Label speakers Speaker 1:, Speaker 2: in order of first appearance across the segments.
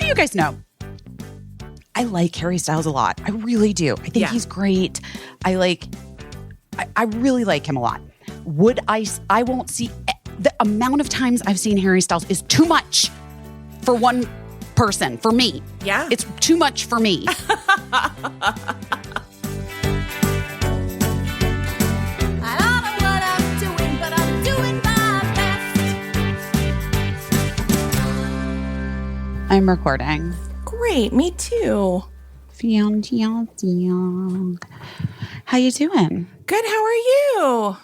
Speaker 1: you guys know, I like Harry Styles a lot. I really do. I think he's great. I really like him a lot. I won't see the amount of times I've seen Harry Styles is too much for one person, for me.
Speaker 2: Yeah.
Speaker 1: It's too much for me. I'm recording.
Speaker 2: Great, me too.
Speaker 1: How you doing?
Speaker 2: Good, how are you?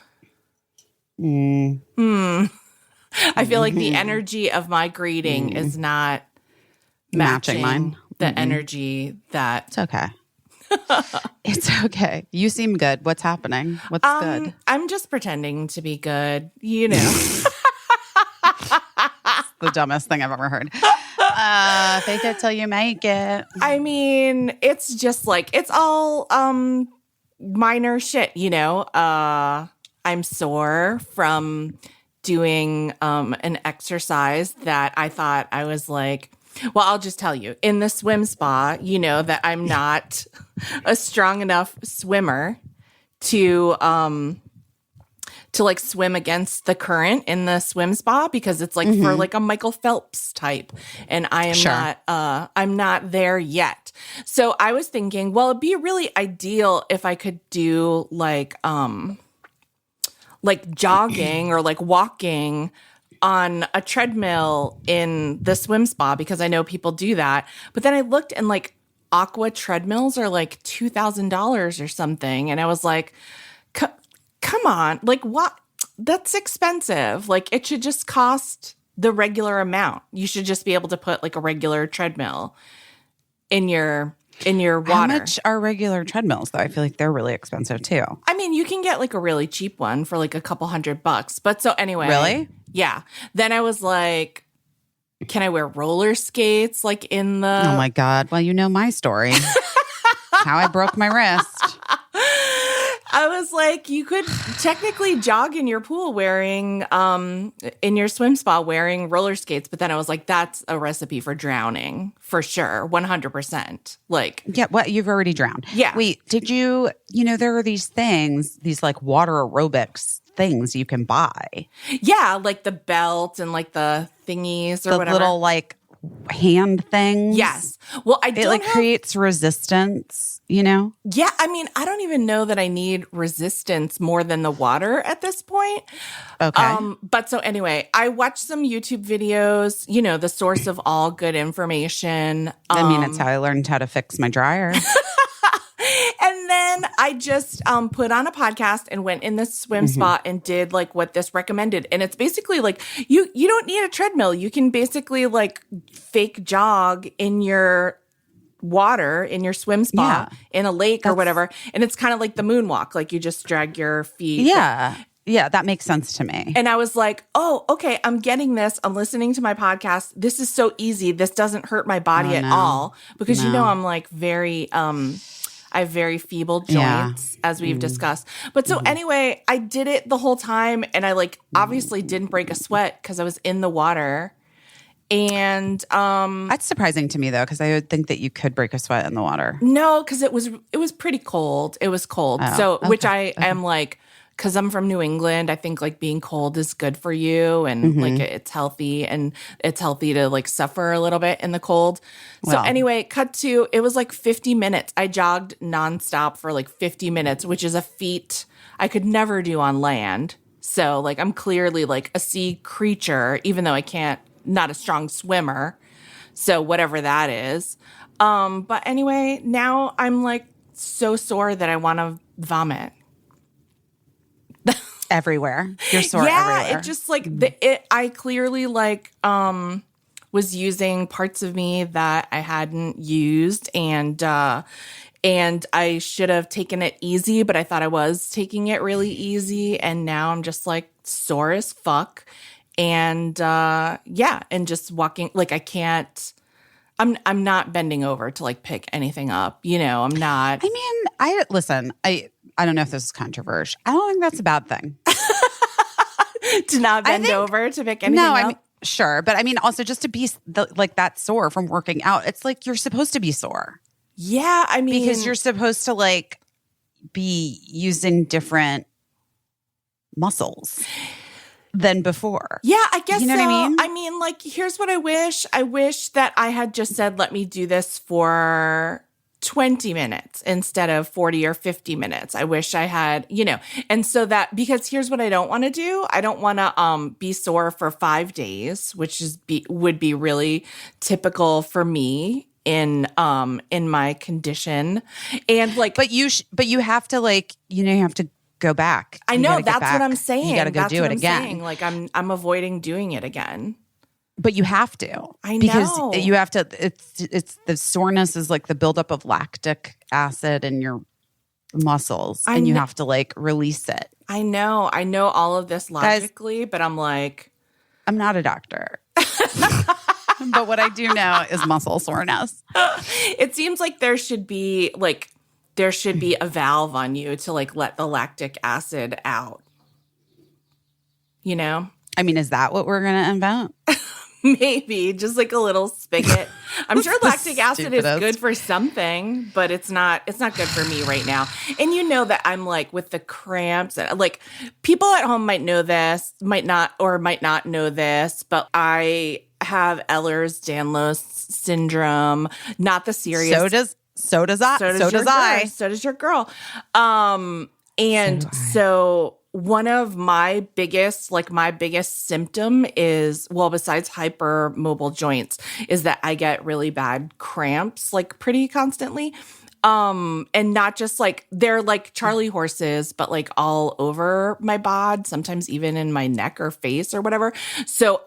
Speaker 2: I feel like the energy of my greeting is not matching
Speaker 1: mine.
Speaker 2: The energy that...
Speaker 1: It's okay. It's okay. You seem good. What's happening? What's good?
Speaker 2: I'm just pretending to be good, you know.
Speaker 1: The dumbest thing I've ever heard. Fake it till you make it.
Speaker 2: I mean, it's just like, it's all minor shit, you know. I'm sore from doing an exercise that I thought I was like, well, I'll just tell you, in the swim spa, you know that I'm not a strong enough swimmer to like swim against the current in the swim spa because it's like for like a Michael Phelps type. And I am I'm not there yet. So I was thinking, well, it'd be really ideal if I could do like jogging or like walking on a treadmill in the swim spa because I know people do that. But then I looked and like aqua treadmills are like $2,000 or something. And I was like, come on, like what? That's expensive. Like it should just cost the regular amount. You should just be able to put like a regular treadmill in your water.
Speaker 1: How much are regular treadmills though? I feel like they're really expensive too.
Speaker 2: I mean, you can get like a really cheap one for like a couple $100. But so anyway.
Speaker 1: Really?
Speaker 2: Yeah. Then I was like, can I wear roller skates like in the...
Speaker 1: Oh my God. Well, you know my story. How I broke my wrist.
Speaker 2: I was like, you could technically jog in your pool wearing, in your swim spa wearing roller skates. But then I was like, that's a recipe for drowning for sure. 100%. Like,
Speaker 1: yeah, what? You've already drowned.
Speaker 2: Yeah.
Speaker 1: Wait, did you know, there are these things, these like water aerobics things you can buy.
Speaker 2: Yeah. Like the belt and like the thingies or whatever.
Speaker 1: The little like hand things.
Speaker 2: Yes. Well,
Speaker 1: it like creates resistance, you know?
Speaker 2: Yeah. I mean, I don't even know that I need resistance more than the water at this point.
Speaker 1: Okay.
Speaker 2: But so anyway, I watched some YouTube videos, you know, the source of all good information.
Speaker 1: I mean, it's how I learned how to fix my dryer.
Speaker 2: And then I just put on a podcast and went in this swim spot and did like what this recommended. And it's basically like you don't need a treadmill. You can basically like fake jog in your water in your swim spa in a lake or whatever. And it's kind of like the moonwalk. Like you just drag your feet.
Speaker 1: Yeah. Yeah, that makes sense to me.
Speaker 2: And I was like, oh, okay, I'm getting this. I'm listening to my podcast. This is so easy. This doesn't hurt my body at all. Because you know I'm like very I have very feeble joints, as we've discussed. But so anyway, I did it the whole time. And I like obviously didn't break a sweat because I was in the water. And
Speaker 1: that's surprising to me though, because I would think that you could break a sweat in the water.
Speaker 2: No, because it was pretty cold. It was cold. Which I am like, because I'm from New England, I think like being cold is good for you and like it's healthy and it's healthy to like suffer a little bit in the cold. So anyway, cut to, it was like 50 minutes. I jogged nonstop for like 50 minutes, which is a feat I could never do on land. So like I'm clearly like a sea creature, even though not a strong swimmer. So whatever that is. But anyway, now I'm like so sore that I want to vomit.
Speaker 1: Everywhere. You're sore everywhere.
Speaker 2: Yeah, it just like I clearly like was using parts of me that I hadn't used and I should have taken it easy, but I thought I was taking it really easy and now I'm just like sore as fuck and and just walking like I can't I'm not bending over to like pick anything up, you know, I'm not.
Speaker 1: I mean, I don't know if this is controversial. I don't think that's a bad thing.
Speaker 2: To not bend over to pick anything up?
Speaker 1: sure. But I mean, also just to be like that sore from working out, it's like you're supposed to be sore.
Speaker 2: Yeah, I mean.
Speaker 1: Because you're supposed to like be using different muscles than before.
Speaker 2: Yeah, I guess
Speaker 1: you know
Speaker 2: so.
Speaker 1: what I mean?
Speaker 2: I mean, like, here's what I wish. I wish that I had just said, let me do this for 20 minutes instead of 40 or 50 minutes. I wish I had, and so that, because here's what I don't want to do. I don't want to be sore for 5 days, which would be really typical for me in my condition. And like,
Speaker 1: but you have to like, you have to go back.
Speaker 2: I know, that's what I'm saying.
Speaker 1: You got to go do it again.
Speaker 2: Saying. Like I'm avoiding doing it again.
Speaker 1: But you have to.
Speaker 2: I know.
Speaker 1: Because you have to, it's the soreness is like the buildup of lactic acid in your muscles. And you have to like release it.
Speaker 2: I know all of this logically, but I'm like.
Speaker 1: I'm not a doctor. But what I do know is muscle soreness.
Speaker 2: It seems like there should be a valve on you to like let the lactic acid out.
Speaker 1: I mean, is that what we're going to invent?
Speaker 2: Maybe just like a little spigot. I'm sure lactic acid is good for something, but it's not good for me right now. And you know that I'm like with the cramps, and like people at home might know this, might not know this, but I have Ehlers-Danlos syndrome, not the serious.
Speaker 1: So does I.
Speaker 2: So does your girl. And so one of my biggest symptom is, well, besides hypermobile joints, is that I get really bad cramps like pretty constantly. And not just like, they're like Charlie horses, but like all over my bod, sometimes even in my neck or face or whatever. So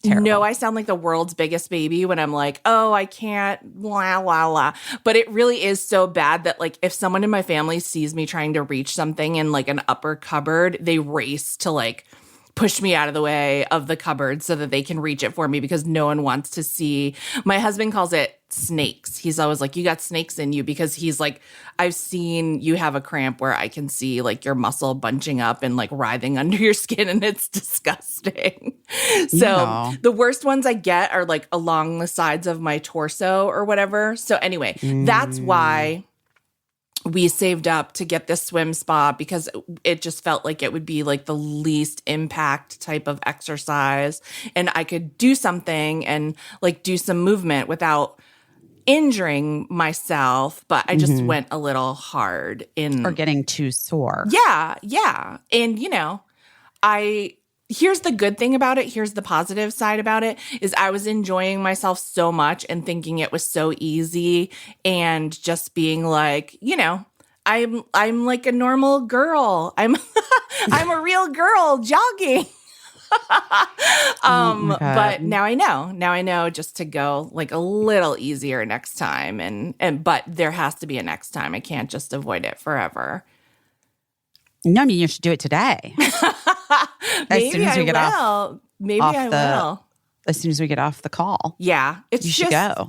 Speaker 2: Terrible. No, I sound like the world's biggest baby when I'm like, oh, I can't, blah, blah, blah. But it really is so bad that like if someone in my family sees me trying to reach something in like an upper cupboard, they race to like push me out of the way of the cupboard so that they can reach it for me because no one wants to see. My husband calls it snakes. He's always like, you got snakes in you, because he's like, I've seen you have a cramp where I can see like your muscle bunching up and like writhing under your skin, and it's disgusting. So the worst ones I get are like along the sides of my torso or whatever. So anyway, that's why we saved up to get this swim spa, because it just felt like it would be like the least impact type of exercise, and I could do something and like do some movement without injuring myself, but I just went a little hard in
Speaker 1: or getting too sore.
Speaker 2: Yeah. And here's the good thing about it. Here's the positive side about it is I was enjoying myself so much and thinking it was so easy, and just being like, I'm like a normal girl. I'm a real girl jogging. But now I know just to go like a little easier next time, and but there has to be a next time. I can't just avoid it forever.
Speaker 1: No, I mean, you should do it today.
Speaker 2: Maybe I will. Maybe I will.
Speaker 1: As soon as we get off the call.
Speaker 2: Yeah.
Speaker 1: You should go.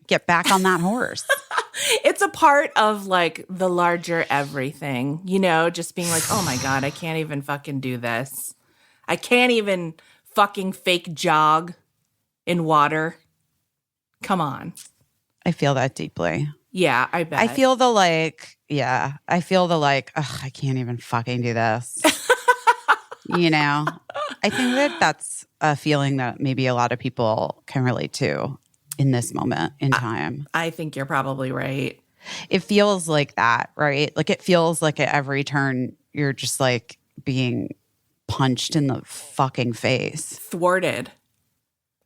Speaker 1: Get back on that horse.
Speaker 2: It's a part of like the larger everything, just being like, oh my God, I can't even fucking do this. I can't even fucking fake jog in water. Come on.
Speaker 1: I feel that deeply.
Speaker 2: Yeah, I bet.
Speaker 1: I feel the like, ugh, I can't even fucking do this. I think that's a feeling that maybe a lot of people can relate to in this moment in time.
Speaker 2: I think you're probably right.
Speaker 1: It feels like that, right? Like it feels like at every turn you're just like being punched in the fucking face.
Speaker 2: Thwarted.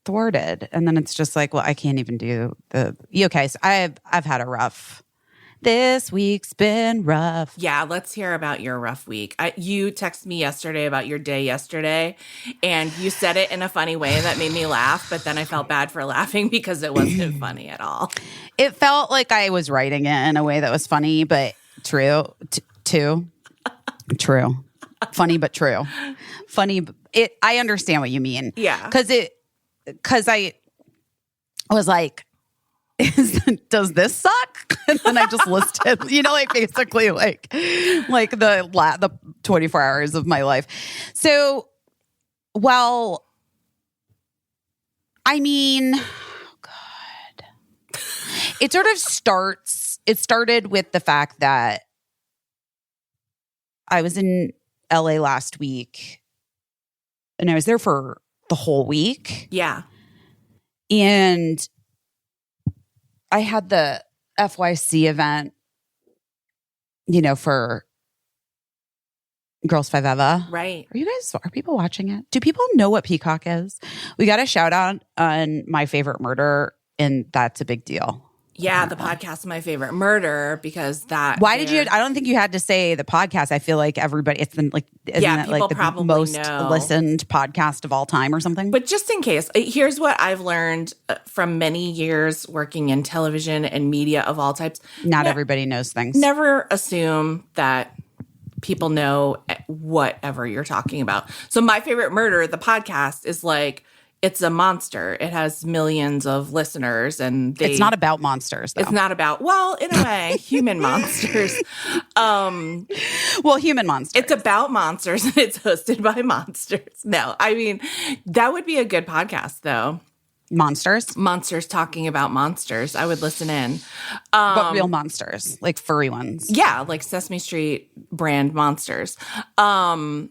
Speaker 1: And then it's just like, well, I can't even do okay, so I've had a rough. This week's been rough.
Speaker 2: Yeah, let's hear about your rough week. You texted me yesterday about your day yesterday, and you said it in a funny way that made me laugh, but then I felt bad for laughing because it wasn't funny at all.
Speaker 1: It felt like I was writing it in a way that was funny, but true. True. Funny, but true. Funny. I understand what you mean.
Speaker 2: Yeah.
Speaker 1: Because I was like, does this suck? And then I just listed, basically like the 24 hours of my life. So while I mean, God. It started with the fact that I was in LA last week and I was there for the whole week.
Speaker 2: Yeah.
Speaker 1: And I had the FYC event, for Girls Five Eva.
Speaker 2: Right.
Speaker 1: Are people watching it? Do people know what Peacock is? We got a shout out on My Favorite Murder, and that's a big deal.
Speaker 2: Yeah, the podcast, My Favorite Murder, because that.
Speaker 1: Why did you? I don't think you had to say the podcast. I feel like everybody. It's been like, isn't it like the
Speaker 2: probably
Speaker 1: most
Speaker 2: know.
Speaker 1: listened podcast of all time or something?
Speaker 2: But just in case, here's what I've learned from many years working in television and media of all types.
Speaker 1: Not everybody knows things.
Speaker 2: Never assume that people know whatever you're talking about. So My Favorite Murder, the podcast, is like, it's a monster. It has millions of listeners, and
Speaker 1: it's not about monsters, though.
Speaker 2: It's not about, well, in a way, human monsters.
Speaker 1: Human monsters.
Speaker 2: It's about monsters, and it's hosted by monsters. No, I mean, that would be a good podcast, though.
Speaker 1: Monsters?
Speaker 2: Monsters talking about monsters. I would listen in.
Speaker 1: But real monsters, like furry ones.
Speaker 2: Yeah, like Sesame Street brand monsters.
Speaker 1: Muppets,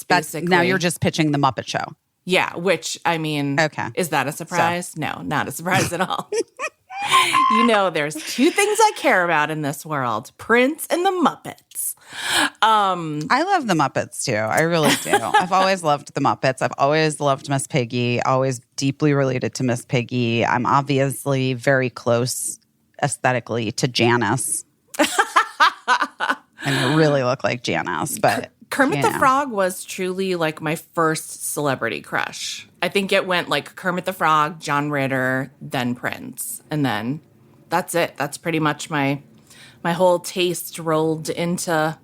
Speaker 2: basically.
Speaker 1: Now you're just pitching the Muppet Show.
Speaker 2: Yeah, which, I mean,
Speaker 1: okay.
Speaker 2: Is that a surprise? So. No, not a surprise at all. There's two things I care about in this world, Prince and the Muppets.
Speaker 1: I love the Muppets, too. I really do. I've always loved the Muppets. I've always loved Miss Piggy, always deeply related to Miss Piggy. I'm obviously very close aesthetically to Janice. And I really look like Janice, but...
Speaker 2: Kermit the Frog was truly like my first celebrity crush. I think it went like Kermit the Frog, John Ritter, then Prince. And then that's it. That's pretty much my whole taste rolled into,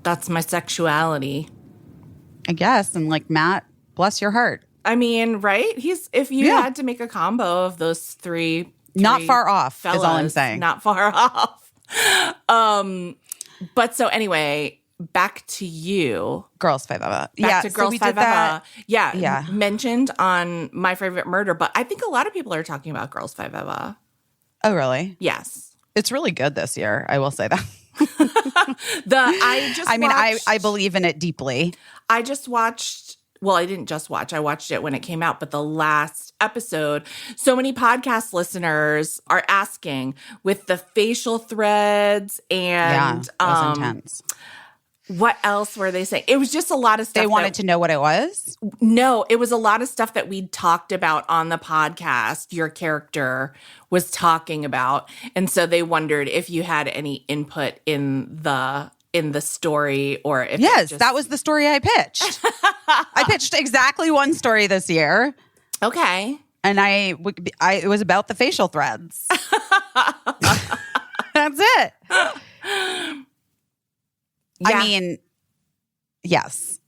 Speaker 2: that's my sexuality.
Speaker 1: I guess. And like Matt, bless your heart.
Speaker 2: I mean, right? If you had to make a combo of those three
Speaker 1: not far off
Speaker 2: fellas,
Speaker 1: is all I'm saying.
Speaker 2: Not far off. But so anyway, back to you.
Speaker 1: Girls Five Eva.
Speaker 2: Back to Girls Five Eva.
Speaker 1: Yeah.
Speaker 2: Mentioned on My Favorite Murder, but I think a lot of people are talking about Girls Five Eva.
Speaker 1: Oh, really?
Speaker 2: Yes.
Speaker 1: It's really good this year. I will say that.
Speaker 2: I
Speaker 1: believe in it deeply.
Speaker 2: I just watched, well, I didn't just watch. I watched it when it came out, but the last episode, so many podcast listeners are asking with the facial threads and
Speaker 1: it was intense.
Speaker 2: What else were they saying? It was just a lot of stuff.
Speaker 1: They wanted to know what it was?
Speaker 2: No, it was a lot of stuff that we'd talked about on the podcast. Your character was talking about. And so they wondered if you had any input in the story or if
Speaker 1: Yes, that was the story I pitched. I pitched exactly one story this year.
Speaker 2: Okay.
Speaker 1: And it was about the facial threads. That's it.
Speaker 2: Yeah.
Speaker 1: I mean, yes,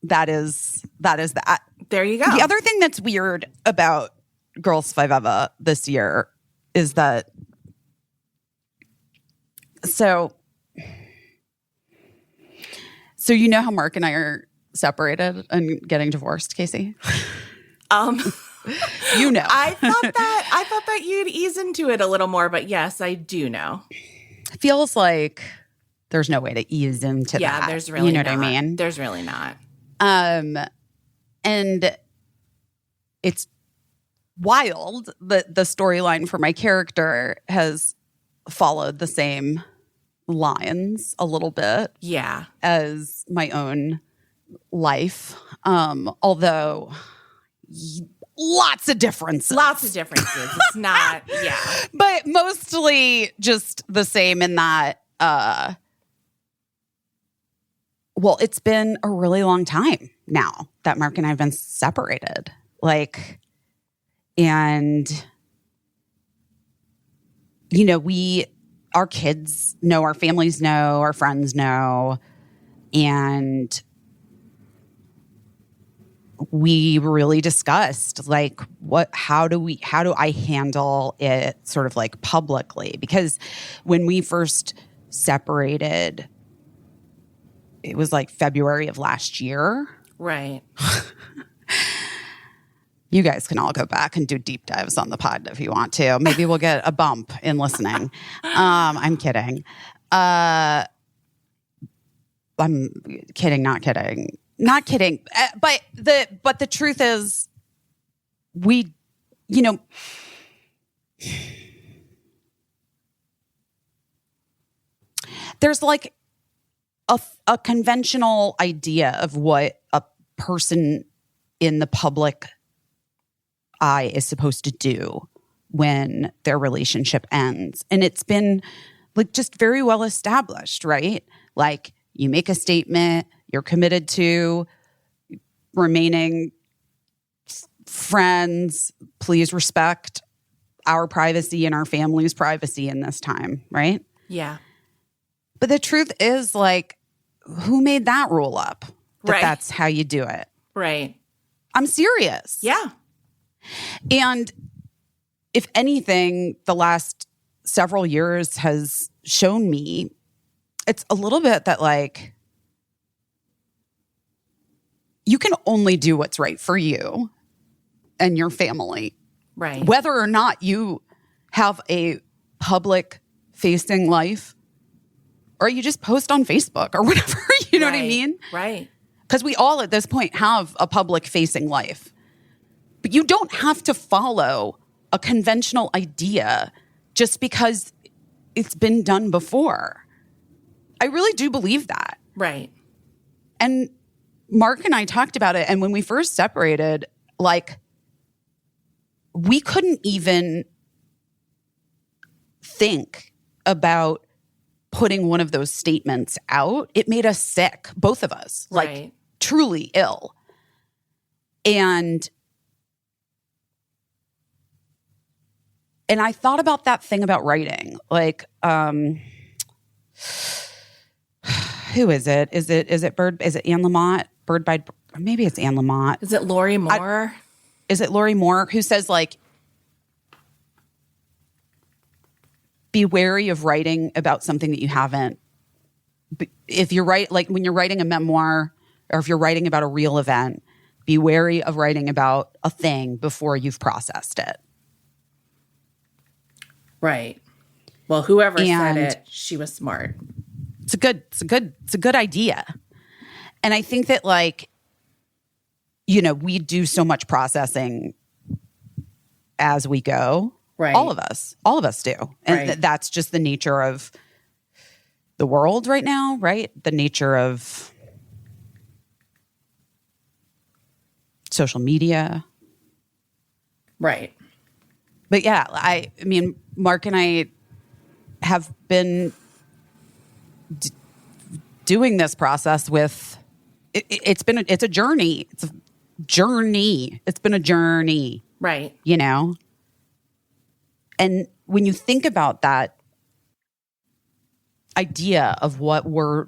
Speaker 1: that is that.
Speaker 2: There you go.
Speaker 1: The other thing that's weird about Girls Five Eva this year is that so you know how Mark and I are separated and getting divorced, Caissie? You know.
Speaker 2: I thought that you'd ease into it a little more, but yes, I do know.
Speaker 1: Feels like there's no way to ease into that.
Speaker 2: Yeah, there's really
Speaker 1: not.
Speaker 2: What
Speaker 1: I mean?
Speaker 2: There's really not.
Speaker 1: And it's wild that the storyline for my character has followed the same lines a little bit.
Speaker 2: Yeah.
Speaker 1: As my own life. Although lots of differences.
Speaker 2: It's not, yeah.
Speaker 1: But mostly just the same in that it's been a really long time now that Mark and I have been separated. Our kids know, our families know, our friends know, and we really discussed how do I handle it sort of like publicly? Because when we first separated, it was like February of last year.
Speaker 2: Right.
Speaker 1: You guys can all go back and do deep dives on the pod if you want to. Maybe we'll get a bump in listening. I'm kidding. I'm kidding, not kidding. Not kidding. But the truth is, we, you know, there's like a conventional idea of what a person in the public eye is supposed to do when their relationship ends. And it's been like just very well established, right? Like you make a statement, you're committed to remaining friends, please respect our privacy and our family's privacy in this time, right?
Speaker 2: Yeah.
Speaker 1: But the truth is, like, who made that rule up? That's how you do it.
Speaker 2: Right.
Speaker 1: I'm serious.
Speaker 2: Yeah.
Speaker 1: And if anything, the last several years has shown me it's a little bit that, like, you can only do what's right for you and your family.
Speaker 2: Right.
Speaker 1: Whether or not you have a public-facing life or you just post on Facebook or whatever, you know what I mean?
Speaker 2: Right.
Speaker 1: Because we all at this point have a public-facing life. But you don't have to follow a conventional idea just because it's been done before. I really do believe that.
Speaker 2: Right.
Speaker 1: And Mark and I talked about it. And when we first separated, like, we couldn't even think about putting one of those statements out. It made us sick, both of us, like truly ill. And I thought about that thing about writing. Like, who is it? Is it Anne Lamott? Bird by, maybe it's Anne Lamott.
Speaker 2: Is it Lori Moore?
Speaker 1: Is it Lori Moore who says, like, be wary of writing about something that you haven't. If you're when you're writing a memoir or if you're writing about a real event, be wary of writing about a thing before you've processed it.
Speaker 2: Right. Well, whoever said it, she was smart.
Speaker 1: It's a good idea. And I think that, like, you know, we do so much processing as we go.
Speaker 2: Right.
Speaker 1: All of us do. And that's just the nature of the world right now, right? The nature of social media.
Speaker 2: Right.
Speaker 1: But yeah, I mean, Mark and I have been doing this process with, it's a journey. It's a journey. It's been a journey.
Speaker 2: Right.
Speaker 1: You know? And when you think about that idea of what we're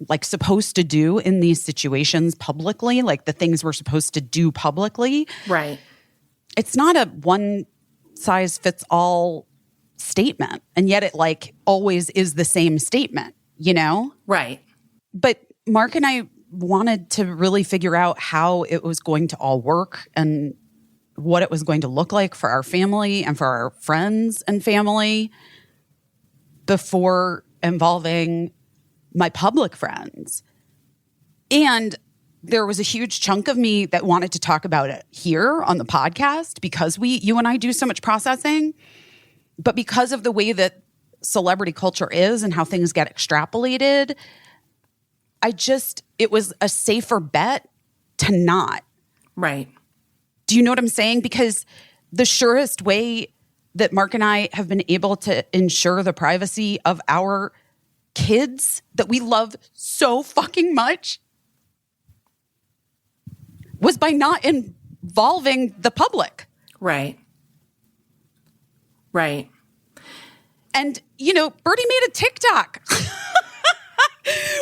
Speaker 1: like supposed to do in these situations publicly, like the things we're supposed to do publicly.
Speaker 2: Right.
Speaker 1: It's not a one size fits all statement. And yet it like always is the same statement, you know?
Speaker 2: Right.
Speaker 1: But Mark and I wanted to really figure out how it was going to all work and what it was going to look like for our family and for our friends and family before involving my public friends. And there was a huge chunk of me that wanted to talk about it here on the podcast because you and I do so much processing. But because of the way that celebrity culture is and how things get extrapolated, it was a safer bet to not.
Speaker 2: Right.
Speaker 1: Do you know what I'm saying? Because the surest way that Mark and I have been able to ensure the privacy of our kids that we love so fucking much was by not involving the public.
Speaker 2: Right. Right.
Speaker 1: And, you know, Birdie made a TikTok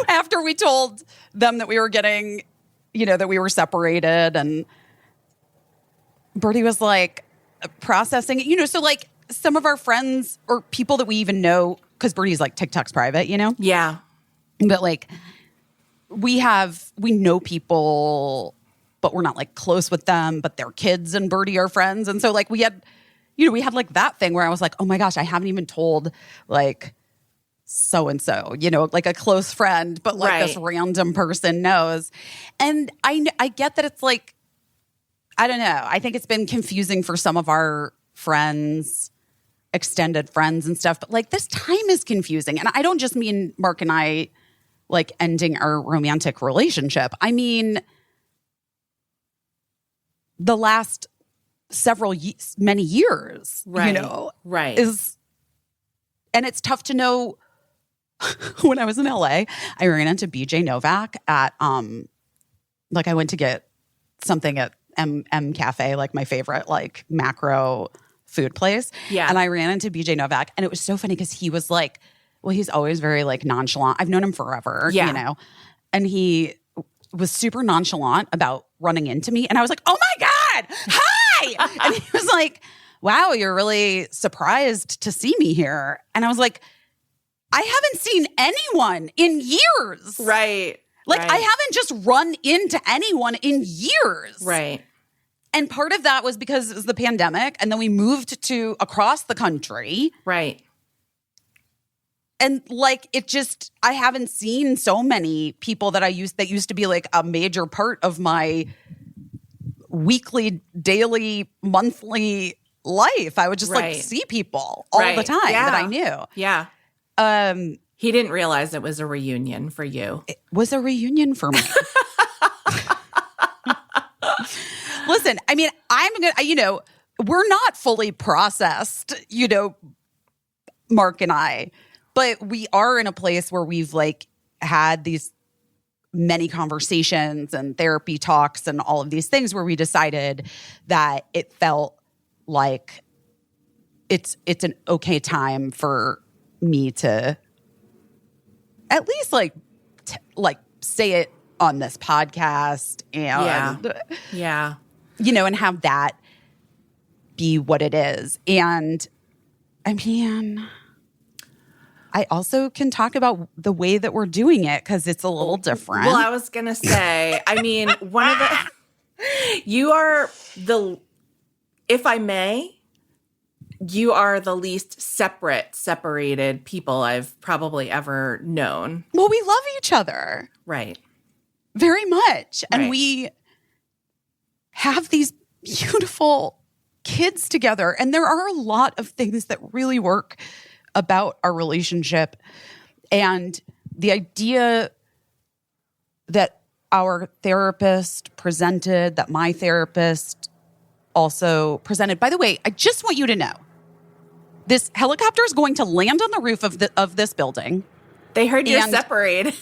Speaker 1: after we told them that we were getting, you know, that we were separated. And Birdie was like processing it, you know, so like some of our friends or people that we even know, because Birdie's like TikTok's private, you know?
Speaker 2: Yeah.
Speaker 1: But like we know people but we're not like close with them, but their kids and Birdie are friends. And so like we had like that thing where I was like, oh my gosh, I haven't even told like so-and-so, like a close friend, but like this random person knows. And I get that it's like, I don't know. I think it's been confusing for some of our friends, extended friends and stuff, but like this time is confusing. And I don't just mean Mark and I like ending our romantic relationship. I mean, the last many years,
Speaker 2: right.
Speaker 1: And it's tough to know. When I was in LA, I ran into BJ Novak at, like I went to get something at M Cafe, like my favorite, like macro food place.
Speaker 2: Yeah.
Speaker 1: And I ran into BJ Novak and it was so funny because he was like, well, he's always very like nonchalant. I've known him forever, and he was super nonchalant about running into me. And I was like, oh my God, hi. And he was like, wow, you're really surprised to see me here. And I was like, I haven't seen anyone in years.
Speaker 2: Right.
Speaker 1: Like I haven't just run into anyone in years.
Speaker 2: Right.
Speaker 1: And part of that was because it was the pandemic and then we moved to across the country.
Speaker 2: Right.
Speaker 1: And like I haven't seen so many people that used to be like a major part of my weekly, daily, monthly life. I would just like see people all the time that I knew.
Speaker 2: Yeah. He didn't realize it was a reunion for you.
Speaker 1: It was a reunion for me. Listen, I mean, I'm going to, we're not fully processed, Mark and I, but we are in a place where we've like had these many conversations and therapy talks and all of these things where we decided that it felt like it's an okay time for me to at least like say it on this podcast and and have that be what it is. And I mean, I also can talk about the way that we're doing it because it's a little different.
Speaker 2: Well, I was gonna say, I mean, one of the you are the, if I may, you are the least separated people I've probably ever known.
Speaker 1: Well, we love each other.
Speaker 2: Right.
Speaker 1: Very much. And we have these beautiful kids together. And there are a lot of things that really work about our relationship. And the idea that our therapist presented, that my therapist also presented. By the way, I just want you to know, this helicopter is going to land on the roof of this building.
Speaker 2: They heard you're separated.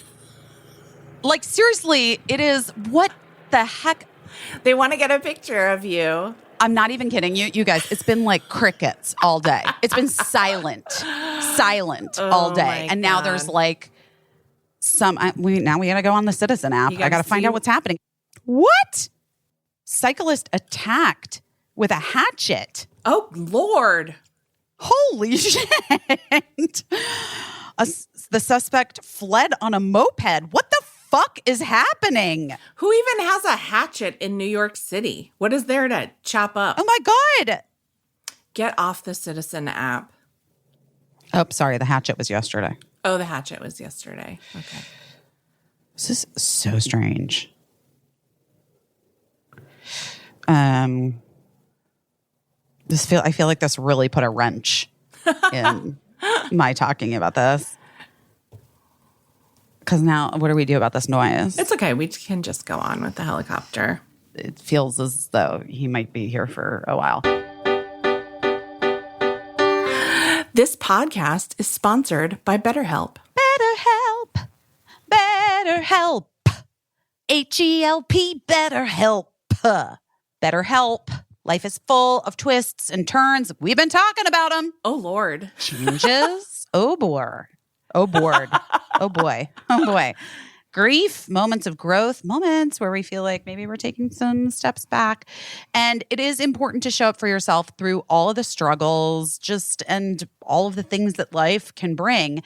Speaker 1: Like, seriously, it is, what the heck?
Speaker 2: They want to get a picture of you.
Speaker 1: I'm not even kidding you. You guys, it's been like crickets all day. It's been silent all day. And now there's like we got to go on the Citizen app. I got to find out what's happening. What? Cyclist attacked with a hatchet.
Speaker 2: Oh, Lord.
Speaker 1: Holy shit. The suspect fled on a moped. What the fuck is happening?
Speaker 2: Who even has a hatchet in New York City? What is there to chop up?
Speaker 1: Oh my God.
Speaker 2: Get off the Citizen app.
Speaker 1: Oh, sorry. The hatchet was yesterday.
Speaker 2: Oh, the hatchet was yesterday. Okay.
Speaker 1: This is so strange. I feel like this really put a wrench in my talking about this. Because now, what do we do about this noise?
Speaker 2: It's okay. We can just go on with the helicopter.
Speaker 1: It feels as though he might be here for a while.
Speaker 2: This podcast is sponsored by BetterHelp.
Speaker 1: BetterHelp. BetterHelp. H-E-L-P. BetterHelp. BetterHelp. Life is full of twists and turns. We've been talking about them.
Speaker 2: Oh, Lord.
Speaker 1: Changes. Oh, boy. Oh, bored. Oh, boy. Oh, boy. Grief, moments of growth, moments where we feel like maybe we're taking some steps back. And it is important to show up for yourself through all of the struggles and all of the things that life can bring.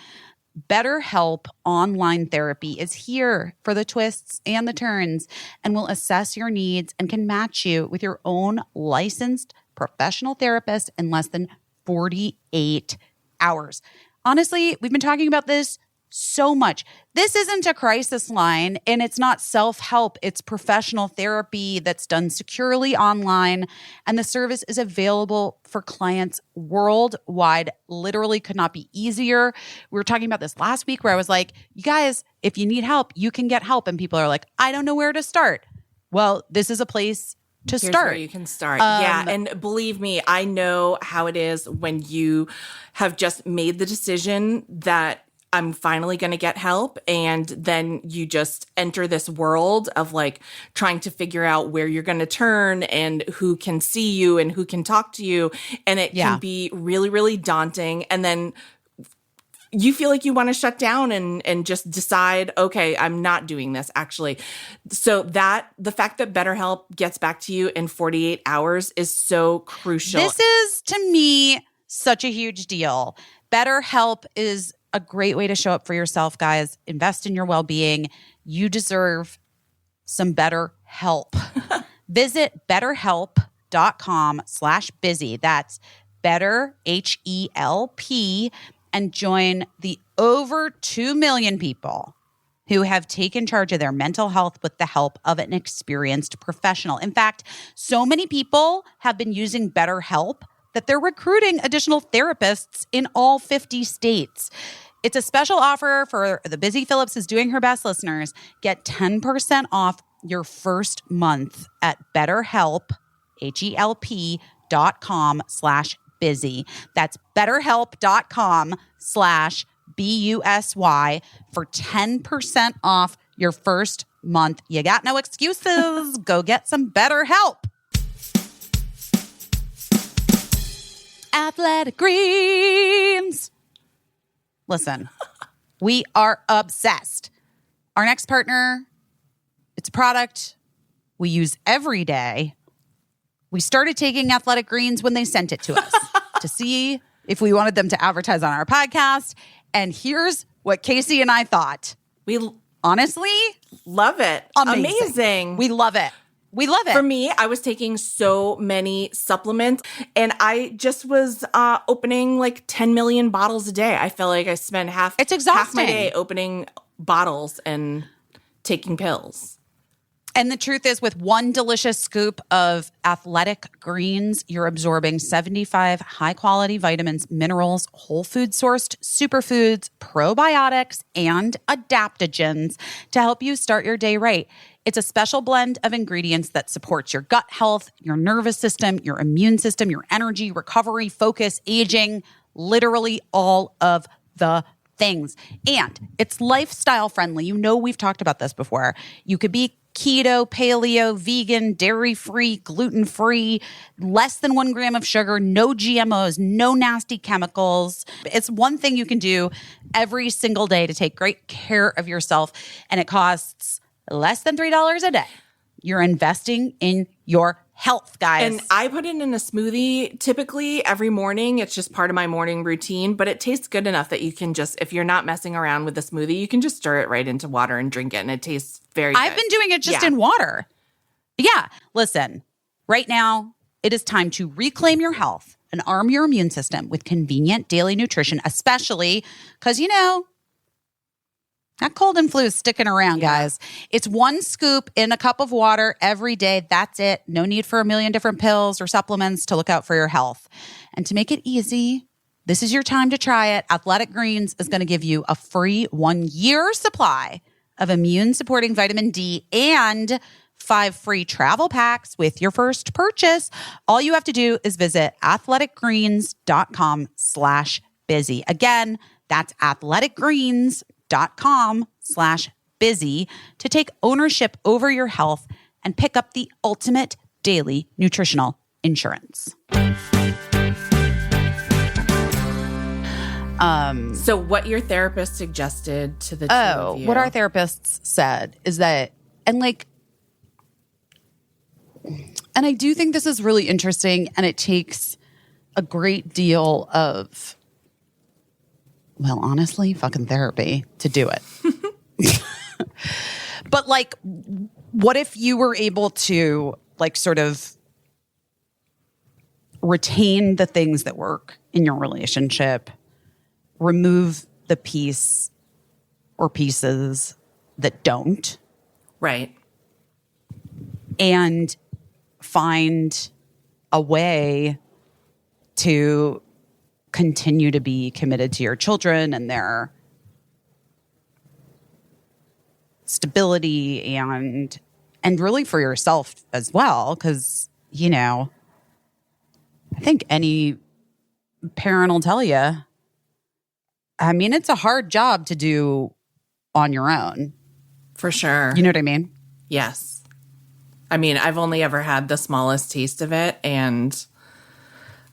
Speaker 1: BetterHelp Online Therapy is here for the twists and the turns and will assess your needs and can match you with your own licensed professional therapist in less than 48 hours. Honestly, we've been talking about this so much. This isn't a crisis line and it's not self-help. It's professional therapy that's done securely online, and the service is available for clients worldwide. Literally could not be easier. We were talking about this last week where I was like, you guys, if you need help, you can get help. And people are like, I don't know where to start. Well, this is a place to
Speaker 2: Here's
Speaker 1: start.
Speaker 2: where you can start. Yeah. And believe me, I know how it is when you have just made the decision that I'm finally going to get help. And then you just enter this world of like trying to figure out where you're going to turn and who can see you and who can talk to you. And it can be really, really daunting. And then you feel like you want to shut down and just decide, okay, I'm not doing this actually. So the fact that BetterHelp gets back to you in 48 hours is so crucial.
Speaker 1: This is, to me, such a huge deal. BetterHelp is a great way to show up for yourself, guys. Invest in your well-being. You deserve some better help. Visit betterhelp.com/busy. That's better, HELP, and join the over 2 million people who have taken charge of their mental health with the help of an experienced professional. In fact, so many people have been using BetterHelp that they're recruiting additional therapists in all 50 states. It's a special offer for the Busy Phillips is Doing Her Best listeners. Get 10% off your first month at BetterHelp, HELP.com/busy. That's BetterHelp.com/BUSY for 10% off your first month. You got no excuses. Go get some BetterHelp. Athletic Greens. Listen, we are obsessed. Our next partner, it's a product we use every day. We started taking Athletic Greens when they sent it to us to see if we wanted them to advertise on our podcast. And here's what Caissie and I thought.
Speaker 2: We
Speaker 1: honestly
Speaker 2: love it. Amazing.
Speaker 1: We love it. We love it.
Speaker 2: For me, I was taking so many supplements and I just was opening like 10 million bottles a day. I felt like I spent half my day opening bottles and taking pills.
Speaker 1: And the truth is, with one delicious scoop of Athletic Greens, you're absorbing 75 high-quality vitamins, minerals, whole food sourced superfoods, probiotics, and adaptogens to help you start your day right. It's a special blend of ingredients that supports your gut health, your nervous system, your immune system, your energy, recovery, focus, aging, literally all of the things. And it's lifestyle friendly. You know, we've talked about this before. You could be keto, paleo, vegan, dairy-free, gluten-free, less than 1 gram of sugar, no GMOs, no nasty chemicals. It's one thing you can do every single day to take great care of yourself, and it costs less than $3 a day. You're investing in your health, guys.
Speaker 2: And I put it in a smoothie typically every morning. It's just part of my morning routine, but it tastes good enough that you can just, if you're not messing around with the smoothie, you can just stir it right into water and drink it. And it tastes very good.
Speaker 1: I've been doing it just in water. Yeah. Listen, right now, it is time to reclaim your health and arm your immune system with convenient daily nutrition, especially because, you know, that cold and flu is sticking around, guys. It's 1 scoop in a cup of water every day. That's it. No need for a million different pills or supplements to look out for your health. And to make it easy, this is your time to try it. Athletic Greens is going to give you a free 1-year supply of immune-supporting vitamin D and 5 free travel packs with your first purchase. All you have to do is visit athleticgreens.com/busy. Again, that's athleticgreens.com/busy to take ownership over your health and pick up the ultimate daily nutritional insurance.
Speaker 2: So what your therapist suggested to the two of you.
Speaker 1: What our therapists said is that, and I do think this is really interesting, and it takes a great deal of Well, honestly, fucking therapy to do it. But like, what if you were able to like sort of retain the things that work in your relationship, remove the piece or pieces that don't,
Speaker 2: Right.
Speaker 1: and find a way to continue to be committed to your children and their stability and really for yourself as well, because you know, I think any parent will tell you, I mean, it's a hard job to do on your own.
Speaker 2: For sure.
Speaker 1: You know what I mean?
Speaker 2: Yes. I mean, I've only ever had the smallest taste of it, and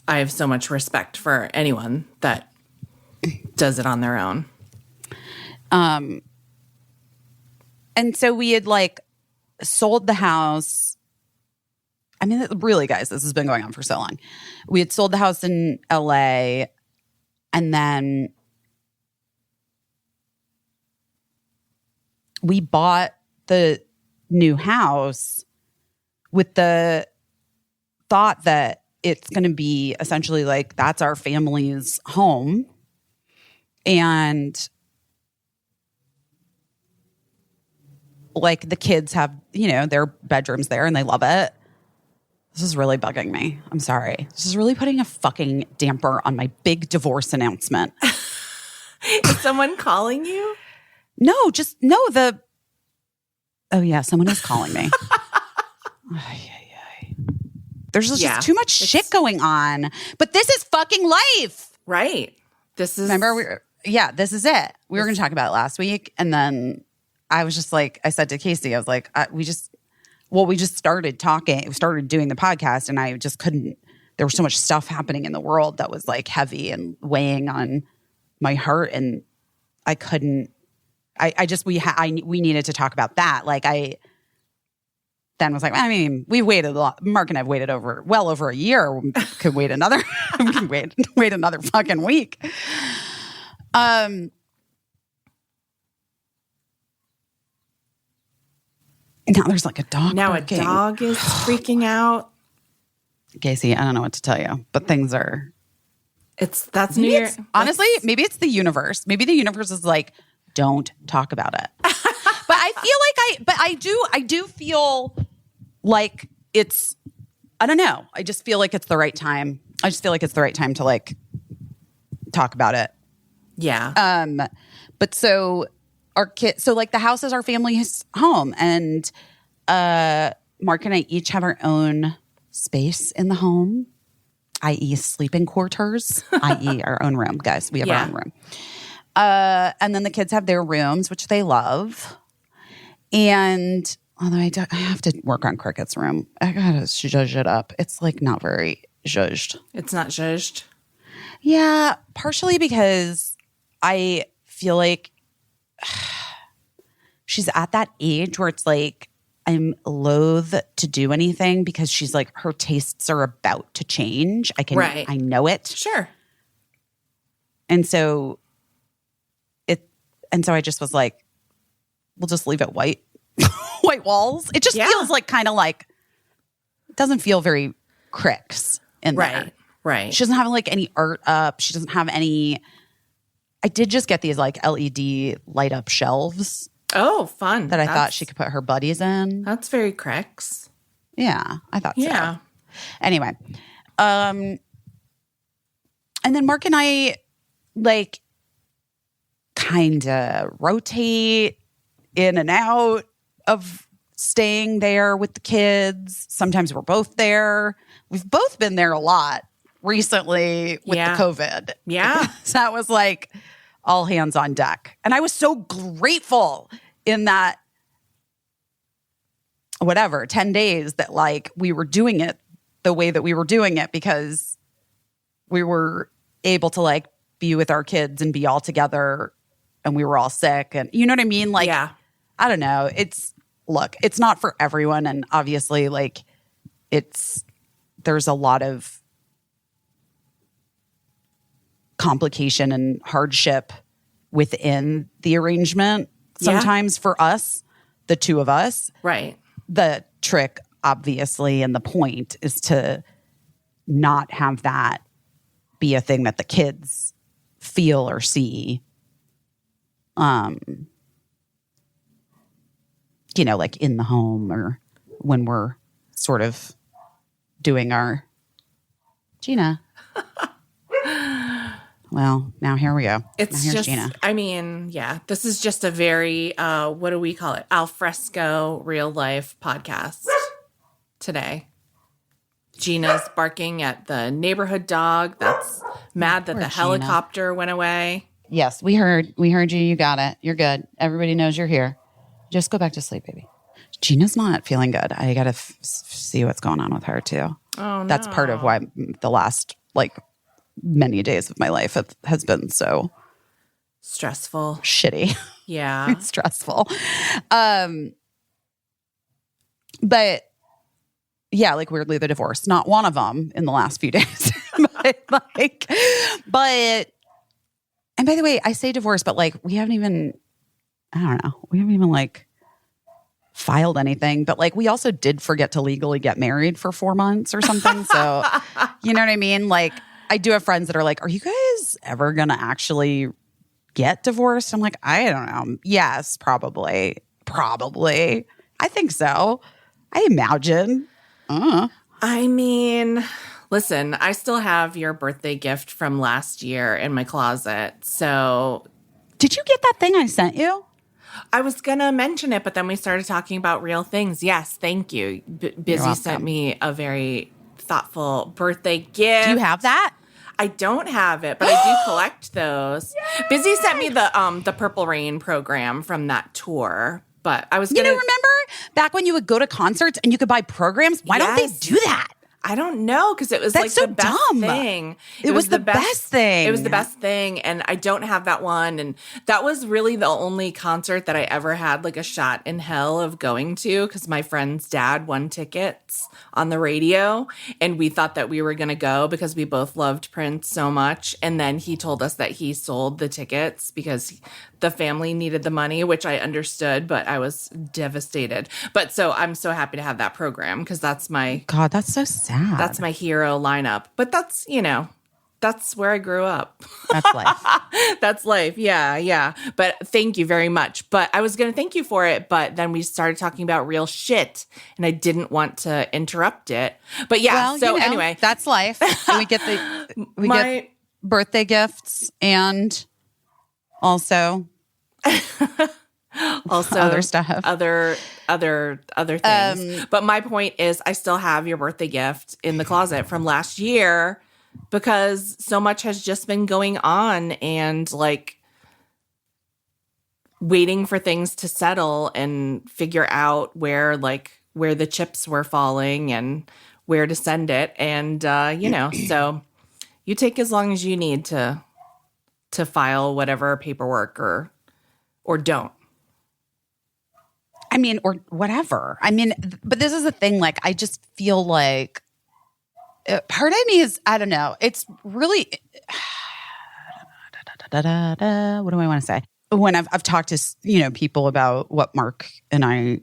Speaker 2: I have so much respect for anyone that does it on their own.
Speaker 1: And so we had like sold the house. I mean, really, guys, this has been going on for so long. We had sold the house in LA, and then we bought the new house with the thought that it's going to be essentially like that's our family's home. And like the kids have, you know, their bedrooms there and they love it. This is really bugging me. I'm sorry. This is really putting a fucking damper on my big divorce announcement.
Speaker 2: Is someone calling you?
Speaker 1: No, oh yeah, someone is calling me. There's just too much shit going on. But this is fucking life.
Speaker 2: Right. This is...
Speaker 1: Remember, this is it. We were going to talk about it last week. And then I was just like, I said to Caissie, I was like, we just started talking. We started doing the podcast and I just couldn't. There was so much stuff happening in the world that was like heavy and weighing on my heart. And I couldn't. We needed to talk about that. Like I then was like, I mean, we waited a lot. Mark and I've waited well over a year. We could wait another. We can wait another fucking week. Now there's like a dog.
Speaker 2: Now
Speaker 1: barking.
Speaker 2: A dog is freaking out.
Speaker 1: Caissie, I don't know what to tell you, but things are.
Speaker 2: That's New Year.
Speaker 1: Honestly, maybe it's the universe. Maybe the universe is like, don't talk about it. But I do feel like it's, I don't know. I just feel like it's the right time. I just feel like it's the right time to like talk about it.
Speaker 2: Yeah.
Speaker 1: But so our kid, so like the house is our family's home, and Mark and I each have our own space in the home, i.e. sleeping quarters, i.e. our own room, guys. We have our own room. And then the kids have their rooms, which they love. And although I have to work on Cricket's room. I gotta zhuzh it up. It's like not very zhuzhed.
Speaker 2: It's not zhuzhed?
Speaker 1: Yeah, partially because I feel like she's at that age where it's like I'm loath to do anything because she's like her tastes are about to change. I know it.
Speaker 2: Sure.
Speaker 1: And so I just was like, we'll just leave it white walls. It just feels like kind of like it doesn't feel very Cricks in there.
Speaker 2: Right.
Speaker 1: She doesn't have like any art up. She doesn't have any. I did just get these like LED light up shelves.
Speaker 2: Oh, fun.
Speaker 1: That I thought she could put her buddies in.
Speaker 2: That's very Cricks.
Speaker 1: Yeah, I thought so. Anyway. And then Mark and I like kind of rotate in and out of staying there with the kids. Sometimes we're both there. We've both been there a lot recently with the COVID.
Speaker 2: Yeah.
Speaker 1: So that was like all hands on deck. And I was so grateful in that 10 days that like we were doing it the way that we were doing it, because we were able to like be with our kids and be all together, and we were all sick. And you know what I mean? Like, I don't know. It's not for everyone. And obviously like there's a lot of complication and hardship within the arrangement. Sometimes for us, the two of us.
Speaker 2: Right.
Speaker 1: The trick, obviously, and the point is to not have that be a thing that the kids feel or see. Like in the home or when we're sort of doing our Gina. Well, now here we go.
Speaker 2: It's just,
Speaker 1: Gina.
Speaker 2: I mean, yeah, this is just a very, what do we call it? Alfresco real life podcast today. Gina's barking at the neighborhood dog that's mad that the helicopter went away.
Speaker 1: Yes, we heard you. You got it. You're good. Everybody knows you're here. Just go back to sleep, baby. Gina's not feeling good. I got to see what's going on with her too.
Speaker 2: Oh, no.
Speaker 1: That's part of why the last many days of my life has been so
Speaker 2: stressful,
Speaker 1: shitty.
Speaker 2: Yeah.
Speaker 1: It's stressful. But yeah, weirdly the divorce, not one of them in the last few days. but and by the way, I say divorce, but we haven't even, I don't know, filed anything, but we also did forget to legally get married for 4 months or something. So you know what I mean? I do have friends that are are you guys ever going to actually get divorced? I'm like, I don't know. Yes, probably. I think so. I imagine.
Speaker 2: I mean, listen, I still have your birthday gift from last year in my closet. So
Speaker 1: did you get that thing I sent you?
Speaker 2: I was going to mention it, but then we started talking about real things. Yes, thank you. Busy sent me a very thoughtful birthday gift.
Speaker 1: Do you have that?
Speaker 2: I don't have it, but I do collect those. Yay! Busy sent me the Purple Rain program from that tour. But I was going to
Speaker 1: remember back when you would go to concerts and you could buy programs? Why don't they do that?
Speaker 2: I don't know, because it was the best thing.
Speaker 1: It was the best thing.
Speaker 2: It was the best thing, and I don't have that one. And that was really the only concert that I ever had a shot in hell of going to, because my friend's dad won tickets on the radio, and we thought that we were going to go because we both loved Prince so much. And then he told us that he sold the tickets because the family needed the money, which I understood, but I was devastated. But so I'm so happy to have that program, because that's my...
Speaker 1: God, that's so sad.
Speaker 2: That's my hero lineup. But that's, that's where I grew up.
Speaker 1: That's life.
Speaker 2: That's life. Yeah. But thank you very much. But I was going to thank you for it, but then we started talking about real shit, and I didn't want to interrupt it. But yeah, anyway.
Speaker 1: That's life. And we get get birthday gifts and also other stuff,
Speaker 2: other things. But my point is, I still have your birthday gift in the closet from last year, because so much has just been going on, and waiting for things to settle and figure out where the chips were falling and where to send it. And so you take as long as you need to file whatever paperwork or don't.
Speaker 1: I mean, or whatever. I mean, but this is the thing. I just feel part of me is, I don't know. It's really, what do I want to say? When I've talked to, people about what Mark and I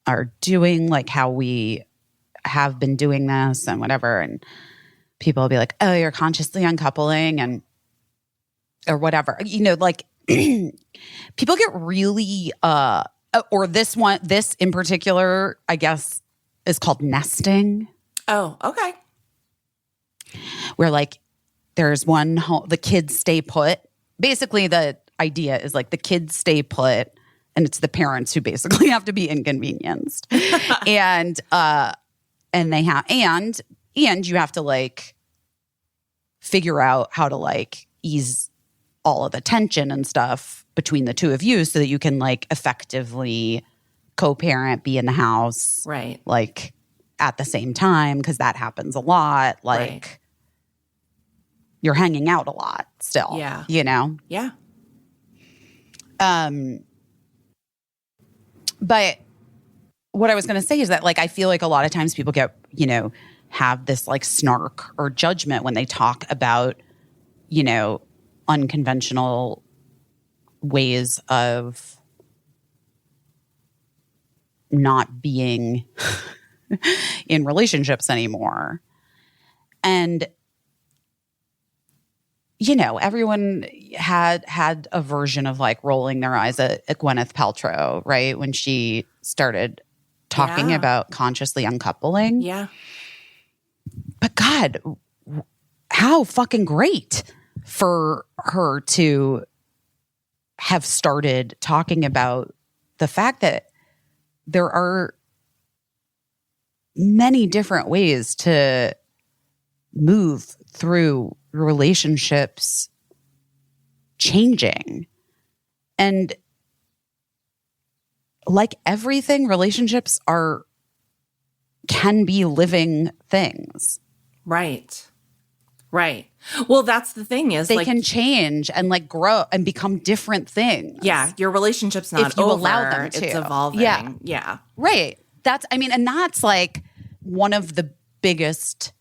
Speaker 1: are doing, how we have been doing this and whatever. And people will be like, oh, you're consciously uncoupling or whatever. People get really, or this in particular, I guess, is called nesting.
Speaker 2: Oh, okay.
Speaker 1: Where there's one home, the kids stay put. Basically, the idea is the kids stay put, and it's the parents who basically have to be inconvenienced, and they have and you have to figure out how to ease all of the tension and stuff between the two of you, so that you can effectively co-parent, be in the house,
Speaker 2: right?
Speaker 1: At the same time, because that happens a lot.
Speaker 2: Right.
Speaker 1: You're hanging out a lot still.
Speaker 2: Yeah.
Speaker 1: Yeah. But what I was going to say is that I feel a lot of times people get, have this snark or judgment when they talk about unconventional ways of not being in relationships anymore. And, everyone had a version of like rolling their eyes at Gwyneth Paltrow, right? When she started talking about consciously uncoupling.
Speaker 2: Yeah.
Speaker 1: But God, how fucking great for her to have started talking about the fact that there are many different ways to move through relationships changing. And like everything, relationships can be living things.
Speaker 2: Right. Well, that's the thing is
Speaker 1: they can change and like grow and become different things.
Speaker 2: Yeah. Your relationship's not
Speaker 1: if you
Speaker 2: over.
Speaker 1: allow them to.
Speaker 2: It's evolving. Yeah.
Speaker 1: Right. And that's like one of the biggest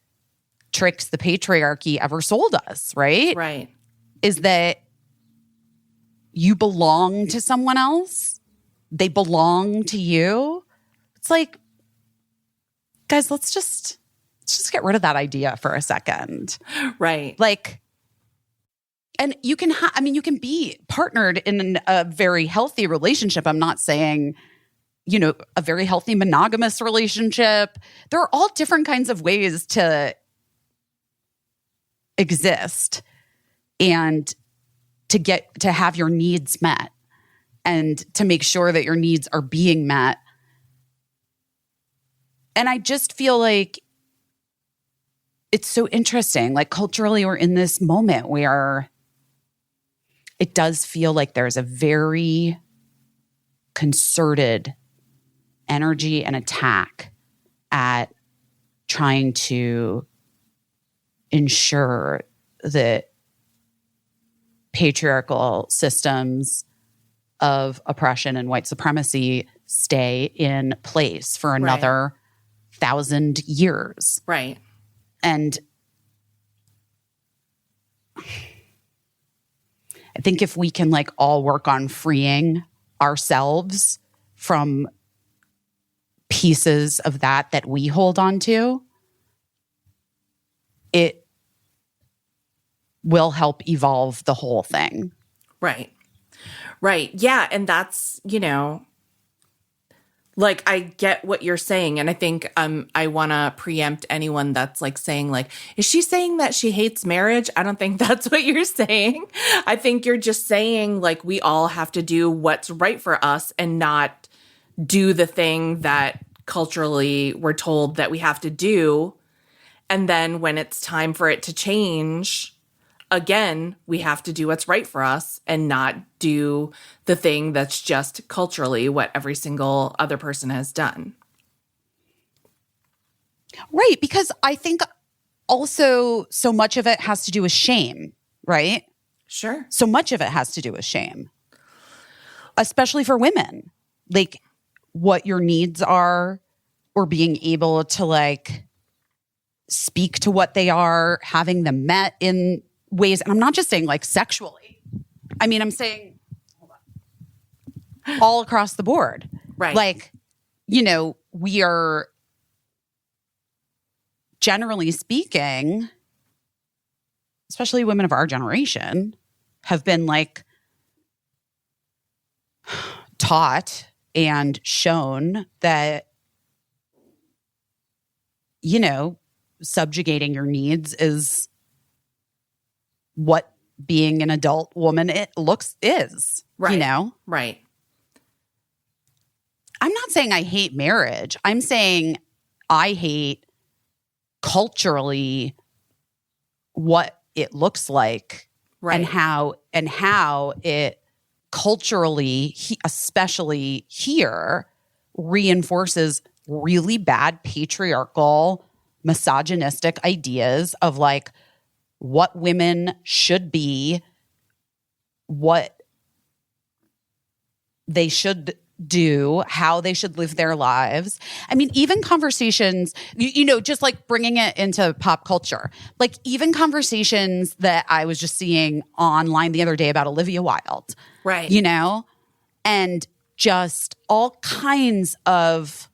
Speaker 1: tricks the patriarchy ever sold us, right?
Speaker 2: Right.
Speaker 1: Is that you belong to someone else. They belong to you. It's like, guys, let's just get rid of that idea for a second.
Speaker 2: Right.
Speaker 1: Like, and you can you can be partnered in a very healthy relationship. I'm not saying, a very healthy monogamous relationship. There are all different kinds of ways to exist and to have your needs met and to make sure that your needs are being met. And I just feel like it's so interesting. Like culturally, we're in this moment where it does feel like there's a very concerted energy and attack at trying to ensure that patriarchal systems of oppression and white supremacy stay in place for another 1,000 years.
Speaker 2: Right.
Speaker 1: And I think if we can like all work on freeing ourselves from pieces of that we hold on to, it will help evolve the whole thing.
Speaker 2: Right. Yeah. And that's, like, I get what you're saying. And I think I want to preempt anyone that's like saying like, is she saying that she hates marriage? I don't think that's what you're saying. I think you're just saying like, we all have to do what's right for us and not do the thing that culturally we're told that we have to do. And then when it's time for it to change, again, we have to do what's right for us and not do the thing that's just culturally what every single other person has done.
Speaker 1: Right. Because I think also so much of it has to do with shame, right?
Speaker 2: Sure.
Speaker 1: So much of it has to do with shame, especially for women. Like what your needs are or being able to like speak to what they are, having them met in ways. And I'm not just saying like sexually. I mean, I'm saying all across the board.
Speaker 2: Right.
Speaker 1: Like, we are generally speaking, especially women of our generation, have been like taught and shown that, subjugating your needs is what being an adult woman is,
Speaker 2: right. Right.
Speaker 1: I'm not saying I hate marriage. I'm saying I hate culturally what it looks like,
Speaker 2: right,
Speaker 1: and how it culturally, especially here, reinforces really bad patriarchal, misogynistic ideas of like what women should be, what they should do, how they should live their lives. I mean, even conversations, just like bringing it into pop culture, like even conversations that I was just seeing online the other day about Olivia Wilde.
Speaker 2: Right.
Speaker 1: And just all kinds of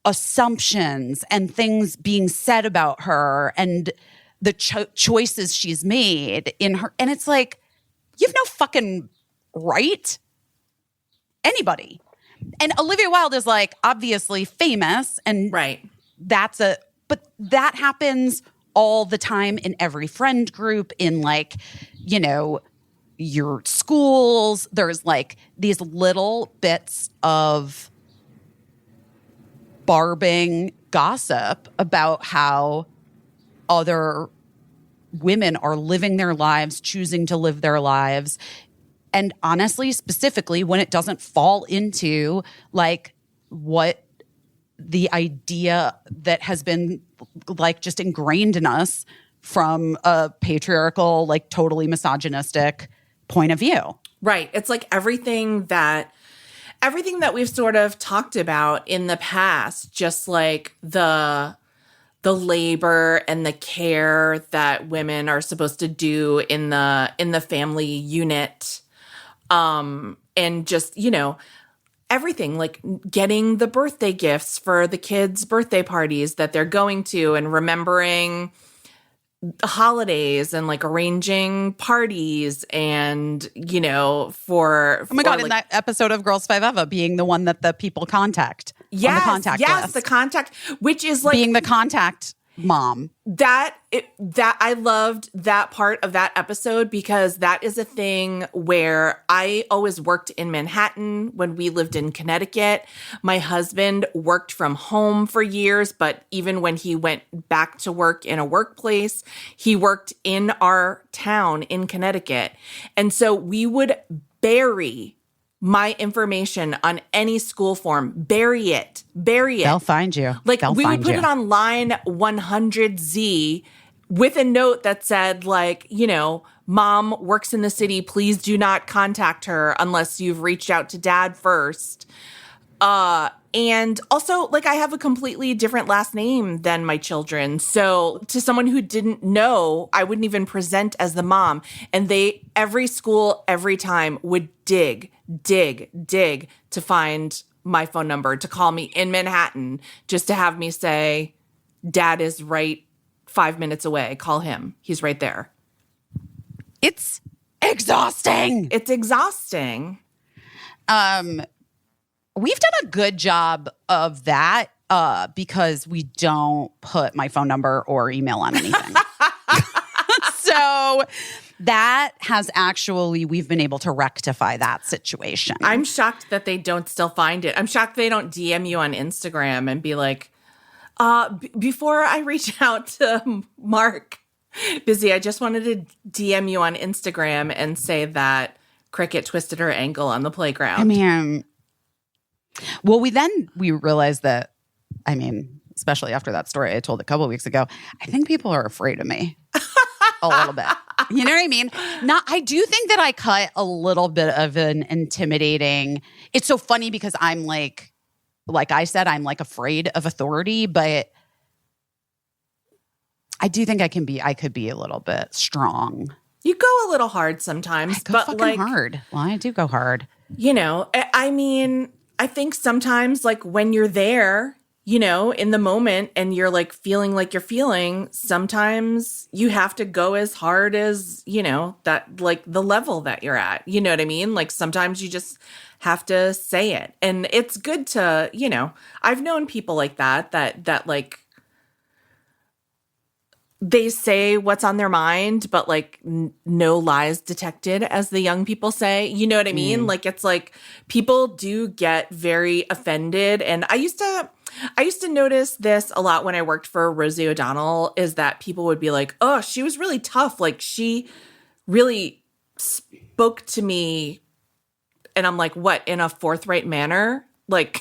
Speaker 1: assumptions and things being said about her and the choices she's made in her. And it's like, you have no fucking right. Anybody. And Olivia Wilde is like obviously famous and
Speaker 2: right.
Speaker 1: But that happens all the time in every friend group, in like, your schools. There's like these little bits of barbing gossip about how other women are living their lives, choosing to live their lives. And honestly, specifically when it doesn't fall into like what the idea that has been like just ingrained in us from a patriarchal, like totally misogynistic point of view.
Speaker 2: Right. It's like everything that we've sort of talked about in the past, just like the labor and the care that women are supposed to do in the family unit. And just, everything, like getting the birthday gifts for the kids' birthday parties that they're going to, and remembering the holidays, and like arranging parties, and, for...
Speaker 1: Oh my God,
Speaker 2: like,
Speaker 1: in that episode of Girls Five Eva being the one that the people contact on the contact list.
Speaker 2: Yes, the contact, which is like...
Speaker 1: Being the contact mom.
Speaker 2: That I loved that part of that episode, because that is a thing where I always worked in Manhattan when we lived in Connecticut. My husband worked from home for years, but even when he went back to work in a workplace, he worked in our town in Connecticut. And so we would bury my information on any school form. Bury it.
Speaker 1: They'll find you.
Speaker 2: Like, we would put it on line 100Z with a note that said, like, mom works in the city. Please do not contact her unless you've reached out to dad first. And also, like, I have a completely different last name than my children. So to someone who didn't know, I wouldn't even present as the mom. And every school, every time would dig to find my phone number, to call me in Manhattan, just to have me say, dad is right 5 minutes away. Call him. He's right there.
Speaker 1: It's exhausting.
Speaker 2: It's exhausting.
Speaker 1: We've done a good job of that because we don't put my phone number or email on anything. So that has actually, we've been able to rectify that situation.
Speaker 2: I'm shocked that they don't still find it. I'm shocked they don't DM you on Instagram and be like, before I reach out to Mark, busy, I just wanted to DM you on Instagram and say that Cricket twisted her ankle on the playground.
Speaker 1: I mean, well, we realized that, especially after that story I told a couple of weeks ago, I think people are afraid of me a little bit. You know what I mean? I do think that I cut a little bit of an intimidating. It's so funny because I'm like I said, I'm like afraid of authority, but I do think I could be a little bit strong.
Speaker 2: You go a little hard sometimes, but
Speaker 1: fucking hard. Well, I do go hard.
Speaker 2: I think sometimes, like, when you're there, in the moment, and you're like feeling like you're feeling, sometimes you have to go as hard as, that, like, the level that you're at. You know what I mean? Like, sometimes you just have to say it. And it's good to, I've known people like that like, they say what's on their mind, but like no lies detected, as the young people say. You know what I mean? Like, it's like people do get very offended. And I used to notice this a lot when I worked for Rosie O'Donnell, is that people would be like, oh, she was really tough. Like, she really spoke to me. And I'm like, what, in a forthright manner? Like,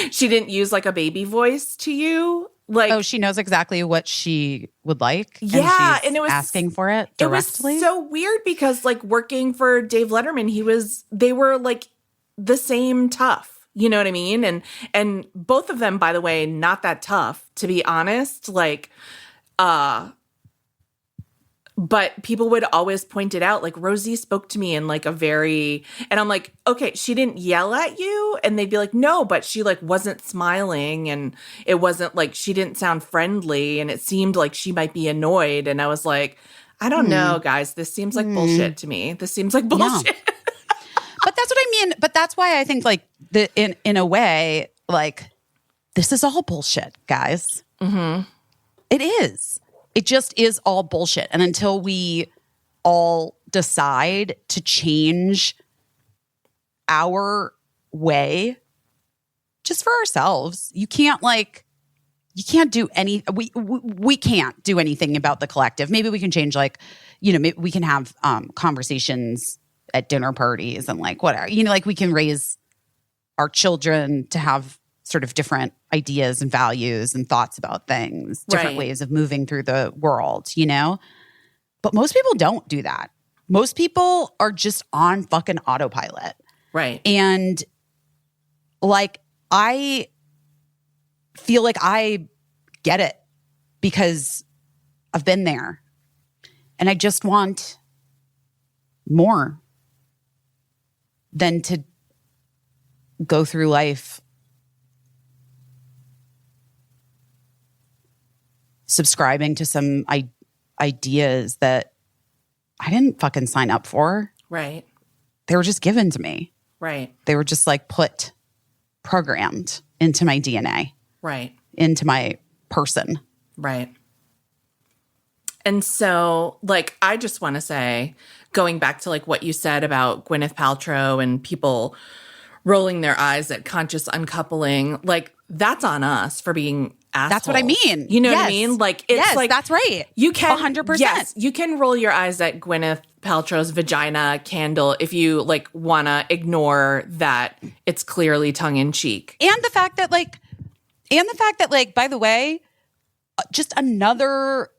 Speaker 2: she didn't use like a baby voice to you? Like,
Speaker 1: oh, she knows exactly what she would like.
Speaker 2: Yeah.
Speaker 1: And it was asking for it directly.
Speaker 2: It was so weird because, like, working for Dave Letterman, they were like the same tough. You know what I mean? And both of them, by the way, not that tough, to be honest. Like, but people would always point it out. Like, Rosie spoke to me in like a very, and I'm like, okay, she didn't yell at you. And they'd be like, no, but she like wasn't smiling, and it wasn't like, she didn't sound friendly, and it seemed like she might be annoyed. And I was like, I don't know, guys, this seems like bullshit to me. This seems like bullshit.
Speaker 1: Yeah. But that's what I mean. But that's why I think like in a way, like, this is all bullshit, guys. Mm-hmm. It is. It just is all bullshit. And until we all decide to change our way just for ourselves, you can't do any, we can't do anything about the collective. Maybe we can change, like, you know, maybe we can have conversations at dinner parties and like whatever, you know, like we can raise our children to have sort of different ideas and values and thoughts about things, different ways of moving through the world, you know? But most people don't do that. Most people are just on fucking autopilot.
Speaker 2: Right.
Speaker 1: And like, I feel like I get it because I've been there. And I just want more than to go through life subscribing to some ideas that I didn't fucking sign up for.
Speaker 2: Right.
Speaker 1: They were just given to me.
Speaker 2: Right.
Speaker 1: They were just like programmed into my DNA.
Speaker 2: Right.
Speaker 1: Into my person.
Speaker 2: Right. And so, like, I just want to say, going back to like what you said about Gwyneth Paltrow and people rolling their eyes at conscious uncoupling, like, that's on us for being assholes.
Speaker 1: That's what I mean.
Speaker 2: You know what I mean? Like, it's like,
Speaker 1: that's right.
Speaker 2: You can
Speaker 1: 100%.
Speaker 2: Yes, you can roll your eyes at Gwyneth Paltrow's vagina candle if you like want to ignore that it's clearly tongue in cheek.
Speaker 1: And the fact that like, by the way, just another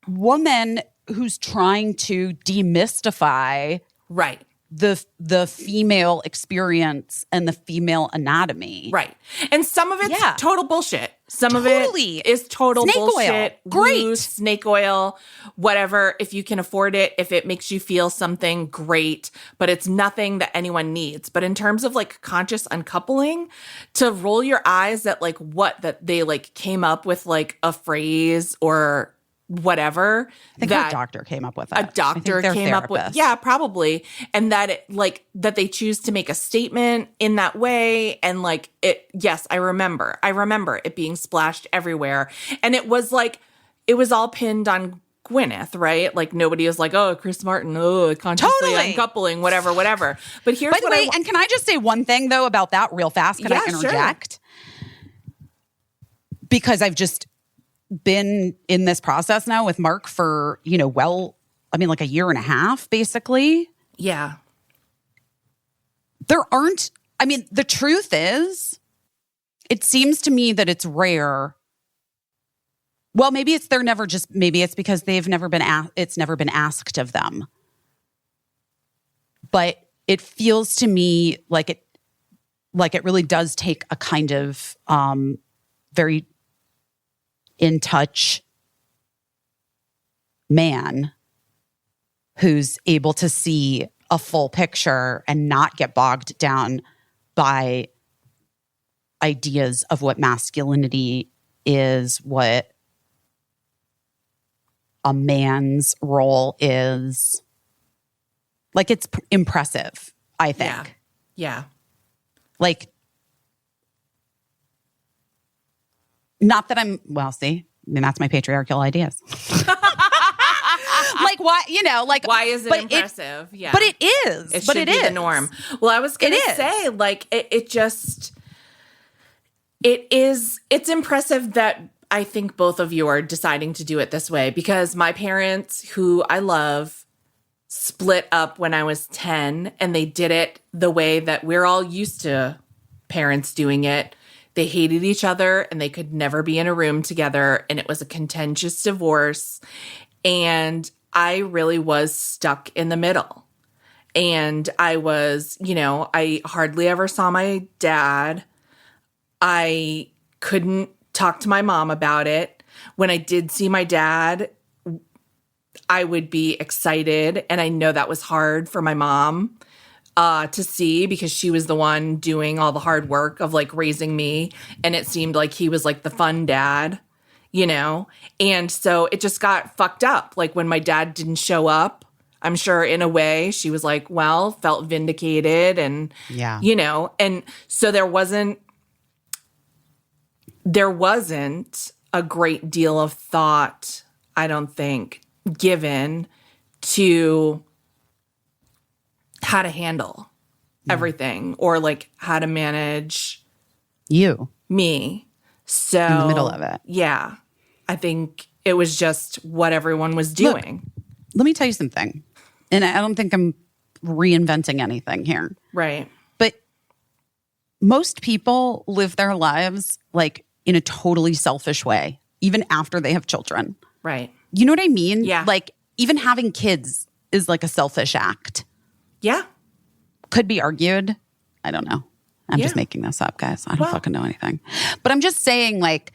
Speaker 1: woman who's trying to demystify
Speaker 2: right
Speaker 1: the female experience and the female anatomy.
Speaker 2: Right. And some of it's total bullshit. Some
Speaker 1: totally.
Speaker 2: of it is total
Speaker 1: snake
Speaker 2: bullshit.
Speaker 1: Oil. Great.
Speaker 2: Loose, snake oil, whatever. If you can afford it, if it makes you feel something, great. But it's nothing that anyone needs. But in terms of like conscious uncoupling, to roll your eyes at like what that they like came up with like a phrase or whatever.
Speaker 1: I think that a doctor came up with it.
Speaker 2: A doctor came up with, yeah, probably. And that it like that they choose to make a statement in that way. And like it, yes, I remember it being splashed everywhere. And it was like, it was all pinned on Gwyneth, right? Like nobody was like, oh, Chris Martin, oh, consciously uncoupling, whatever. But here's
Speaker 1: by the way, and can I just say one thing though about that real fast? Can I interject? Sure. Because I've just been in this process now with Mark for, you know, like a year and a half, basically.
Speaker 2: Yeah.
Speaker 1: The truth is, it seems to me that it's rare. Well, maybe it's because it's never been asked of them. But it feels to me like it really does take a kind of very in touch man who's able to see a full picture and not get bogged down by ideas of what masculinity is, what a man's role is. Like, it's impressive, I think.
Speaker 2: Yeah.
Speaker 1: Like, not that that's my patriarchal ideas. Like, why, you know, like,
Speaker 2: why is it impressive?
Speaker 1: Yeah. But it is.
Speaker 2: It should be the norm. Well, I was going to say, like, it's impressive that I think both of you are deciding to do it this way, because my parents, who I love, split up when I was 10, and they did it the way that we're all used to parents doing it. They hated each other and they could never be in a room together. And it was a contentious divorce. And I really was stuck in the middle. And I was, I hardly ever saw my dad. I couldn't talk to my mom about it. When I did see my dad, I would be excited. And I know that was hard for my mom to see, because she was the one doing all the hard work of like raising me. And it seemed like he was like the fun dad, And so it just got fucked up. Like when my dad didn't show up, I'm sure in a way she was like, well, felt vindicated. And, and so there wasn't a great deal of thought, I don't think, given to how to handle everything, or like how to manage me. So
Speaker 1: in the middle of it.
Speaker 2: Yeah. I think it was just what everyone was doing.
Speaker 1: Look, let me tell you something. And I don't think I'm reinventing anything here.
Speaker 2: Right.
Speaker 1: But most people live their lives like in a totally selfish way, even after they have children.
Speaker 2: Right.
Speaker 1: You know what I mean?
Speaker 2: Yeah.
Speaker 1: Like even having kids is like a selfish act.
Speaker 2: Yeah.
Speaker 1: Could be argued. I don't know. I'm just making this up, guys. I don't fucking know anything. But I'm just saying, like,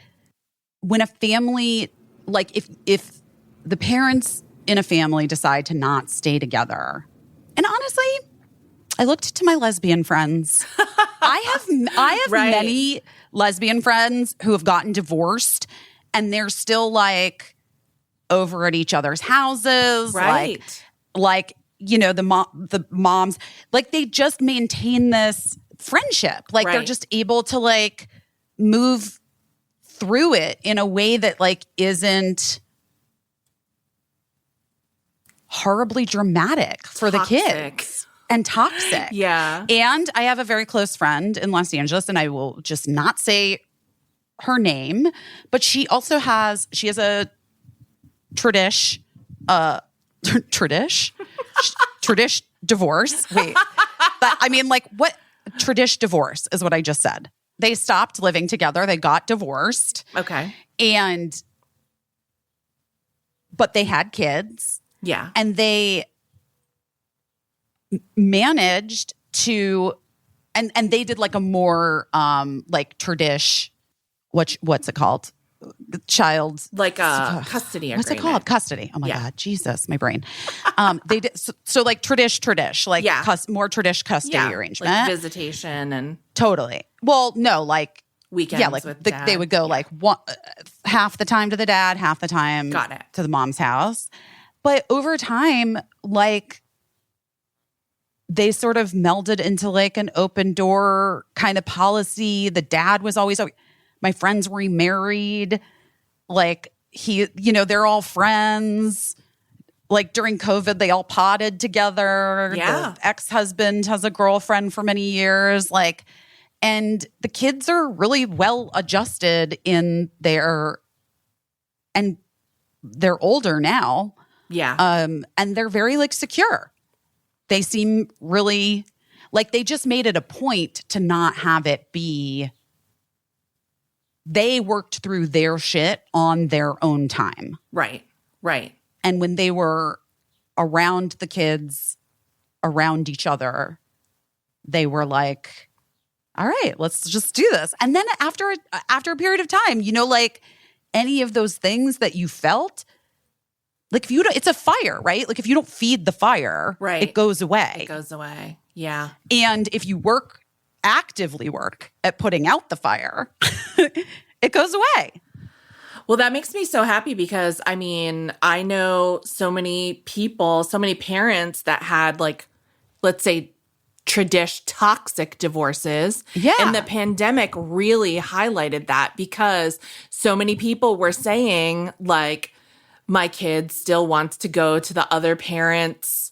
Speaker 1: when a family, like if the parents in a family decide to not stay together, and honestly, I looked to my lesbian friends. I have many lesbian friends who have gotten divorced, and they're still like over at each other's houses.
Speaker 2: Right.
Speaker 1: Like the moms, like they just maintain this friendship. Like they're just able to like move through it in a way that like isn't horribly dramatic for the kids and toxic.
Speaker 2: Yeah.
Speaker 1: And I have a very close friend in Los Angeles, and I will just not say her name, but she has a tradish divorce. Wait, but I mean, like, what tradish divorce is what I just said. They stopped living together. They got divorced.
Speaker 2: Okay.
Speaker 1: But they had kids.
Speaker 2: Yeah.
Speaker 1: And they managed to, and they did like a more like tradish, what's it called? Child,
Speaker 2: like a custody agreement.
Speaker 1: What's it called? Custody. Oh my God, Jesus, my brain. They did so like tradish, like more tradish custody arrangement,
Speaker 2: like visitation and
Speaker 1: totally. Well, no, like
Speaker 2: weekends.
Speaker 1: Like
Speaker 2: with
Speaker 1: they would go like half the time to the dad, half the time to the mom's house. But over time, like they sort of melded into like an open door kind of policy. The dad was always. My friends remarried, like they're all friends. Like during COVID, they all potted together.
Speaker 2: Yeah.
Speaker 1: The ex-husband has a girlfriend for many years. Like, and the kids are really well adjusted and they're older now.
Speaker 2: Yeah.
Speaker 1: And they're very like secure. They seem really like they just made it a point to not have it be. They worked through their shit on their own time.
Speaker 2: Right.
Speaker 1: And when they were around the kids, around each other, they were like, all right, let's just do this. And then after a period of time, like any of those things that you felt, like if you don't, it's a fire, right? Like if you don't feed the fire, it goes away.
Speaker 2: It goes away. Yeah.
Speaker 1: And if you actively work at putting out the fire, it goes away.
Speaker 2: Well, that makes me so happy because, I mean, I know so many people, so many parents that had like, let's say, toxic divorces.
Speaker 1: Yeah.
Speaker 2: And the pandemic really highlighted that because so many people were saying like, my kid still wants to go to the other parent's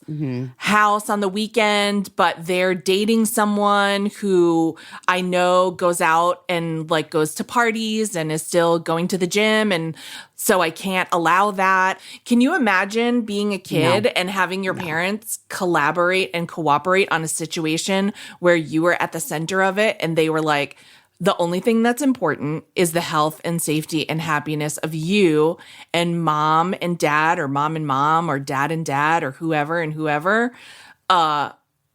Speaker 2: house on the weekend, but they're dating someone who I know goes out and like goes to parties and is still going to the gym. And so I can't allow that. Can you imagine being a kid and having your parents collaborate and cooperate on a situation where you were at the center of it and they were like, the only thing that's important is the health and safety and happiness of you and mom and dad or mom and mom or dad and dad or whoever and whoever.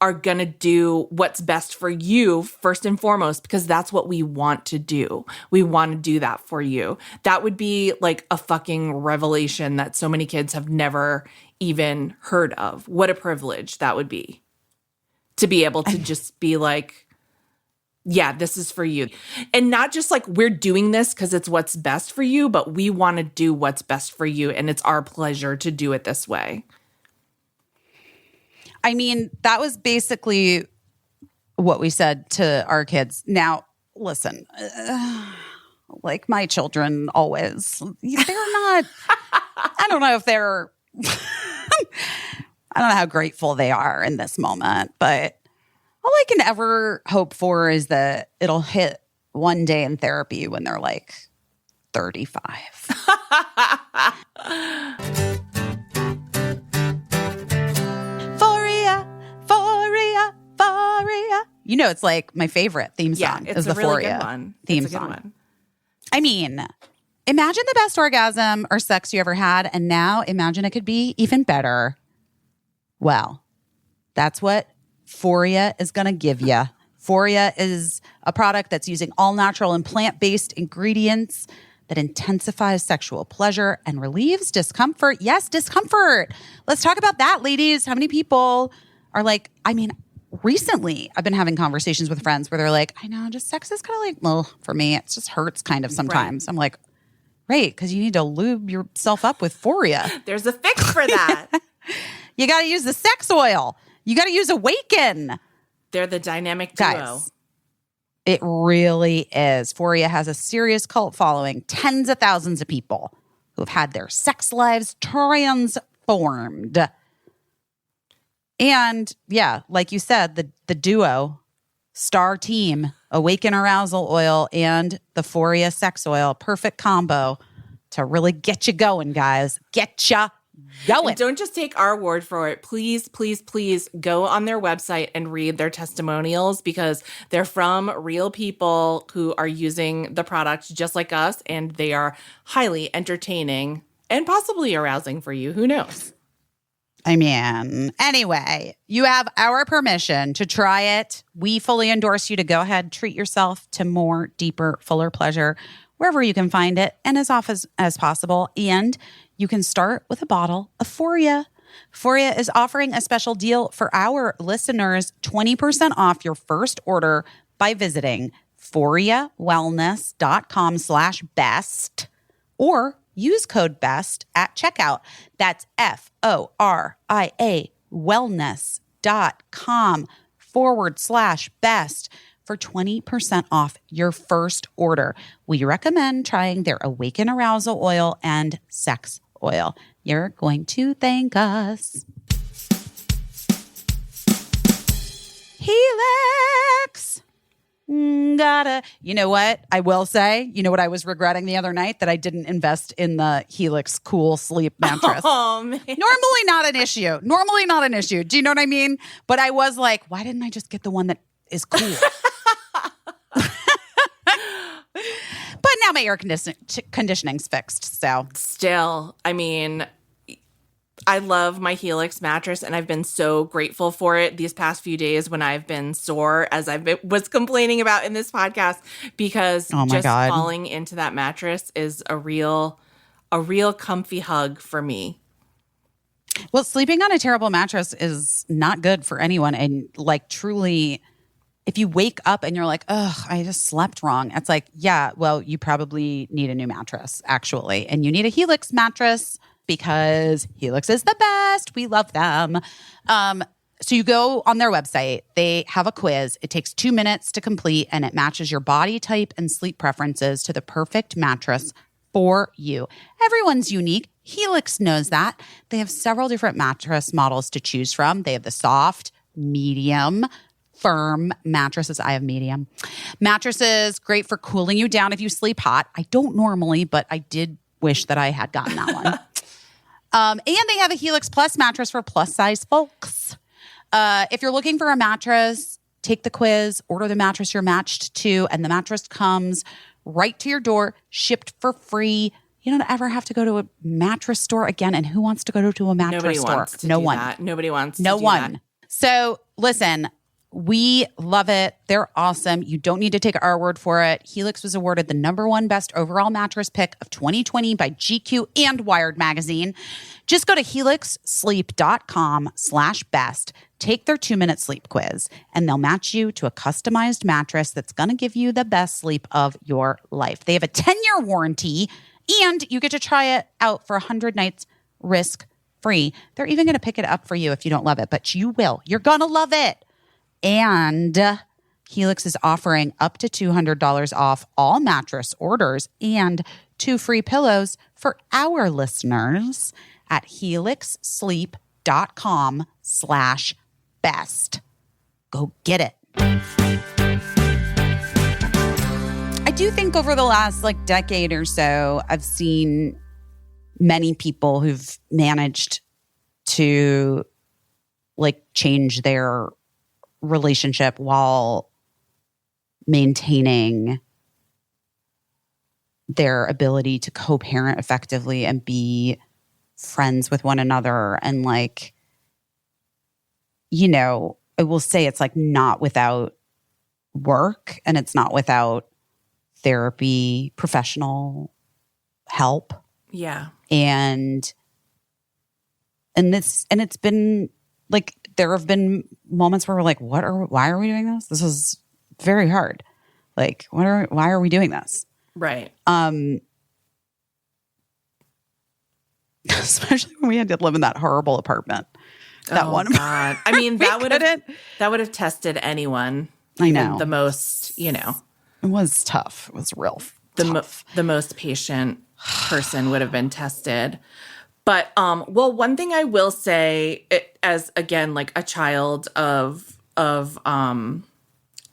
Speaker 2: are going to do what's best for you first and foremost, because that's what we want to do. We want to do that for you. That would be like a fucking revelation that so many kids have never even heard of. What a privilege that would be to be able to just be like, yeah, this is for you. And not just like we're doing this because it's what's best for you, but we want to do what's best for you. And it's our pleasure to do it this way.
Speaker 1: I mean, that was basically what we said to our kids. Now, listen, like my children always, they're not, I don't know if they're, I don't know how grateful they are in this moment, but all I can ever hope for is that it'll hit one day in therapy when they're like 35. You know, it's like my favorite theme song is the
Speaker 2: really
Speaker 1: Euphoria theme song. I mean, imagine the best orgasm or sex you ever had, and now imagine it could be even better. Well, that's what Euphoria is going to give you. Euphoria is a product that's using all natural and plant-based ingredients that intensifies sexual pleasure and relieves discomfort. Yes, discomfort. Let's talk about that, ladies. How many people are like, I mean, recently I've been having conversations with friends where they're like, I know, just sex is kind of like, well, for me, it just hurts kind of sometimes. Right. I'm like, right, because you need to lube yourself up with Euphoria.
Speaker 2: There's a fix for that.
Speaker 1: You got to use the sex oil. You got to use Awaken.
Speaker 2: They're the dynamic duo.
Speaker 1: Guys, it really is. Euphoria has a serious cult following. Tens of thousands of people who have had their sex lives transformed. And yeah, like you said, the duo, star team, Awaken Arousal Oil and the Euphoria Sex Oil, perfect combo to really get you going, guys. Get you going.
Speaker 2: And don't just take our word for it. Please, please, please go on their website and read their testimonials because they're from real people who are using the product just like us, and they are highly entertaining and possibly arousing for you. Who knows?
Speaker 1: I mean, anyway, you have our permission to try it. We fully endorse you to go ahead, treat yourself to more, deeper, fuller pleasure wherever you can find it and as often as possible. And you can start with a bottle of Euphoria. Euphoria is offering a special deal for our listeners, 20% off your first order by visiting EuphoriaWellness.com/best or use code BEST at checkout. That's FORIA wellness.com/best for 20% off your first order. We recommend trying their Awaken Arousal Oil and Sex Oil. You're going to thank us. Helix. You know what I will say? You know what I was regretting the other night? That I didn't invest in the Helix Cool Sleep mattress.
Speaker 2: Oh, man.
Speaker 1: Normally not an issue. Do you know what I mean? But I was like, why didn't I just get the one that is cool? But now my air conditioning's fixed, so.
Speaker 2: Still, I mean, I love my Helix mattress, and I've been so grateful for it these past few days when I've been sore, as was complaining about in this podcast, because falling into that mattress is a real comfy hug for me.
Speaker 1: Well, sleeping on a terrible mattress is not good for anyone, and like truly, if you wake up and you're like, ugh, I just slept wrong. It's like, yeah, well, you probably need a new mattress, actually. And you need a Helix mattress because Helix is the best. We love them. So you go on their website. They have a quiz. It takes 2 minutes to complete, and it matches your body type and sleep preferences to the perfect mattress for you. Everyone's unique. Helix knows that. They have several different mattress models to choose from. They have the soft, medium, firm mattresses. I have medium. Mattresses, great for cooling you down if you sleep hot. I don't normally, but I did wish that I had gotten that one. And they have a Helix Plus mattress for plus size folks. If you're looking for a mattress, take the quiz, order the mattress you're matched to, and the mattress comes right to your door, shipped for free. You don't ever have to go to a mattress store again. And who wants to go to a mattress store?
Speaker 2: No one. Nobody wants to do that.
Speaker 1: So listen, we love it. They're awesome. You don't need to take our word for it. Helix was awarded the #1 best overall mattress pick of 2020 by GQ and Wired Magazine. Just go to helixsleep.com/best, take their 2-minute sleep quiz, and they'll match you to a customized mattress that's going to give you the best sleep of your life. They have a 10-year warranty, and you get to try it out for 100 nights risk-free. They're even going to pick it up for you if you don't love it, but you will. You're going to love it. And Helix is offering up to $200 off all mattress orders and 2 free pillows for our listeners at helixsleep.com/best. Go get it. I do think over the last decade or so, I've seen many people who've managed to change their relationship while maintaining their ability to co-parent effectively and be friends with one another. And I will say it's not without work, and it's not without therapy, professional help.
Speaker 2: Yeah.
Speaker 1: And it's been there have been moments where we're why are we doing this? This is very hard. Why are we doing this?
Speaker 2: Right.
Speaker 1: Especially when we had to live in that horrible apartment. That one.
Speaker 2: God. I mean, that would have tested anyone.
Speaker 1: I know.
Speaker 2: The most,
Speaker 1: It was tough. It was real tough.
Speaker 2: The most patient person would have been tested. But, one thing I will say, as again, a child of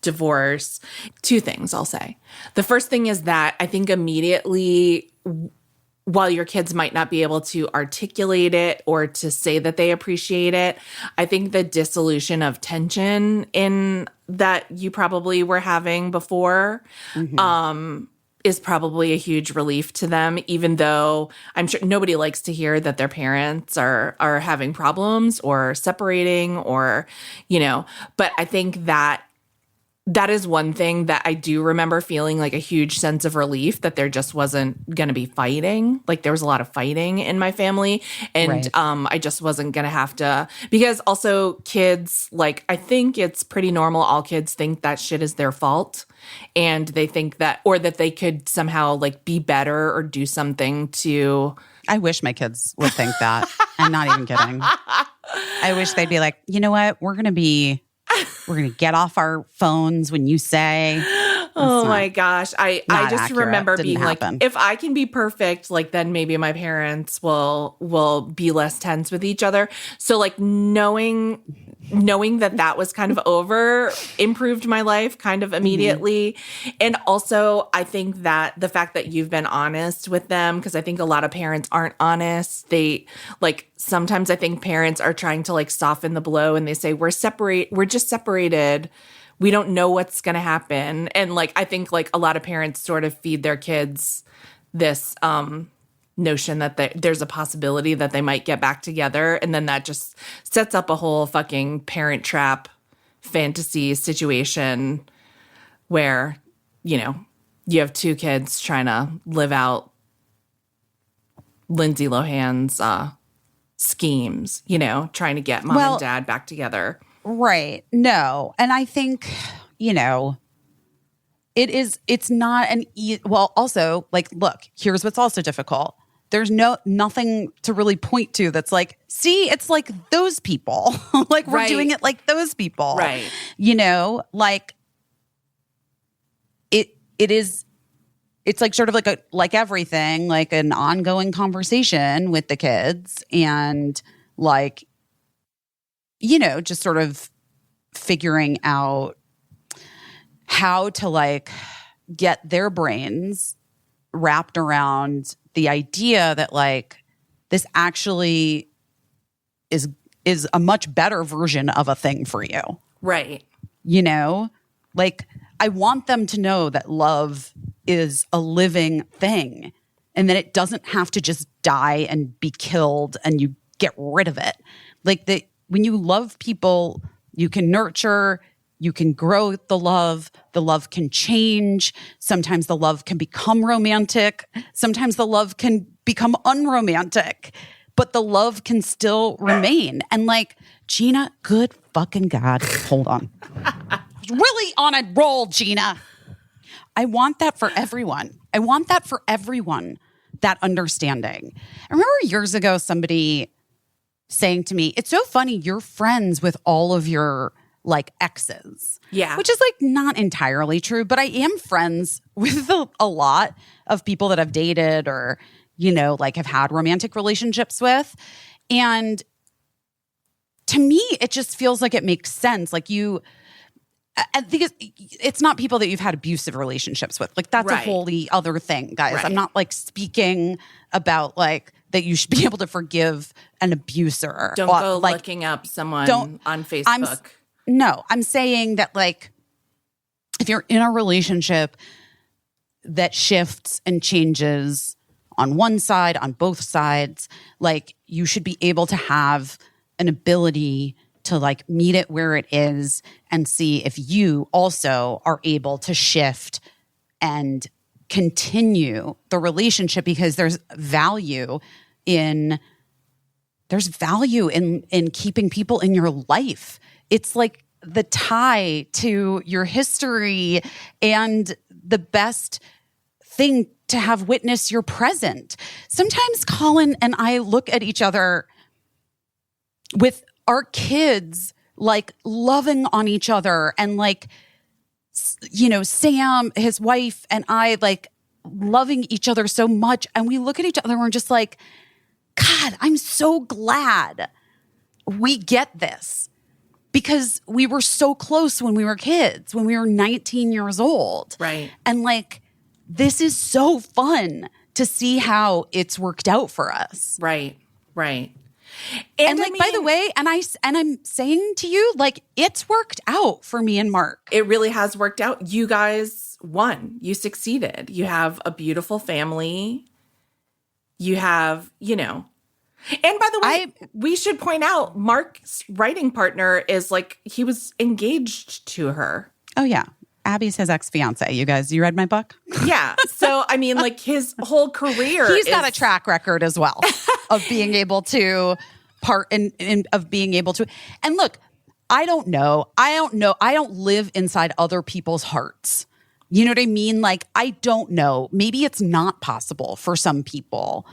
Speaker 2: divorce, 2 things I'll say. The first thing is that I think immediately, while your kids might not be able to articulate it or to say that they appreciate it, I think the dissolution of tension in that you probably were having before, is probably a huge relief to them, even though I'm sure nobody likes to hear that their parents are having problems or separating or, but I think that is one thing that I do remember feeling a huge sense of relief that there just wasn't going to be fighting. There was a lot of fighting in my family, and
Speaker 1: right.
Speaker 2: I just wasn't going to have to, because also kids, I think it's pretty normal. All kids think that shit is their fault, and they think that, or that they could somehow be better or do something to.
Speaker 1: I wish my kids would think that. I'm not even kidding. I wish they'd be you know what? We're going to get off our phones when you say.
Speaker 2: Oh my gosh. I just
Speaker 1: accurate.
Speaker 2: Remember
Speaker 1: Didn't
Speaker 2: being
Speaker 1: happen.
Speaker 2: if I can be perfect, then maybe my parents will be less tense with each other. So knowing that was kind of over improved my life kind of immediately. Mm-hmm. And also I think that the fact that you've been honest with them, because I think a lot of parents aren't honest. They sometimes I think parents are trying to soften the blow, and they say, we're just separated. We don't know what's going to happen. And I think a lot of parents sort of feed their kids this notion that there's a possibility that they might get back together. And then that just sets up a whole fucking Parent Trap fantasy situation where, you have 2 kids trying to live out Lindsay Lohan's schemes, trying to get mom and dad back together.
Speaker 1: Right. No. And I think, it's not also look, here's what's also difficult. There's nothing to really point to that's see, it's those people. We're
Speaker 2: right.
Speaker 1: doing it like those people.
Speaker 2: Right.
Speaker 1: It is, it's sort of like everything, an ongoing conversation with the kids, and just sort of figuring out how to get their brains wrapped around the idea that this actually is a much better version of a thing for you.
Speaker 2: Right.
Speaker 1: I want them to know that love is a living thing, and that it doesn't have to just die and be killed and you get rid of it. when you love people, you can nurture, you can grow the love can change. Sometimes the love can become romantic. Sometimes the love can become unromantic, but the love can still remain. And like, Gina, good fucking God, hold on. Really on a roll, Gina. I want that for everyone. That understanding. I remember years ago somebody saying to me, it's so funny, you're friends with all of your like exes.
Speaker 2: Yeah.
Speaker 1: Which is like not entirely true, but I am friends with a lot of people that I've dated or, you know, like have had romantic relationships with. And to me, it just feels like it makes sense. Like I think it's not people that you've had abusive relationships with. Like that's a wholly other thing, guys.
Speaker 2: Right.
Speaker 1: I'm not like speaking about like that you should be able to forgive an abuser.
Speaker 2: Don't go like, looking up someone on Facebook.
Speaker 1: I'm saying that like if you're in a relationship that shifts and changes on one side, on both sides, like you should be able to have an ability to like meet it where it is and see if you also are able to shift and continue the relationship, because there's value in keeping people in your life. It's like the tie to your history and the best thing to have witness your present. Sometimes Colin and I look at each other with our kids like loving on each other, and like, you know, Sam, his wife, and I like loving each other so much. And we look at each other and we're just like, God, I'm so glad we get this, because we were so close when we were kids, when we were 19 years old.
Speaker 2: Right.
Speaker 1: And like, this is so fun to see how it's worked out for us.
Speaker 2: Right. Right.
Speaker 1: And like, by the way, and I'm saying to you, like, it's worked out for me and Mark.
Speaker 2: It really has worked out. You guys won. You succeeded. You have a beautiful family. You have, you know. And by the way, we should point out Mark's writing partner is like, he was engaged to her.
Speaker 1: Oh, yeah. Abby's his ex-fiance. You guys, you read my book?
Speaker 2: Yeah. So, I mean, like his whole career.
Speaker 1: He's got a track record as well of being able to of being able to. And look, I don't know. I don't live inside other people's hearts. You know what I mean? Like, I don't know. Maybe it's not possible for some people,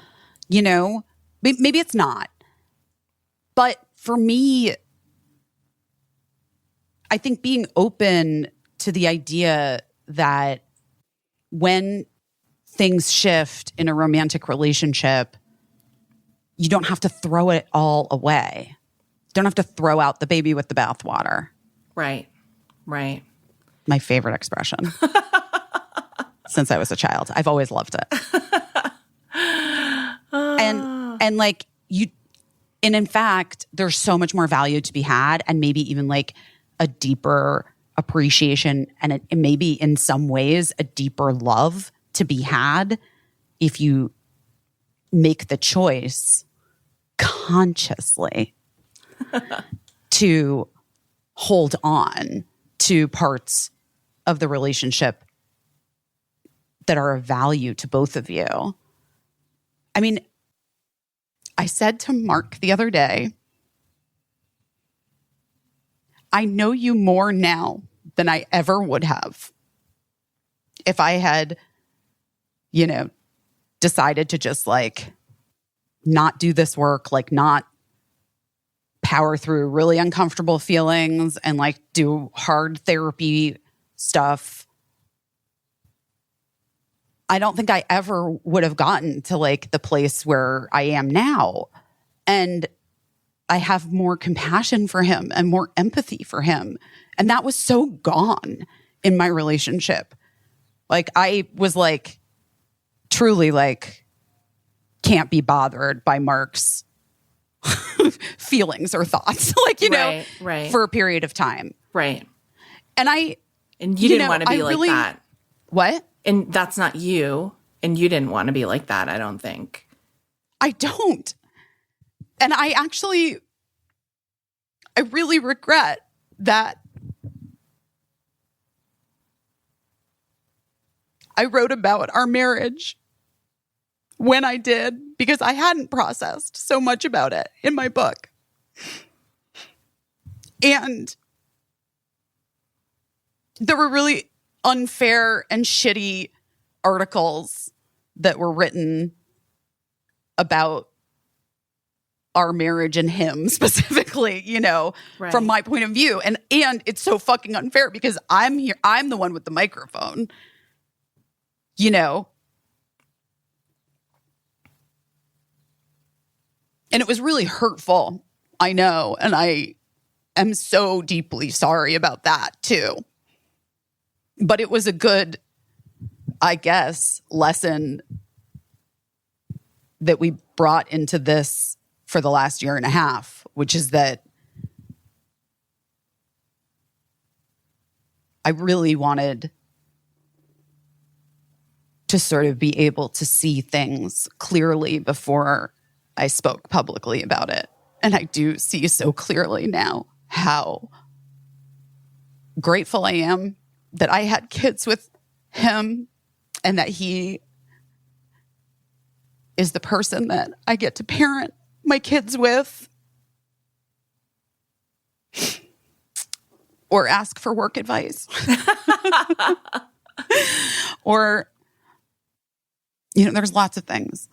Speaker 1: you know? Maybe it's not. But for me, I think being open to the idea that when things shift in a romantic relationship, you don't have to throw it all away. You don't have to throw out the baby with the bathwater.
Speaker 2: Right. Right.
Speaker 1: My favorite expression since I was a child. I've always loved it. And like and in fact, there's so much more value to be had, and maybe even like a deeper appreciation and maybe in some ways a deeper love to be had if you make the choice consciously to hold on to parts of the relationship that are of value to both of you. I mean, I said to Mark the other day, I know you more now than I ever would have if I had, you know, decided to just like not do this work, like not power through really uncomfortable feelings and like do hard therapy stuff. I don't think I ever would have gotten to like the place where I am now. And I have more compassion for him and more empathy for him. And that was so gone in my relationship. Like I was like, truly like, can't be bothered by Mark's feelings or thoughts, like, you know, for a period of time.
Speaker 2: Right. And you didn't want to be like that.
Speaker 1: What?
Speaker 2: And that's not you. And you didn't want to be like that, I don't think.
Speaker 1: I don't. And I actually I really regret that I wrote about our marriage when I did, because I hadn't processed so much about it in my book. And there were really unfair and shitty articles that were written about our marriage and him specifically, you know, from my point of view. And it's so fucking unfair because I'm here. I'm the one with the microphone, you know. And it was really hurtful, I know. And I am so deeply sorry about that too. But it was a good, I guess, lesson that we brought into this for the last year and a half, which is that I really wanted to sort of be able to see things clearly before I spoke publicly about it. And I do see so clearly now how grateful I am that I had kids with him and that he is the person that I get to parent my kids with or ask for work advice or, you know, there's lots of things.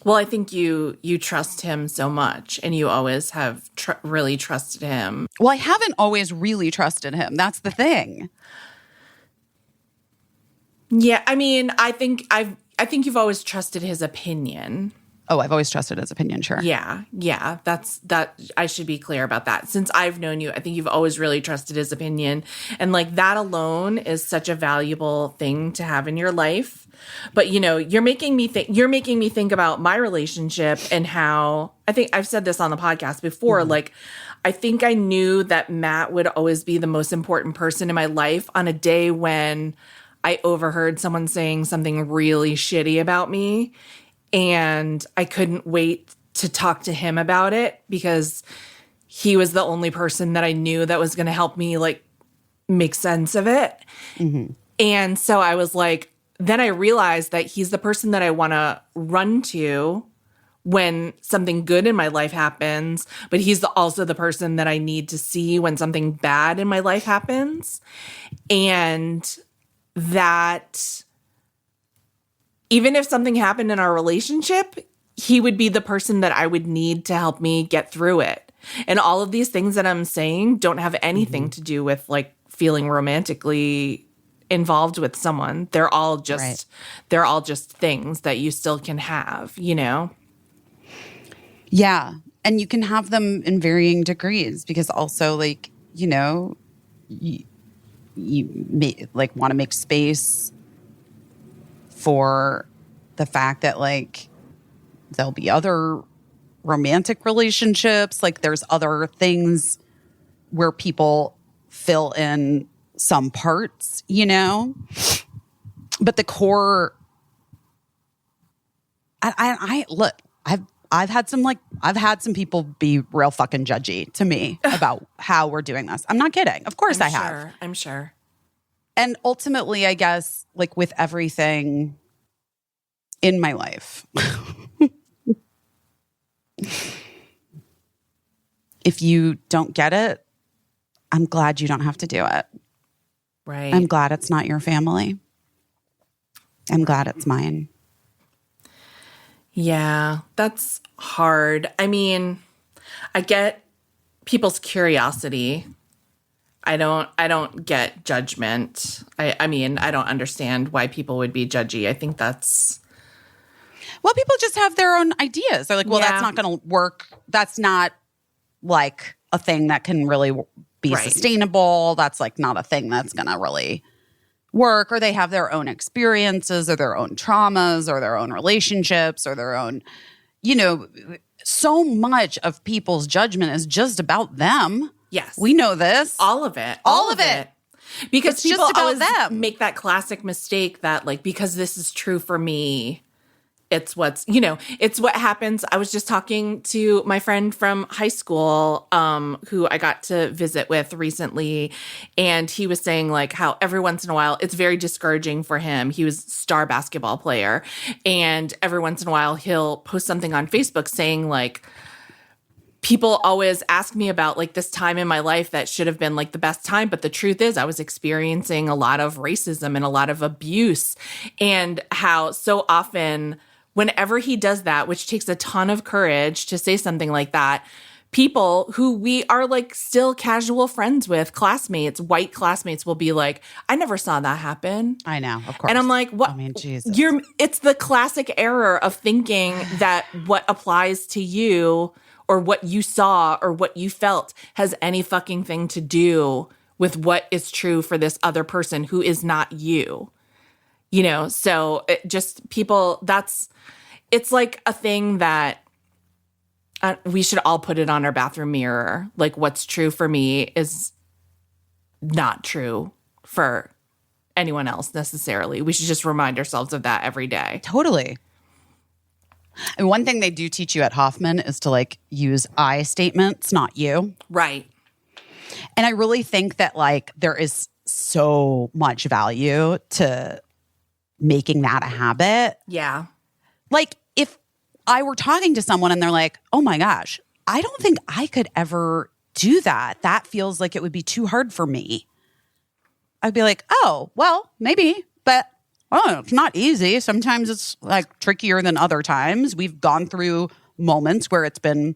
Speaker 2: Well, I think you trust him so much, and you always have really trusted him.
Speaker 1: Well, I haven't always really trusted him. That's the thing.
Speaker 2: Yeah, I mean, I think you've always trusted his opinion.
Speaker 1: Oh, I've always trusted his opinion, sure.
Speaker 2: Yeah. That I should be clear about that. Since I've known you, I think you've always really trusted his opinion. And like that alone is such a valuable thing to have in your life. But you know, you're making me think about my relationship and how I think I've said this on the podcast before. Mm-hmm. Like, I think I knew that Matt would always be the most important person in my life on a day when I overheard someone saying something really shitty about me. And I couldn't wait to talk to him about it because he was the only person that I knew that was going to help me like make sense of it. Mm-hmm. And so I was like, then I realized that he's the person that I want to run to when something good in my life happens, but he's also the person that I need to see when something bad in my life happens. And that even if something happened in our relationship, he would be the person that I would need to help me get through it. And all of these things that I'm saying don't have anything to do with like feeling romantically involved with someone. They're all just things that you still can have, you know?
Speaker 1: Yeah. And you can have them in varying degrees because also like, you know, you may, like want to make space for the fact that like there'll be other romantic relationships, like there's other things where people fill in some parts, you know, but the core. I look, I've had some people be real fucking judgy to me about how we're doing this. I'm not kidding. Of course I have.
Speaker 2: I'm sure.
Speaker 1: And ultimately, I guess, like with everything in my life, if you don't get it, I'm glad you don't have to do it.
Speaker 2: Right.
Speaker 1: I'm glad it's not your family. I'm glad it's mine.
Speaker 2: Yeah, that's hard. I mean, I get people's curiosity. I don't get judgment. I mean, I don't understand why people would be judgy. I think that's...
Speaker 1: Well, people just have their own ideas. They're like, well, that's not going to work. That's not like a thing that can really be sustainable. That's like not a thing that's going to really work. Or they have their own experiences or their own traumas or their own relationships or their own, you know, so much of people's judgment is just about them.
Speaker 2: Yes.
Speaker 1: We know this.
Speaker 2: All of it.
Speaker 1: All of it.
Speaker 2: Because
Speaker 1: it's
Speaker 2: people
Speaker 1: just about
Speaker 2: always
Speaker 1: them.
Speaker 2: Make that classic mistake that like, because this is true for me, It's it's what happens. I was just talking to my friend from high school, who I got to visit with recently. And he was saying like how every once in a while, it's very discouraging for him. He was a star basketball player. And every once in a while, he'll post something on Facebook saying like, people always ask me about like this time in my life that should have been like the best time. But the truth is I was experiencing a lot of racism and a lot of abuse, and how so often whenever he does that, which takes a ton of courage to say something like that, people who we are like still casual friends with, classmates, white classmates will be like, I never saw that happen.
Speaker 1: I know, of course.
Speaker 2: And I'm like, what?
Speaker 1: I mean, Jesus.
Speaker 2: It's the classic error of thinking that what applies to you or what you saw or what you felt has any fucking thing to do with what is true for this other person who is not you. So it just people, it's like a thing that we should all put it on our bathroom mirror. Like what's true for me is not true for anyone else necessarily. We should just remind ourselves of that every day.
Speaker 1: Totally. And one thing they do teach you at Hoffman is to like use I statements, not you.
Speaker 2: Right.
Speaker 1: And I really think that like there is so much value to making that a habit.
Speaker 2: Yeah.
Speaker 1: Like if I were talking to someone and they're like, oh my gosh, I don't think I could ever do that. That feels like it would be too hard for me. I'd be like, oh, well, maybe, but it's not easy. Sometimes it's like trickier than other times. We've gone through moments where it's been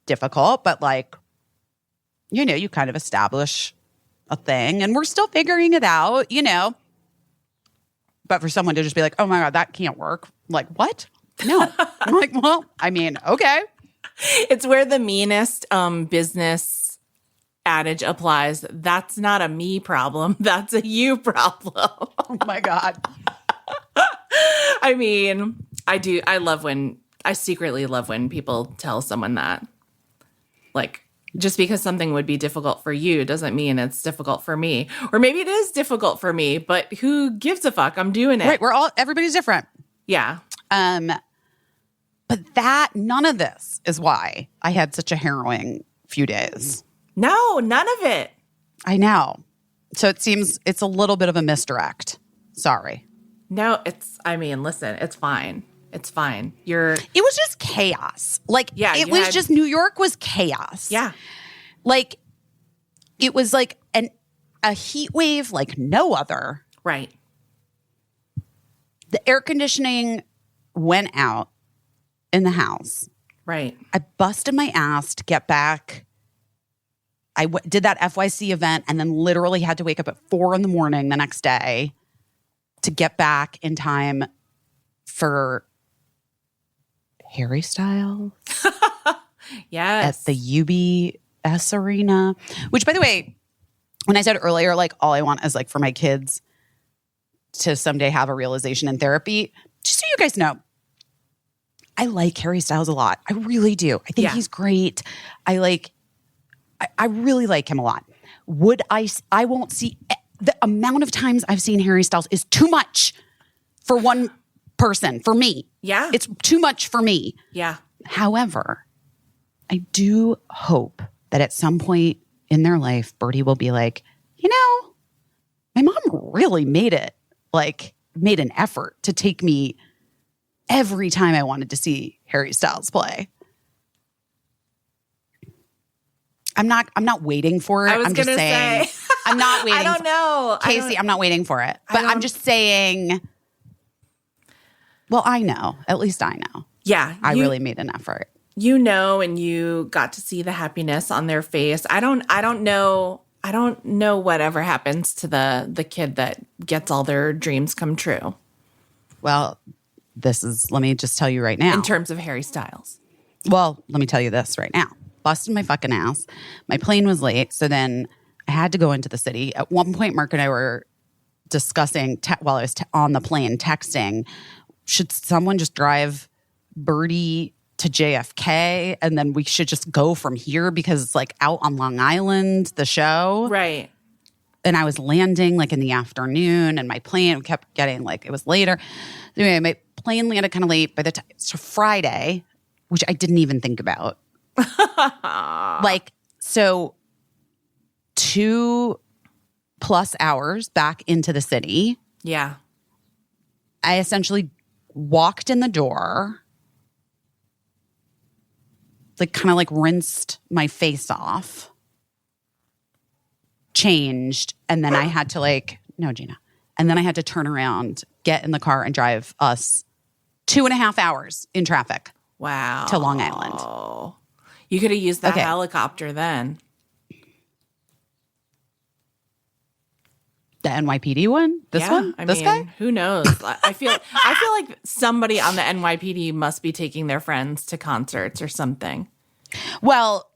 Speaker 1: difficult, but like, you kind of establish a thing and we're still figuring it out, But for someone to just be like, oh my God, that can't work. Like, what? No. I'm like, well, I mean, okay.
Speaker 2: It's where the meanest business adage applies. That's not a me problem. That's a you problem.
Speaker 1: Oh my God.
Speaker 2: I mean, I secretly love when people tell someone that. Like, just because something would be difficult for you doesn't mean it's difficult for me. Or maybe it is difficult for me, but who gives a fuck? I'm doing it.
Speaker 1: Right. Everybody's different.
Speaker 2: Yeah.
Speaker 1: But none of this is why I had such a harrowing few days.
Speaker 2: No, none of it.
Speaker 1: I know. So it seems it's a little bit of a misdirect. Sorry.
Speaker 2: No, listen, it's fine. It's fine.
Speaker 1: It was just chaos. Like,
Speaker 2: yeah,
Speaker 1: it was just New York was chaos.
Speaker 2: Yeah.
Speaker 1: Like, it was like a heat wave like no other.
Speaker 2: Right.
Speaker 1: The air conditioning went out in the house.
Speaker 2: Right.
Speaker 1: I busted my ass to get back. I did that FYC event and then literally had to wake up at 4 a.m. the next day to get back in time for Harry Styles.
Speaker 2: Yes.
Speaker 1: At the UBS Arena. Which, by the way, when I said earlier, like, all I want is like for my kids to someday have a realization in therapy, just so you guys know, I like Harry Styles a lot. I really do. I think he's great. I really like him a lot. I won't see the amount of times I've seen Harry Styles is too much for one person, for me.
Speaker 2: Yeah.
Speaker 1: It's too much for me.
Speaker 2: Yeah.
Speaker 1: However, I do hope that at some point in their life, Birdie will be like, my mom really made an effort to take me every time I wanted to see Harry Styles play. I'm not waiting for it.
Speaker 2: I'm just saying.
Speaker 1: I'm not waiting.
Speaker 2: I don't know.
Speaker 1: Caissie, I'm not waiting for it. But I'm just saying, well, I know. At least I know.
Speaker 2: Yeah.
Speaker 1: I really made an effort.
Speaker 2: And you got to see the happiness on their face. I don't know whatever happens to the kid that gets all their dreams come true.
Speaker 1: Well, let me just tell you right now.
Speaker 2: In terms of Harry Styles.
Speaker 1: Well, let me tell you this right now. Busted my fucking ass. My plane was late, so then I had to go into the city. At one point, Mark and I were discussing, while I was on the plane, texting, should someone just drive Birdie to JFK and then we should just go from here because it's like out on Long Island, the show.
Speaker 2: Right.
Speaker 1: And I was landing like in the afternoon and my plane kept getting it was later. Anyway, my plane landed kind of late by the time. So Friday, which I didn't even think about. Like, so 2+ hours back into the city.
Speaker 2: Yeah.
Speaker 1: I essentially walked in the door, like kind of like rinsed my face off, changed, and then I had to no, Gina. And then I had to turn around, get in the car, and drive us 2.5 hours in traffic.
Speaker 2: Wow.
Speaker 1: To Long Island.
Speaker 2: You could have used that helicopter then.
Speaker 1: The NYPD one? This one? This guy?
Speaker 2: Who knows? I feel like somebody on the NYPD must be taking their friends to concerts or something.
Speaker 1: Well,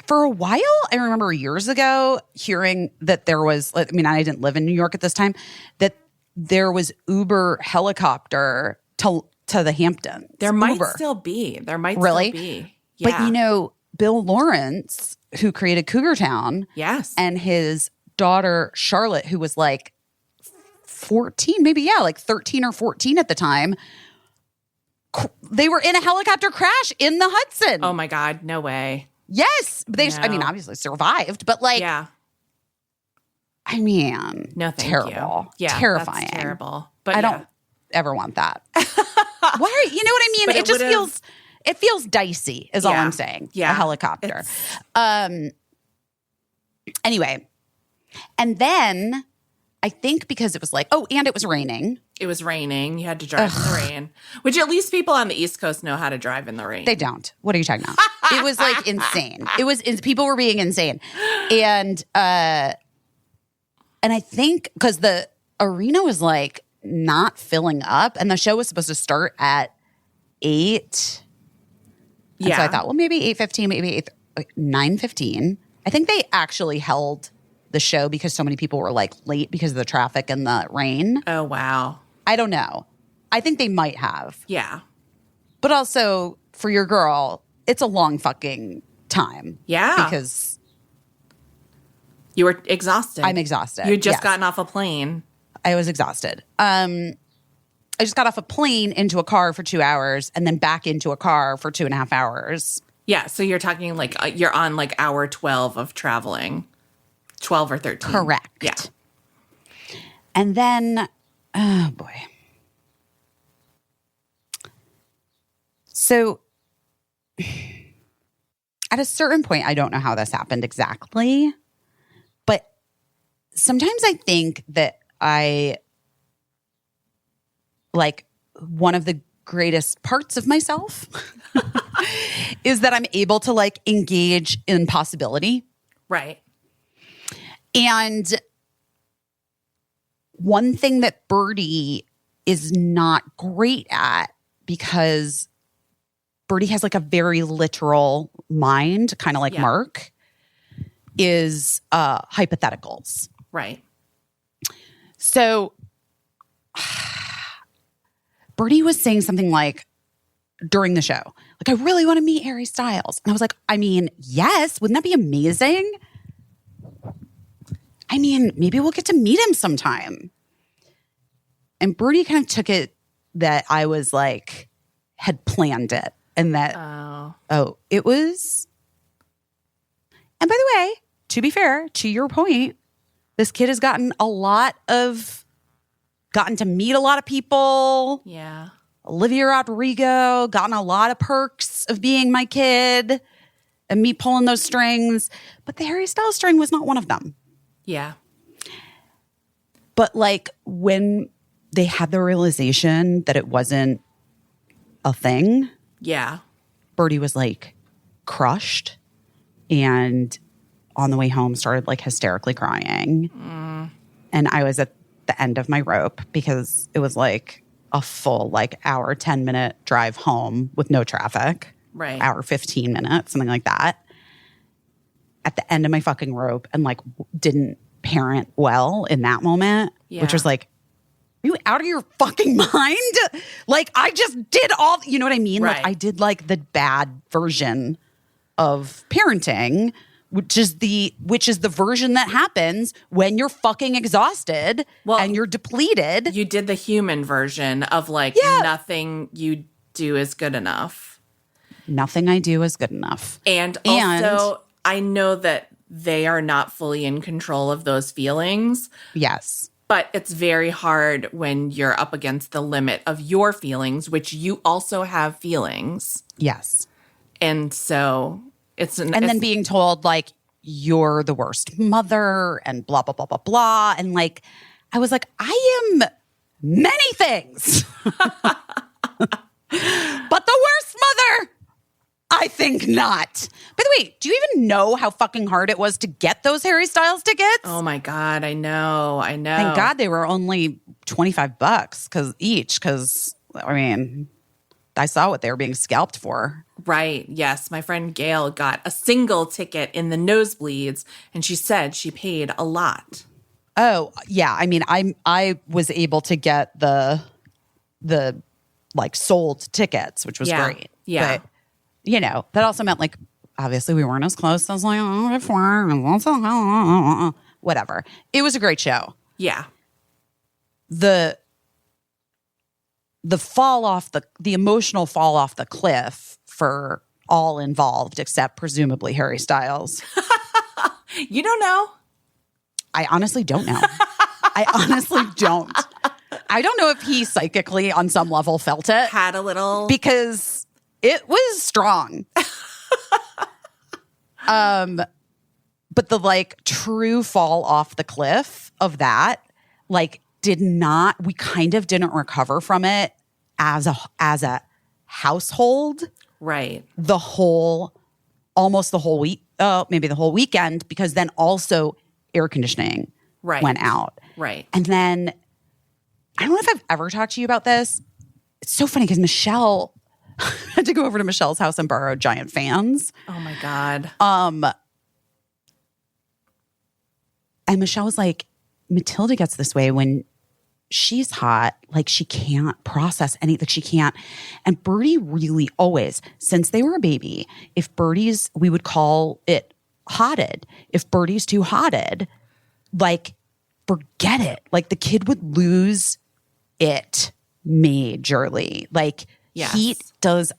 Speaker 1: for a while, I remember years ago hearing that there was, I didn't live in New York at this time, that there was Uber helicopter to the Hamptons.
Speaker 2: There might still be.
Speaker 1: Really?
Speaker 2: Still be. Yeah.
Speaker 1: But Bill Lawrence, who created Cougar Town,
Speaker 2: yes,
Speaker 1: and his daughter Charlotte, who was 14, maybe 13 or 14 at the time, they were in a helicopter crash in the Hudson.
Speaker 2: Oh my God, no way.
Speaker 1: Yes, but they obviously survived, but
Speaker 2: no, thank
Speaker 1: terrible.
Speaker 2: You. Yeah,
Speaker 1: terrifying,
Speaker 2: that's terrible. But
Speaker 1: I don't ever want that. Why? You know what I mean? It just feels dicey, is all I'm saying.
Speaker 2: Yeah,
Speaker 1: a helicopter. Anyway, and then I think because it was and it was raining.
Speaker 2: It was raining. You had to drive in the rain, which at least people on the East Coast know how to drive in the rain.
Speaker 1: They don't. What are you talking about? It was insane. People were being insane. And I think because the arena was not filling up and the show was supposed to start at 8. And so I thought, well, maybe 8:15, maybe 9:15. I think they actually held the show because so many people were late because of the traffic and the rain.
Speaker 2: Oh, wow.
Speaker 1: I don't know. I think they might have.
Speaker 2: Yeah.
Speaker 1: But also for your girl, it's a long fucking time.
Speaker 2: Yeah.
Speaker 1: Because
Speaker 2: you were exhausted.
Speaker 1: I'm exhausted.
Speaker 2: You had just gotten off a plane.
Speaker 1: I was exhausted. I just got off a plane into a car for 2 hours and then back into a car for 2.5 hours.
Speaker 2: Yeah. So you're talking you're on hour 12 of traveling. 12 or 13.
Speaker 1: Correct.
Speaker 2: Yeah.
Speaker 1: And then, oh boy. So at a certain point, I don't know how this happened exactly, but sometimes I think that one of the greatest parts of myself is that I'm able to engage in possibility.
Speaker 2: Right.
Speaker 1: And one thing that Birdie is not great at, because Birdie has a very literal mind, kind of like Mark, is hypotheticals.
Speaker 2: Right.
Speaker 1: So Birdie was saying something during the show, I really want to meet Harry Styles. And I was yes, wouldn't that be amazing? Maybe we'll get to meet him sometime. And Birdie kind of took it that I was had planned it. And that, it was. And by the way, to be fair, to your point, this kid has gotten to meet a lot of people.
Speaker 2: Yeah.
Speaker 1: Olivia Rodrigo, gotten a lot of perks of being my kid and me pulling those strings. But the Harry Styles string was not one of them.
Speaker 2: Yeah.
Speaker 1: But when they had the realization that it wasn't a thing.
Speaker 2: Yeah.
Speaker 1: Birdie was crushed and on the way home started hysterically crying. And I was at the end of my rope because it was a full hour, 10-minute drive home with no traffic.
Speaker 2: Right.
Speaker 1: Hour, 15 minutes, something like that. At the end of my fucking rope and didn't parent well in that moment, which was are you out of your fucking mind? I just did all, you know what I mean?
Speaker 2: Right.
Speaker 1: I did the bad version of parenting which is the version that happens when you're fucking exhausted and you're depleted.
Speaker 2: You did the human version of like nothing you do is good enough.
Speaker 1: Nothing I do is good enough.
Speaker 2: And also, I know that they are not fully in control of those feelings.
Speaker 1: Yes.
Speaker 2: But it's very hard when you're up against the limit of your feelings, which you also have feelings.
Speaker 1: Yes.
Speaker 2: And so
Speaker 1: then being told like you're the worst mother and blah, blah, blah, blah, blah. And like, I was like, I am many things, but the worst mother, I think not. By the way, do you even know how fucking hard it was to get those Harry Styles tickets?
Speaker 2: Oh my God, I know.
Speaker 1: Thank God they were only $25 because I mean, I saw what they were being scalped for.
Speaker 2: Right. Yes. My friend Gail got a single ticket in the nosebleeds, and she said she paid a lot.
Speaker 1: Oh, yeah. I mean, I was able to get the like sold tickets, which was great.
Speaker 2: Yeah.
Speaker 1: But, you know, that also meant like, obviously we weren't as close as like, before. Whatever. It was a great show.
Speaker 2: Yeah.
Speaker 1: The emotional fall off the cliff for all involved, except presumably Harry Styles.
Speaker 2: You don't know?
Speaker 1: I honestly don't know. I honestly don't. I don't know if he psychically on some level felt it.
Speaker 2: Had a little.
Speaker 1: Because it was strong. But the like true fall off the cliff of that, like we kind of didn't recover from it as a household.
Speaker 2: Right.
Speaker 1: Almost the whole week, maybe the whole weekend, because then also air conditioning went out.
Speaker 2: Right.
Speaker 1: And then, I don't know if I've ever talked to you about this. It's so funny because Michelle had to go over to Michelle's house and borrow giant fans.
Speaker 2: Oh my God.
Speaker 1: And Michelle was like, Matilda gets this way when she's hot, like she can't process anything. Like she can't. And Birdie really always, since they were a baby, if Birdie's, we would call it hotted. If Birdie's too hotted, like forget it. Like the kid would lose it majorly. Like heat does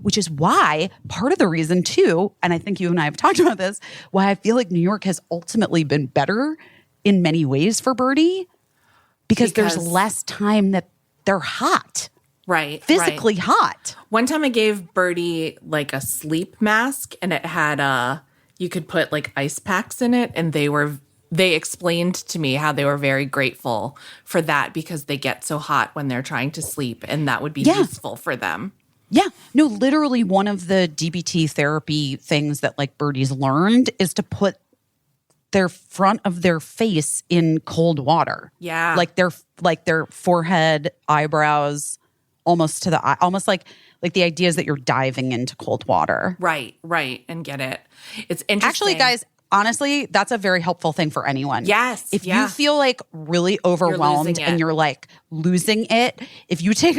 Speaker 1: which is why part of the reason too, and I think you and I have talked about this, why I feel like New York has ultimately been better in many ways for Birdie. Because there's less time that they're hot.
Speaker 2: Right.
Speaker 1: Physically hot.
Speaker 2: One time I gave Birdie like a sleep mask and it had you could put like ice packs in it, and they explained to me how they were very grateful for that because they get so hot when they're trying to sleep, and that would be useful for them.
Speaker 1: Yeah. No, literally one of the DBT therapy things that like Birdie's learned is to put their front of their face in cold water.
Speaker 2: Yeah.
Speaker 1: Like their forehead, eyebrows, almost to the eye, almost like the idea is that you're diving into cold water.
Speaker 2: Right. And get it. It's interesting.
Speaker 1: Actually, guys, honestly, that's a very helpful thing for anyone.
Speaker 2: Yes.
Speaker 1: If you feel like really overwhelmed and you're like losing it, if you take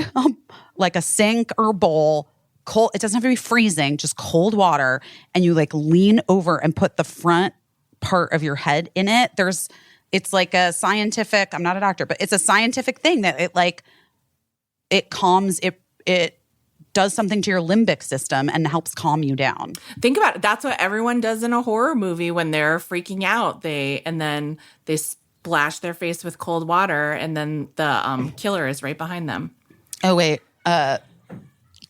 Speaker 1: like a sink or bowl, cold, it doesn't have to be freezing, just cold water, and you like lean over and put the front part of your head in it. It's like a scientific, I'm not a doctor, but it's a scientific thing that it calms, it does something to your limbic system and helps calm you down.
Speaker 2: Think about it. That's what everyone does in a horror movie when they're freaking out. And then they splash their face with cold water, and then the killer is right behind them.
Speaker 1: Oh, wait.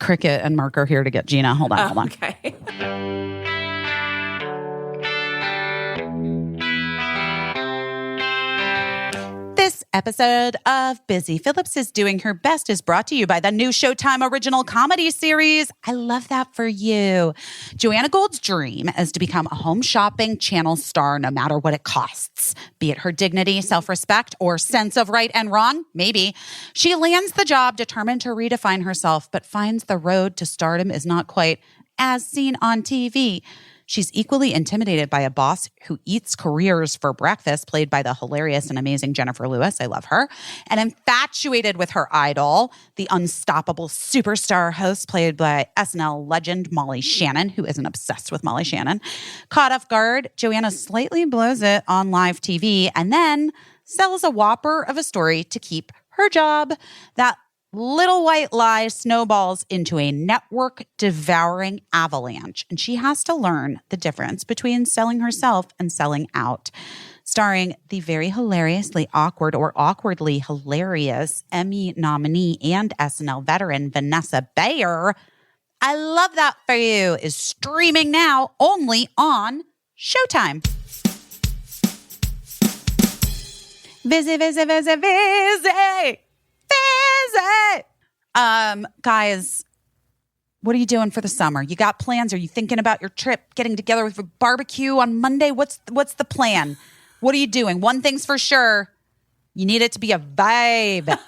Speaker 1: Cricket and Mark are here to get Gina. Hold on.
Speaker 2: Okay.
Speaker 1: This episode of Busy Phillips is Doing Her Best is brought to you by the new Showtime original comedy series, I Love That For You. Joanna Gold's dream is to become a home shopping channel star no matter what it costs, be it her dignity, self-respect, or sense of right and wrong, maybe. She lands the job determined to redefine herself, but finds the road to stardom is not quite as seen on TV. She's equally intimidated by a boss who eats careers for breakfast, played by the hilarious and amazing Jennifer Lewis. I love her. And infatuated with her idol, the unstoppable superstar host, played by SNL legend Molly Shannon, who isn't obsessed with Molly Shannon. Caught off guard, Joanna slightly blows it on live TV and then sells a whopper of a story to keep her job. That little white lie snowballs into a network-devouring avalanche, and she has to learn the difference between selling herself and selling out. Starring the very hilariously awkward or awkwardly hilarious Emmy nominee and SNL veteran Vanessa Bayer. I Love That For You is streaming now only on Showtime. Visit. Guys, what are you doing for the summer? You got plans? Are you thinking about your trip, getting together with a barbecue on Monday? What's the plan? What are you doing? One thing's for sure. You need it to be a vibe.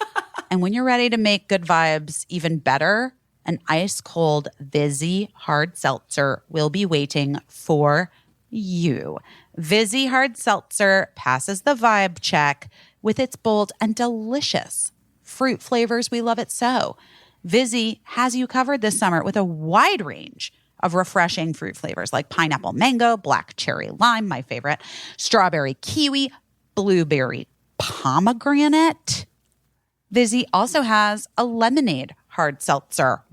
Speaker 1: And when you're ready to make good vibes even better, an ice-cold Vizzy hard seltzer will be waiting for you. Vizzy hard seltzer passes the vibe check with its bold and delicious fruit flavors. We love it so. Vizzy has you covered this summer with a wide range of refreshing fruit flavors like pineapple mango, black cherry lime, my favorite, strawberry kiwi, blueberry pomegranate. Vizzy also has a lemonade hard seltzer,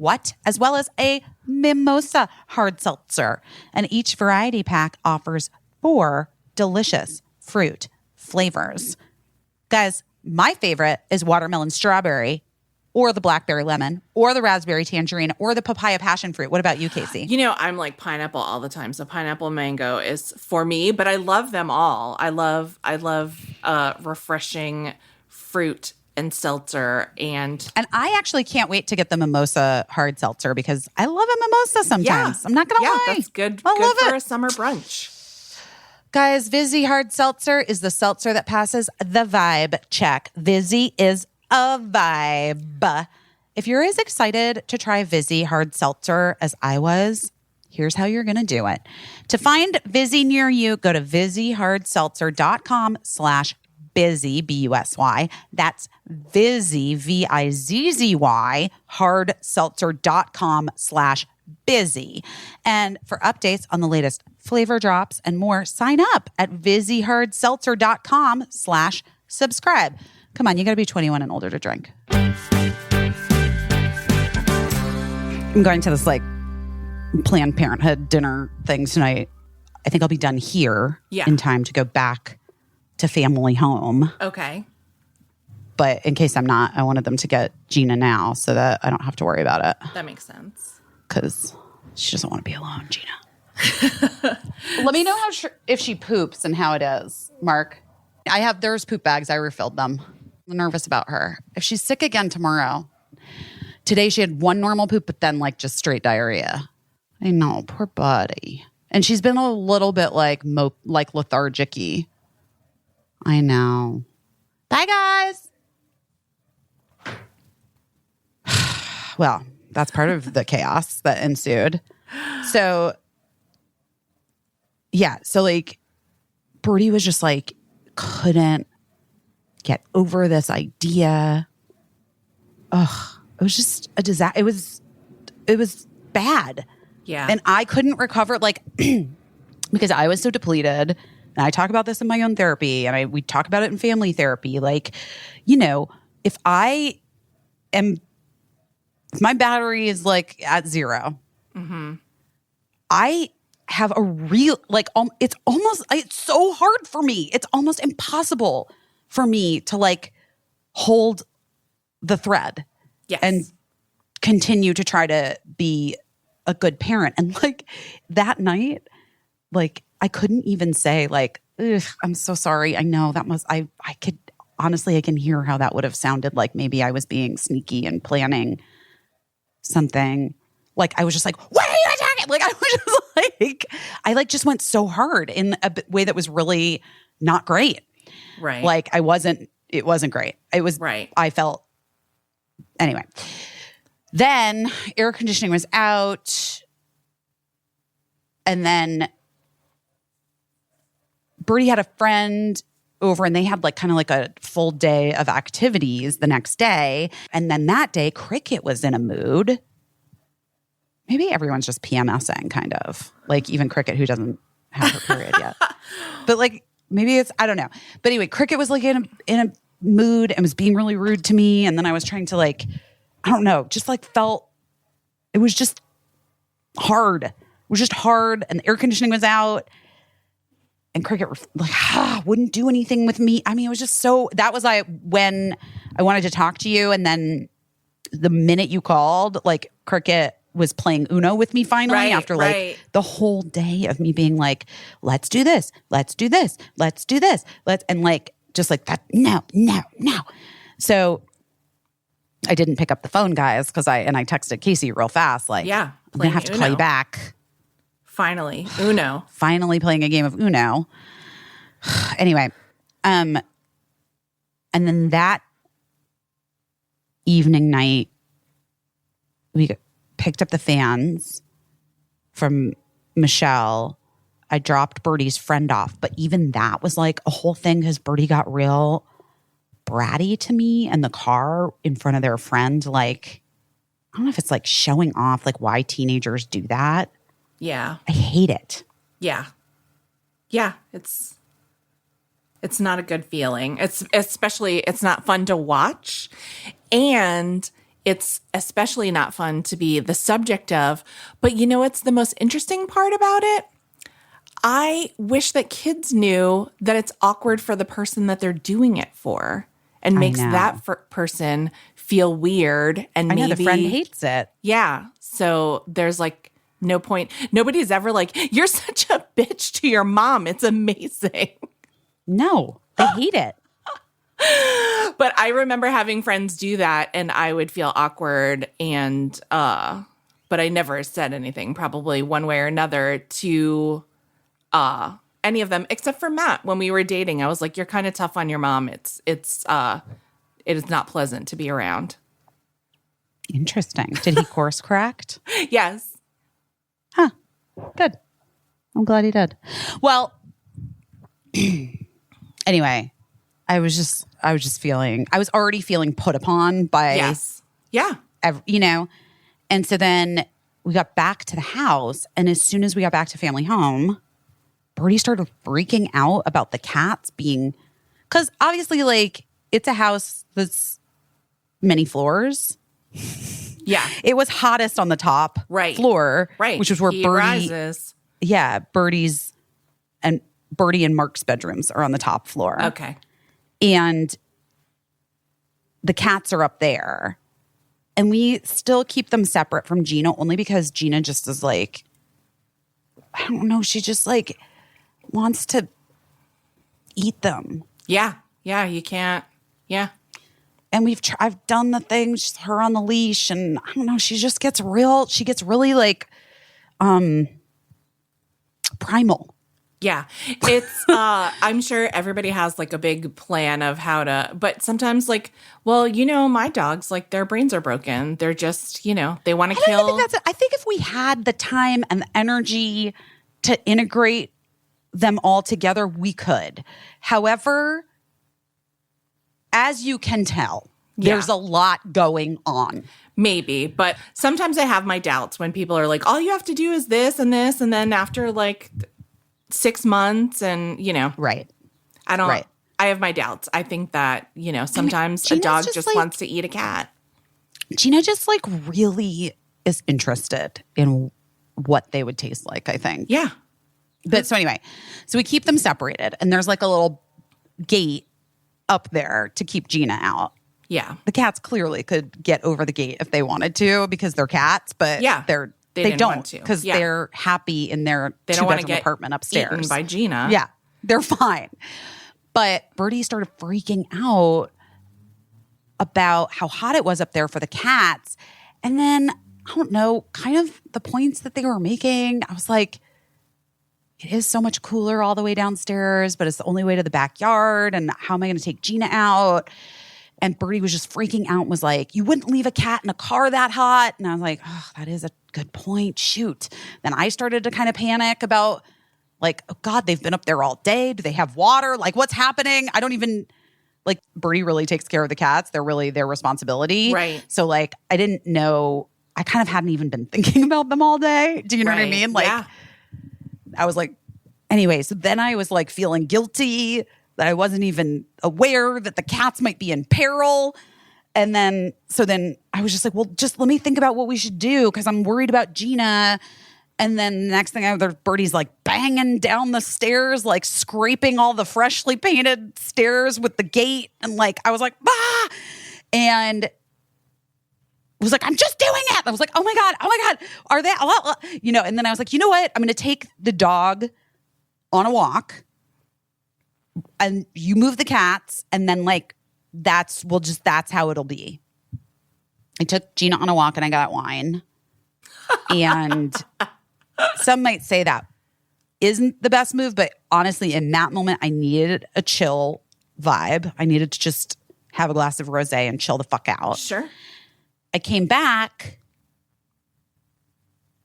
Speaker 1: as well as a mimosa hard seltzer. And each variety pack offers 4 delicious fruit flavors. Guys, my favorite is watermelon strawberry, or the blackberry lemon, or the raspberry tangerine, or the papaya passion fruit. What about you, Caissie?
Speaker 2: You know, I'm like pineapple all the time. So pineapple mango is for me, but I love them all. I love refreshing fruit and seltzer. And
Speaker 1: I actually can't wait to get the mimosa hard seltzer because I love a mimosa sometimes.
Speaker 2: Yeah.
Speaker 1: I'm not going to lie.
Speaker 2: That's good.
Speaker 1: I love
Speaker 2: for
Speaker 1: it.
Speaker 2: a summer brunch.
Speaker 1: Guys, Vizzy hard seltzer is the seltzer that passes the vibe check. Vizzy is a vibe. If you're as excited to try Vizzy hard seltzer as I was, here's how you're going to do it. To find Vizzy near you, go to VizzyHardSeltzer.com/busy, B-U-S-Y. That's Vizzy, V-I-Z-Z-Y, hardseltzer.com/busy. And for updates on the latest flavor drops and more, sign up at VizzyHardSeltzer.com/subscribe. Come on, you got to be 21 and older to drink. I'm going to this Planned Parenthood dinner thing tonight. I think I'll be done here in time to go back to family home.
Speaker 2: Okay.
Speaker 1: But in case I'm not, I wanted them to get Gina now so that I don't have to worry about it.
Speaker 2: That makes sense.
Speaker 1: Because she doesn't want to be alone, Gina. Let me know if she poops and how it is, Mark. There's poop bags. I refilled them. I'm nervous about her. If she's sick again tomorrow. Today she had one normal poop, but then just straight diarrhea. I know, poor buddy. And she's been a little bit lethargic-y. I know. Bye, guys. Well, that's part of the chaos that ensued. So, yeah. So, Birdie was just couldn't get over this idea. Ugh. It was just a disaster. It was bad.
Speaker 2: Yeah.
Speaker 1: And I couldn't recover, because I was so depleted. And I talk about this in my own therapy, and we talk about it in family therapy. If my battery is at 0, I have a real, it's so hard for me. It's almost impossible for me to hold the thread.
Speaker 2: Yes.
Speaker 1: And continue to try to be a good parent. And that night, I couldn't even say I'm so sorry. I know that I could, honestly, I can hear how that would have sounded maybe I was being sneaky and planning something. I was just what are you attacking? I was just I just went so hard in a way that was really not great.
Speaker 2: Right.
Speaker 1: It wasn't great. It was,
Speaker 2: right.
Speaker 1: I felt, anyway, then air conditioning was out. And then Birdie had a friend over and they had like kind of like a full day of activities the next day. And then that day, Cricket was in a mood. Maybe everyone's just PMSing kind of. Like even Cricket who doesn't have her period yet. But like maybe it's, I don't know. But anyway, Cricket was like in a mood and was being really rude to me. And then I was trying to like, I don't know, just like felt, it was just hard. It was just hard and the air conditioning was out. And Cricket like wouldn't do anything with me. I mean, it was just so, that was when I wanted to talk to you. And then the minute you called, like Cricket was playing Uno with me finally after like the whole day of me being like, let's do this, let's do this, let's do this. And like, just like that. No. So I didn't pick up the phone, guys. Cause I texted Caissie real fast. Like, I'm going to have to call you back.
Speaker 2: Finally, Uno.
Speaker 1: Finally playing a game of Uno. Anyway, and then that evening night, we picked up the fans from Michelle. I dropped Birdie's friend off, but even that was like a whole thing because Birdie got real bratty to me in the car in front of their friend. Like, I don't know if it's like showing off, like why teenagers do that.
Speaker 2: Yeah.
Speaker 1: I hate it.
Speaker 2: Yeah. Yeah. It's not a good feeling. It's not fun to watch. And it's especially not fun to be the subject of. But you know what's the most interesting part about it? I wish that kids knew that it's awkward for the person that they're doing it for and makes that person feel weird. And maybe
Speaker 1: the friend hates it.
Speaker 2: Yeah. So there's like, no point. Nobody's ever like, you're such a bitch to your mom. It's amazing.
Speaker 1: No, they hate it.
Speaker 2: But I remember having friends do that and I would feel awkward and, but I never said anything probably one way or another to any of them except for Matt. When we were dating, I was like, you're kind of tough on your mom. It is not pleasant to be around.
Speaker 1: Interesting. Did he course correct?
Speaker 2: Yes.
Speaker 1: Huh. Good. I'm glad he did. Well, anyway, I was already feeling put upon by,
Speaker 2: yes. Yeah.
Speaker 1: And so then we got back to the house. And as soon as we got back to family home, Birdie started freaking out about the cats being, because obviously like it's a house that's many floors.
Speaker 2: Yeah.
Speaker 1: It was hottest on the top floor, which was where
Speaker 2: He
Speaker 1: Birdie
Speaker 2: rises.
Speaker 1: Yeah, Birdie and Mark's bedrooms are on the top floor.
Speaker 2: Okay.
Speaker 1: And the cats are up there. And we still keep them separate from Gina only because Gina just is like, I don't know, she just like wants to eat them.
Speaker 2: Yeah. Yeah, you can't. Yeah.
Speaker 1: And I've done the thing, she's her on the leash, and I don't know, she gets really like primal.
Speaker 2: Yeah. It's I'm sure everybody has like a big plan of how to, but sometimes like, well, my dogs, like their brains are broken. They're just, they want to kill.
Speaker 1: I think if we had the time and the energy to integrate them all together, we could. However, as you can tell, there's a lot going on.
Speaker 2: Maybe, but sometimes I have my doubts when people are like, all you have to do is this and this. And then after like 6 months and,
Speaker 1: Right.
Speaker 2: I have my doubts. I think that, sometimes a dog just wants to eat a cat.
Speaker 1: Gina just like really is interested in what they would taste like, I think.
Speaker 2: Yeah.
Speaker 1: But so anyway, so we keep them separated and there's like a little gate up there to keep Gina out.
Speaker 2: Yeah.
Speaker 1: The cats clearly could get over the gate if they wanted to because they're cats, but they don't because they're happy in their two-bedroom apartment upstairs.
Speaker 2: Eaten by Gina.
Speaker 1: Yeah, they're fine. But Birdie started freaking out about how hot it was up there for the cats. And then, I don't know, kind of the points that they were making, I was like, it is so much cooler all the way downstairs, but it's the only way to the backyard. And how am I going to take Gina out? And Birdie was just freaking out and was like, you wouldn't leave a cat in a car that hot. And I was like, oh, that is a good point. Shoot. Then I started to kind of panic about Like, oh God, they've been up there all day. Do they have water? Like, what's happening? I don't even, like, Birdie really takes care of the cats. They're really their responsibility.
Speaker 2: Right.
Speaker 1: So, like, I didn't know. I kind of hadn't even been thinking about them all day. Do you know what I mean? Like, I was like, anyway, so then I was like feeling guilty that I wasn't even aware that the cats might be in peril. And then I was just like, well, just let me think about what we should do because I'm worried about Gina. And then the next thing I know, Birdie's like banging down the stairs, like scraping all the freshly painted stairs with the gate. And like, I was like, bah! And was like, I'm just doing it. I was like, oh my God, are they, and then I was like, you know what? I'm going to take the dog on a walk and you move the cats. And then like, that's how it'll be. I took Gina on a walk and I got wine. And some might say that isn't the best move, but honestly, in that moment, I needed a chill vibe. I needed to just have a glass of rosé and chill the fuck out.
Speaker 2: Sure.
Speaker 1: I came back.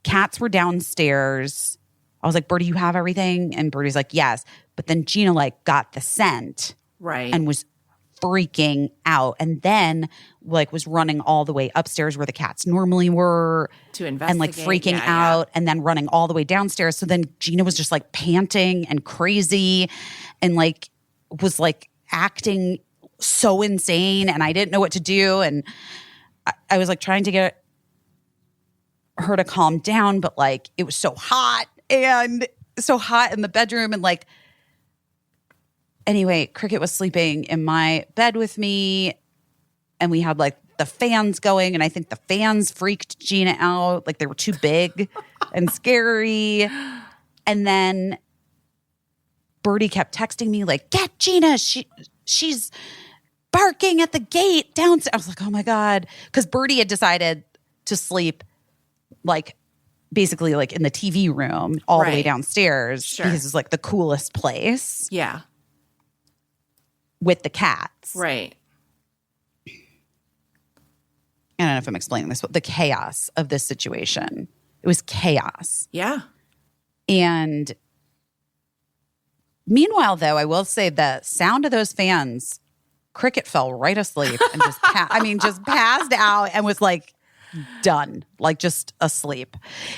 Speaker 1: Cats were downstairs. I was like, Birdie, you have everything? And Birdie's like, yes. But then Gina like got the scent.
Speaker 2: Right.
Speaker 1: And was freaking out. And then like was running all the way upstairs where the cats normally were.
Speaker 2: To investigate.
Speaker 1: And like freaking out and then running all the way downstairs. So then Gina was just like panting and crazy and like was like acting so insane. And I didn't know what to do. And I was like trying to get her to calm down, but like it was so hot in the bedroom. And like, anyway, Cricket was sleeping in my bed with me and we had like the fans going. And I think the fans freaked Gina out. Like they were too big and scary. And then Birdie kept texting me like, get Gina. She's barking at the gate downstairs. I was like, oh my God. Because Birdie had decided to sleep like basically like in the TV room all the way downstairs because it's like the coolest place.
Speaker 2: Yeah.
Speaker 1: With the cats.
Speaker 2: Right.
Speaker 1: I don't know if I'm explaining this, but the chaos of this situation. It was chaos.
Speaker 2: Yeah.
Speaker 1: And meanwhile, though, I will say the sound of those fans, Cricket fell right asleep and just just passed out and was like done, like just asleep.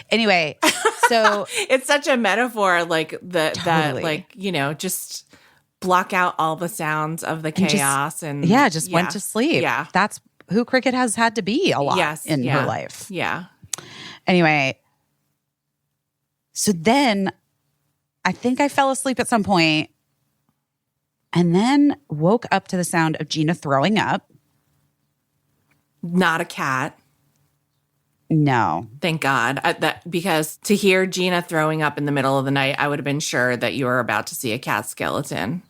Speaker 1: Anyway, so
Speaker 2: it's such a metaphor, like that, like, just block out all the sounds of the chaos and
Speaker 1: just went to sleep.
Speaker 2: Yeah.
Speaker 1: That's who Cricket has had to be a lot in her life.
Speaker 2: Yeah.
Speaker 1: Anyway, so then I think I fell asleep at some point and then woke up to the sound of Gina throwing up.
Speaker 2: Not a cat.
Speaker 1: No.
Speaker 2: Thank God. Because to hear Gina throwing up in the middle of the night, I would have been sure that you were about to see a cat skeleton.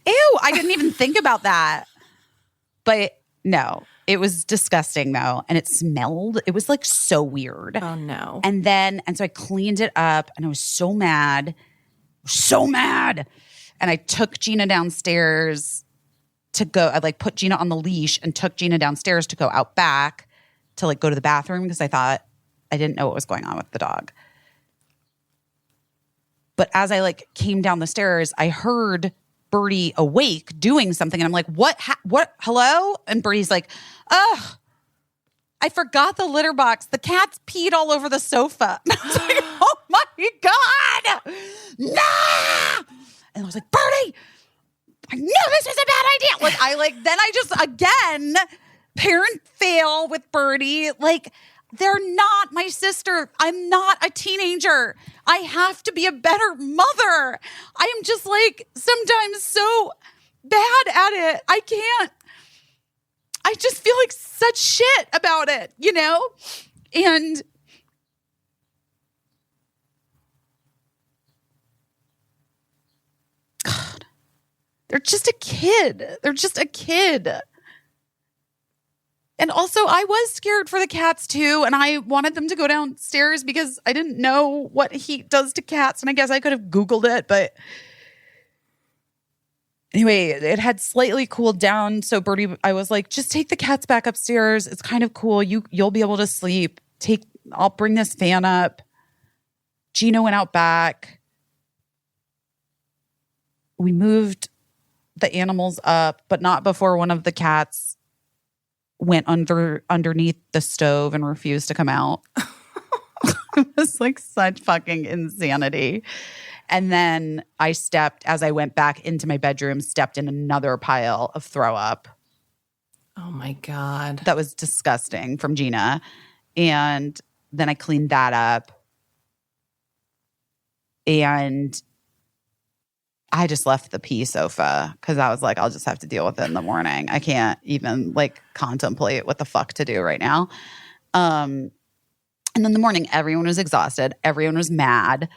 Speaker 1: Ew, I didn't even think about that. But no, it was disgusting though. And it smelled. It was like so weird.
Speaker 2: Oh no.
Speaker 1: And so I cleaned it up and I was so mad. And I took Gina downstairs to go. I like put Gina on the leash and took Gina downstairs to go out back to like go to the bathroom because I didn't know what was going on with the dog. But as I like came down the stairs, I heard Birdie awake doing something. And I'm like, what, hello? And Birdie's like, ugh, I forgot the litter box. The cat's peed all over the sofa. And I was like, oh my God. Nah. And I was like, Birdie, I knew this was a bad idea. Then I just, again, parent fail with Birdie. Like, they're not my sister. I'm not a teenager. I have to be a better mother. I am just like sometimes so bad at it. I can't. I just feel like such shit about it, And God, they're just a kid. And also, I was scared for the cats, too. And I wanted them to go downstairs because I didn't know what heat does to cats. And I guess I could have Googled it. But anyway, it had slightly cooled down. So Birdie, I was like, just take the cats back upstairs. It's kind of cool. You'll be able to sleep. I'll bring this fan up. Gina went out back. we moved the animals up, but not before one of the cats went underneath the stove and refused to come out. It was like such fucking insanity. And then I as I went back into my bedroom, stepped in another pile of throw up.
Speaker 2: Oh my God.
Speaker 1: That was disgusting from Gina. And then I cleaned that up. And I just left the pee sofa because I was like, I'll just have to deal with it in the morning. I can't even like contemplate what the fuck to do right now. And then in the morning, everyone was exhausted. Everyone was mad.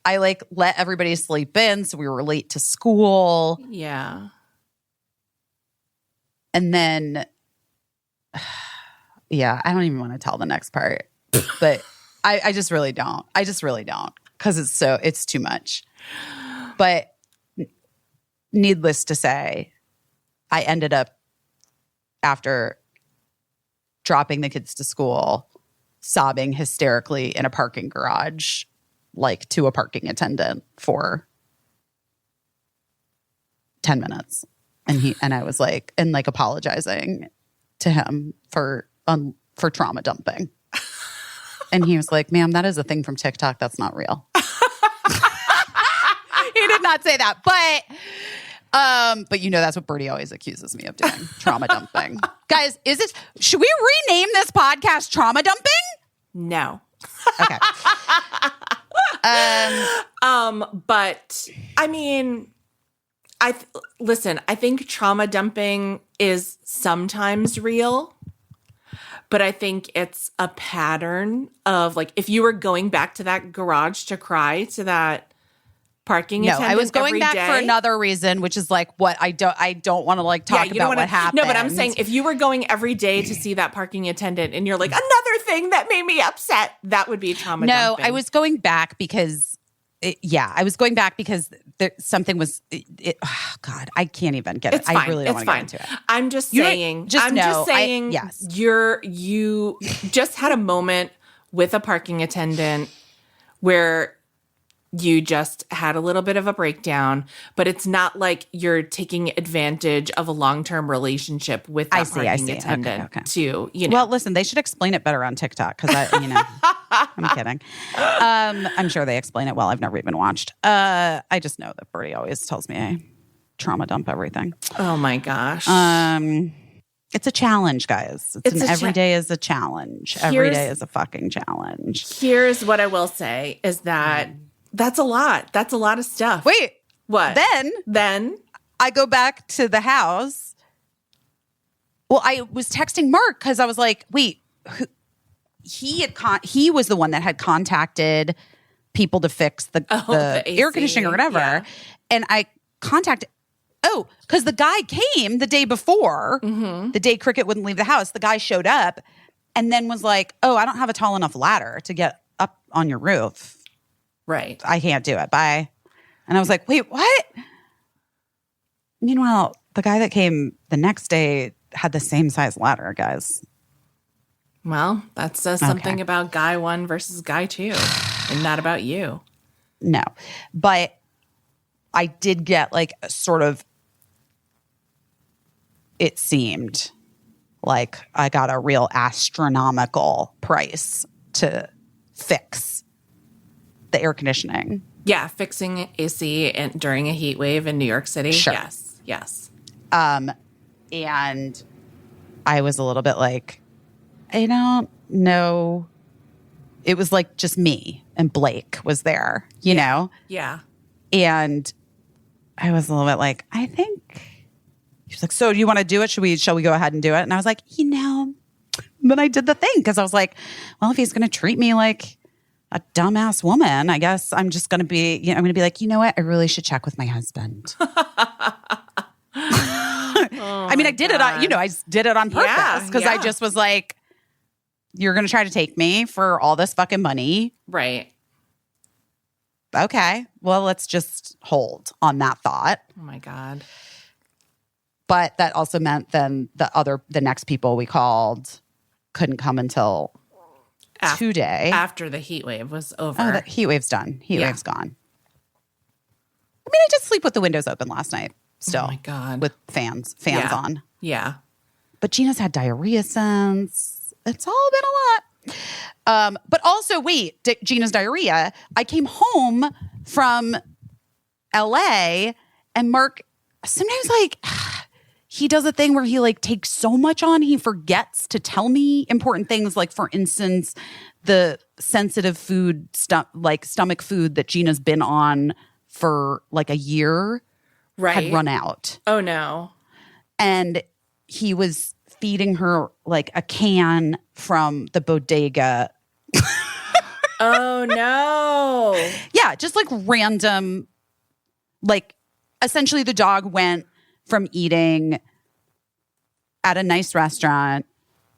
Speaker 1: I like let everybody sleep in, so we were late to school.
Speaker 2: Yeah.
Speaker 1: And then, yeah, I don't even want to tell the next part, but I just really don't. I just really don't because it's too much. But needless to say, I ended up, after dropping the kids to school, sobbing hysterically in a parking garage, like to a parking attendant for 10 minutes. And I was like, and like apologizing to him for trauma dumping. And he was like, ma'am, that is a thing from TikTok. That's not real. He did not say that, but you know, that's what Birdie always accuses me of doing. Trauma dumping. Guys, should we rename this podcast Trauma Dumping?
Speaker 2: No.
Speaker 1: Okay.
Speaker 2: But I mean, listen, I think trauma dumping is sometimes real, but I think it's a pattern of like, if you were going back to that garage to cry to that parking attendant
Speaker 1: I was going back
Speaker 2: day,
Speaker 1: for another reason, which is like what I don't want to like talk about what happened.
Speaker 2: No, but I'm saying if you were going every day to see that parking attendant and you're like, another thing that made me upset, that would be trauma dumping.
Speaker 1: No, I was going back because something was oh God, I can't even get it.
Speaker 2: It's fine.
Speaker 1: I really don't want to get into it.
Speaker 2: I'm just saying,
Speaker 1: yes.
Speaker 2: You just had a moment with a parking attendant where you just had a little bit of a breakdown, but it's not like you're taking advantage of a long-term relationship with that parking attendant to, you know.
Speaker 1: Well, listen, they should explain it better on TikTok because I'm kidding. I'm sure they explain it well. I've never even watched. I just know that Birdie always tells me I trauma dump everything.
Speaker 2: Oh my gosh.
Speaker 1: It's a challenge, guys. Every day is a challenge. Every day is a fucking challenge.
Speaker 2: Here's what I will say is that that's a lot. That's a lot of stuff.
Speaker 1: Wait.
Speaker 2: What? Then
Speaker 1: I go back to the house. Well, I was texting Mark because I was like, wait, he was the one that had contacted people to fix the air conditioning or whatever. Yeah. And I contacted, because the guy came the day before, the day Cricket wouldn't leave the house. The guy showed up and then was like, I don't have a tall enough ladder to get up on your roof.
Speaker 2: Right.
Speaker 1: I can't do it. Bye. And I was like, wait, what? Meanwhile, the guy that came the next day had the same size ladder, guys.
Speaker 2: Well, that says something about guy one versus guy two and not about you.
Speaker 1: No. But I did get like sort of, it seemed like I got a real astronomical price to fix the air conditioning.
Speaker 2: Yeah, fixing AC during a heat wave in New York City.
Speaker 1: Sure.
Speaker 2: Yes.
Speaker 1: And I was a little bit like, I don't know. It was like just me and Blake was there, you know?
Speaker 2: Yeah.
Speaker 1: And I was a little bit like, I think he was like, so do you want to do it? Shall we go ahead and do it? And I was like, then I did the thing because I was like, well, if he's going to treat me like a dumbass woman, I guess I'm just going to be, I'm going to be like, you know what? I really should check with my husband. I mean, I did it on, I did it on purpose because I just was like, you're going to try to take me for all this fucking money.
Speaker 2: Right.
Speaker 1: Okay. Well, let's just hold on that thought.
Speaker 2: Oh my God.
Speaker 1: But that also meant then the next people we called couldn't come until today.
Speaker 2: After the heat wave was over.
Speaker 1: Oh, the heat wave's done. Heat wave's gone. mean, I did sleep with the windows open last night still.
Speaker 2: Oh my God.
Speaker 1: With fans on.
Speaker 2: Yeah.
Speaker 1: But Gina's had diarrhea since. It's all been a lot. But also, wait, Gina's diarrhea. I came home from LA and Mark sometimes like he does a thing where he like takes so much on he forgets to tell me important things. Like, for instance, the sensitive food stuff, like stomach food that Gina's been on for like a year had run out.
Speaker 2: Oh no.
Speaker 1: And he was feeding her like a can from the bodega.
Speaker 2: Oh no.
Speaker 1: Yeah, just like random, like essentially the dog went from eating at a nice restaurant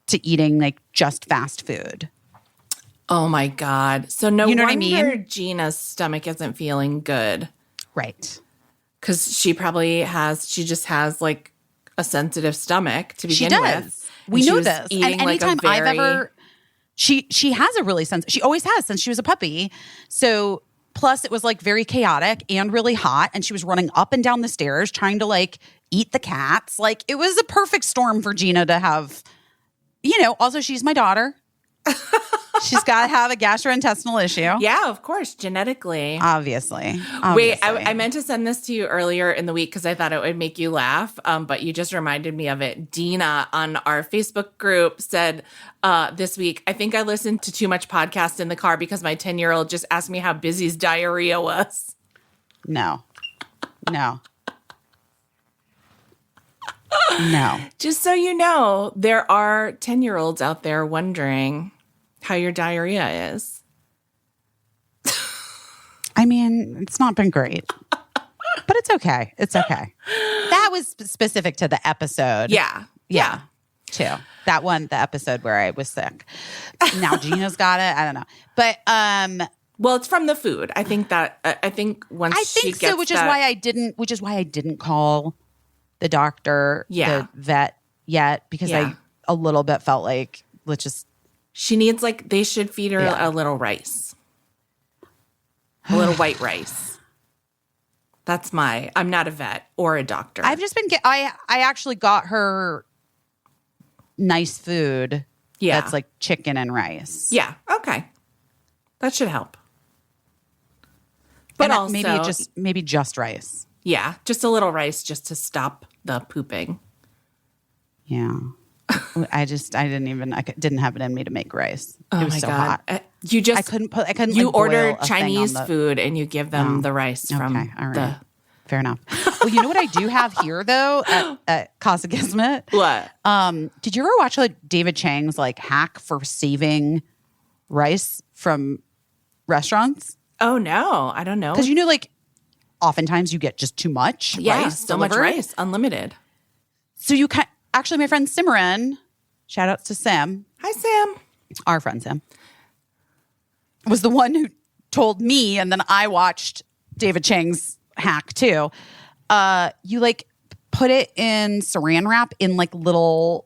Speaker 1: to eating like just fast food.
Speaker 2: Oh my God. So no
Speaker 1: you know
Speaker 2: wonder
Speaker 1: what I mean?
Speaker 2: Gina's stomach isn't feeling good.
Speaker 1: Right.
Speaker 2: Because she just has like a sensitive stomach to begin with.
Speaker 1: We know this. And anytime I've ever, she has a really she always has since she was a puppy. So plus it was like very chaotic and really hot. And she was running up and down the stairs trying to like eat the cats. Like it was a perfect storm for Gina to have, also she's my daughter. She's got to have a gastrointestinal issue.
Speaker 2: Yeah, of course, genetically.
Speaker 1: Obviously.
Speaker 2: Wait, I meant to send this to you earlier in the week because I thought it would make you laugh, but you just reminded me of it. Dina on our Facebook group said this week, I think I listened to too much podcast in the car because my 10-year-old just asked me how Busy's diarrhea was.
Speaker 1: No.
Speaker 2: Just so you know, there are 10-year-olds out there wondering how your diarrhea is.
Speaker 1: I mean, it's not been great, but it's okay. It's okay. That was specific to the episode.
Speaker 2: Yeah.
Speaker 1: Too. That one, the episode where I was sick. Now Gina's got it. I don't know. But,
Speaker 2: well, it's from the food. I think that, she gets
Speaker 1: so, which is why I didn't call the doctor, the vet yet, because I a little bit felt like,
Speaker 2: she needs they should feed her a little rice. A little white rice. I'm not a vet or a doctor.
Speaker 1: I've just been, I actually got her nice food. Yeah. That's like chicken and rice.
Speaker 2: Yeah. Okay. That should help. But also
Speaker 1: maybe just rice.
Speaker 2: Yeah. Just a little rice just to stop the pooping.
Speaker 1: Yeah. I didn't have it in me to make rice.
Speaker 2: Oh,
Speaker 1: it was so hot.
Speaker 2: I couldn't. You order Chinese food and you give them the rice from the.
Speaker 1: Fair enough. Well, you know what I do have here though at Casa Gizmet?
Speaker 2: What?
Speaker 1: Did you ever watch David Chang's hack for saving rice from restaurants?
Speaker 2: Oh no, I don't know.
Speaker 1: Because oftentimes you get just too much. Rice
Speaker 2: so much rice, unlimited.
Speaker 1: So you can. Actually, my friend Simran, shout outs to Sim.
Speaker 2: Hi, Sam.
Speaker 1: Our friend Sim was the one who told me, and then I watched David Chang's hack too. You put it in saran wrap in little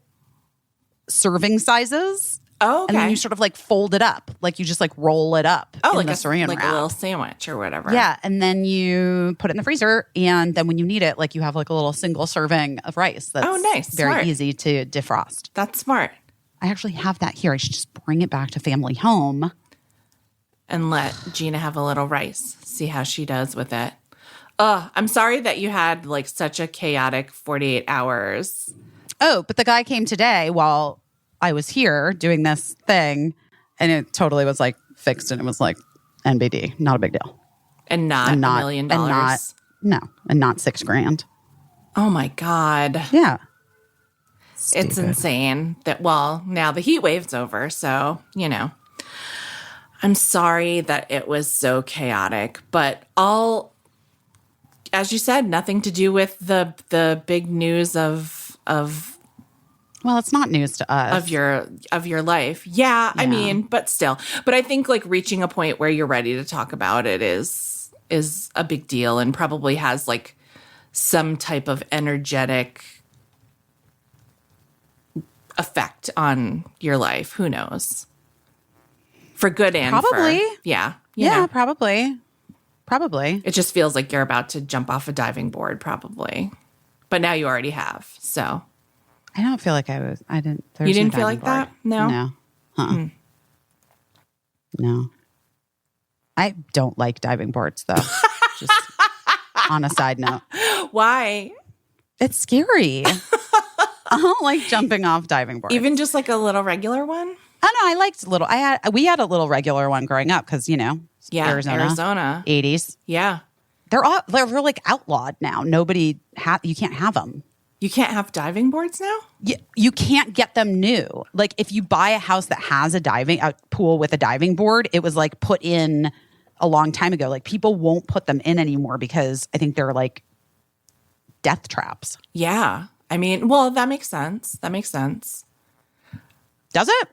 Speaker 1: serving sizes.
Speaker 2: Oh, okay.
Speaker 1: And then you sort of fold it up. You just roll it up in the saran wrap.
Speaker 2: Like a little sandwich or whatever.
Speaker 1: Yeah. And then you put it in the freezer. And then when you need it, you have a little single serving of rice. That's
Speaker 2: nice.
Speaker 1: Very
Speaker 2: Smart.
Speaker 1: easy to defrost.
Speaker 2: That's smart.
Speaker 1: I actually have that here. I should just bring it back to family home.
Speaker 2: And let Gina have a little rice. See how she does with it. I'm sorry that you had such a chaotic 48 hours.
Speaker 1: Oh, but the guy came today while I was here doing this thing, and it totally was fixed, and it was NBD, not a big deal,
Speaker 2: and not $1 million,
Speaker 1: and not $6,000.
Speaker 2: Oh my God!
Speaker 1: Yeah,
Speaker 2: It's insane that. Well, now the heat wave's over, so I'm sorry that it was so chaotic, but as you said, nothing to do with the big news of.
Speaker 1: Well, it's not news to us.
Speaker 2: Of your life. Yeah, I mean, but still. But I think reaching a point where you're ready to talk about it is a big deal and probably has some type of energetic effect on your life. Who knows? For good and
Speaker 1: probably.
Speaker 2: for, yeah.
Speaker 1: Yeah, probably. Probably.
Speaker 2: It just feels like you're about to jump off a diving board, probably. But now you already have, so.
Speaker 1: I don't feel like I was. I didn't.
Speaker 2: You didn't feel like that? No?
Speaker 1: No. No. I don't like diving boards, though. Just on a side note.
Speaker 2: Why?
Speaker 1: It's scary. I don't like jumping off diving boards.
Speaker 2: Even just like a little regular one?
Speaker 1: Oh no, I liked little. We had a little regular one growing up because Arizona 80s.
Speaker 2: Yeah,
Speaker 1: they're like outlawed now. You can't have them.
Speaker 2: You can't have diving boards now?
Speaker 1: You can't get them new. Like if you buy a house that has a pool with a diving board, it was like put in a long time ago. Like people won't put them in anymore because I think they're like death traps.
Speaker 2: Yeah. I mean, well, that makes sense.
Speaker 1: Does it?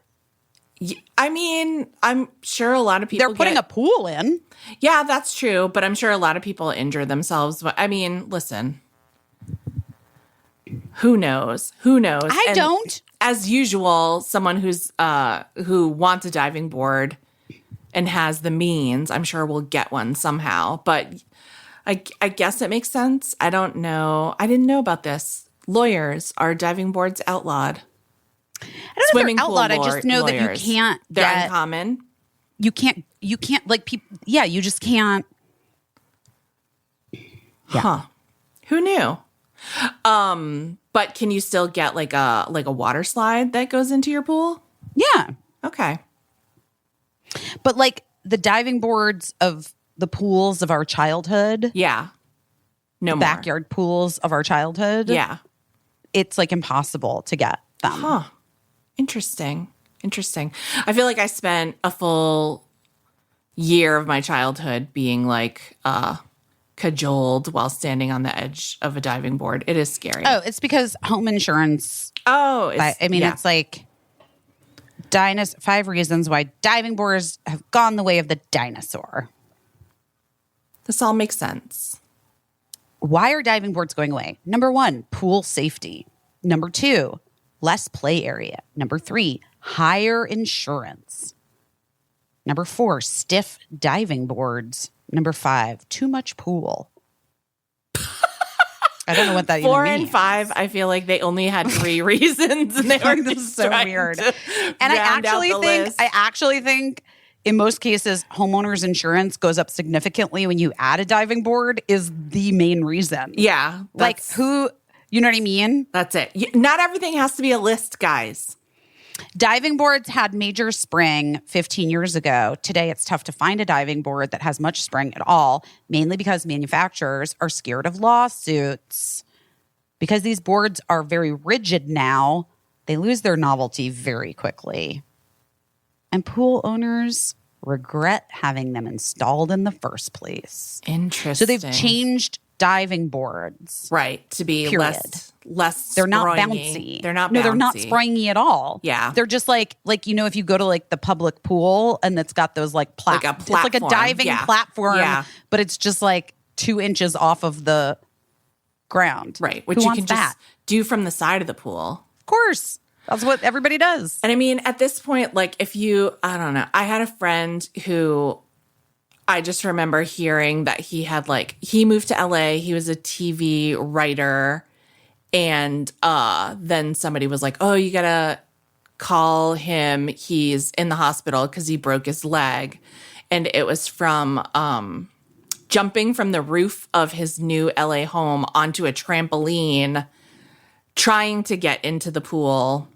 Speaker 2: I mean, I'm sure a lot of people
Speaker 1: they're putting a pool in.
Speaker 2: Yeah, that's true. But I'm sure a lot of people injure themselves. But I mean, listen, who knows?
Speaker 1: I don't.
Speaker 2: As usual, someone who wants a diving board and has the means, I'm sure will get one somehow. But I guess it makes sense. I don't know. I didn't know about this. Are diving boards outlawed?
Speaker 1: I don't know if they're outlawed. I just know that you can't.
Speaker 2: They're uncommon.
Speaker 1: You can't like people. Yeah, you just can't.
Speaker 2: Yeah. Huh. Who knew? But can you still get like a water slide that goes into your pool?
Speaker 1: Yeah.
Speaker 2: Okay.
Speaker 1: But like the diving boards of the pools of our childhood.
Speaker 2: Yeah. No more.
Speaker 1: Backyard pools of our childhood.
Speaker 2: Yeah.
Speaker 1: It's like impossible to get them.
Speaker 2: Huh. Interesting. I feel like I spent a full year of my childhood being like cajoled while standing on the edge of a diving board. It is scary.
Speaker 1: Oh, it's because home insurance.
Speaker 2: Oh,
Speaker 1: it's like 5 reasons why diving boards have gone the way of the dinosaur.
Speaker 2: This all makes sense.
Speaker 1: Why are diving boards going away? Number 1, pool safety. Number 2, less play area. Number 3, higher insurance. Number 4, stiff diving boards. Number 5, too much pool. I don't know what that
Speaker 2: 4
Speaker 1: even means.
Speaker 2: and 5, I feel like they only had 3 reasons, and they were just
Speaker 1: so weird. And I actually think in most cases, homeowners insurance goes up significantly when you add a diving board is the main reason.
Speaker 2: Yeah.
Speaker 1: Like who, you know what I mean?
Speaker 2: That's it. Not everything has to be a list, guys.
Speaker 1: Diving boards had major spring 15 years ago. Today, it's tough to find a diving board that has much spring at all, mainly because manufacturers are scared of lawsuits. Because these boards are very rigid now, they lose their novelty very quickly. And pool owners regret having them installed in the first place.
Speaker 2: Interesting.
Speaker 1: So they've changed diving boards.
Speaker 2: Right. To be less
Speaker 1: They're not
Speaker 2: bouncy. They're not bouncy.
Speaker 1: No, they're not springy at all.
Speaker 2: Yeah.
Speaker 1: They're just like if you go to like the public pool and it's got those like
Speaker 2: it's
Speaker 1: like a diving platform, but it's just like 2 inches off of the ground.
Speaker 2: Right. Which you can just do from the side of the pool.
Speaker 1: Of course. That's what everybody does.
Speaker 2: And I mean, at this point, like I don't know, I had a friend who I just remember hearing that he moved to LA. He was a TV writer. And then somebody was like, oh, you got to call him. He's in the hospital because he broke his leg. And it was from jumping from the roof of his new LA home onto a trampoline, trying to get into the pool,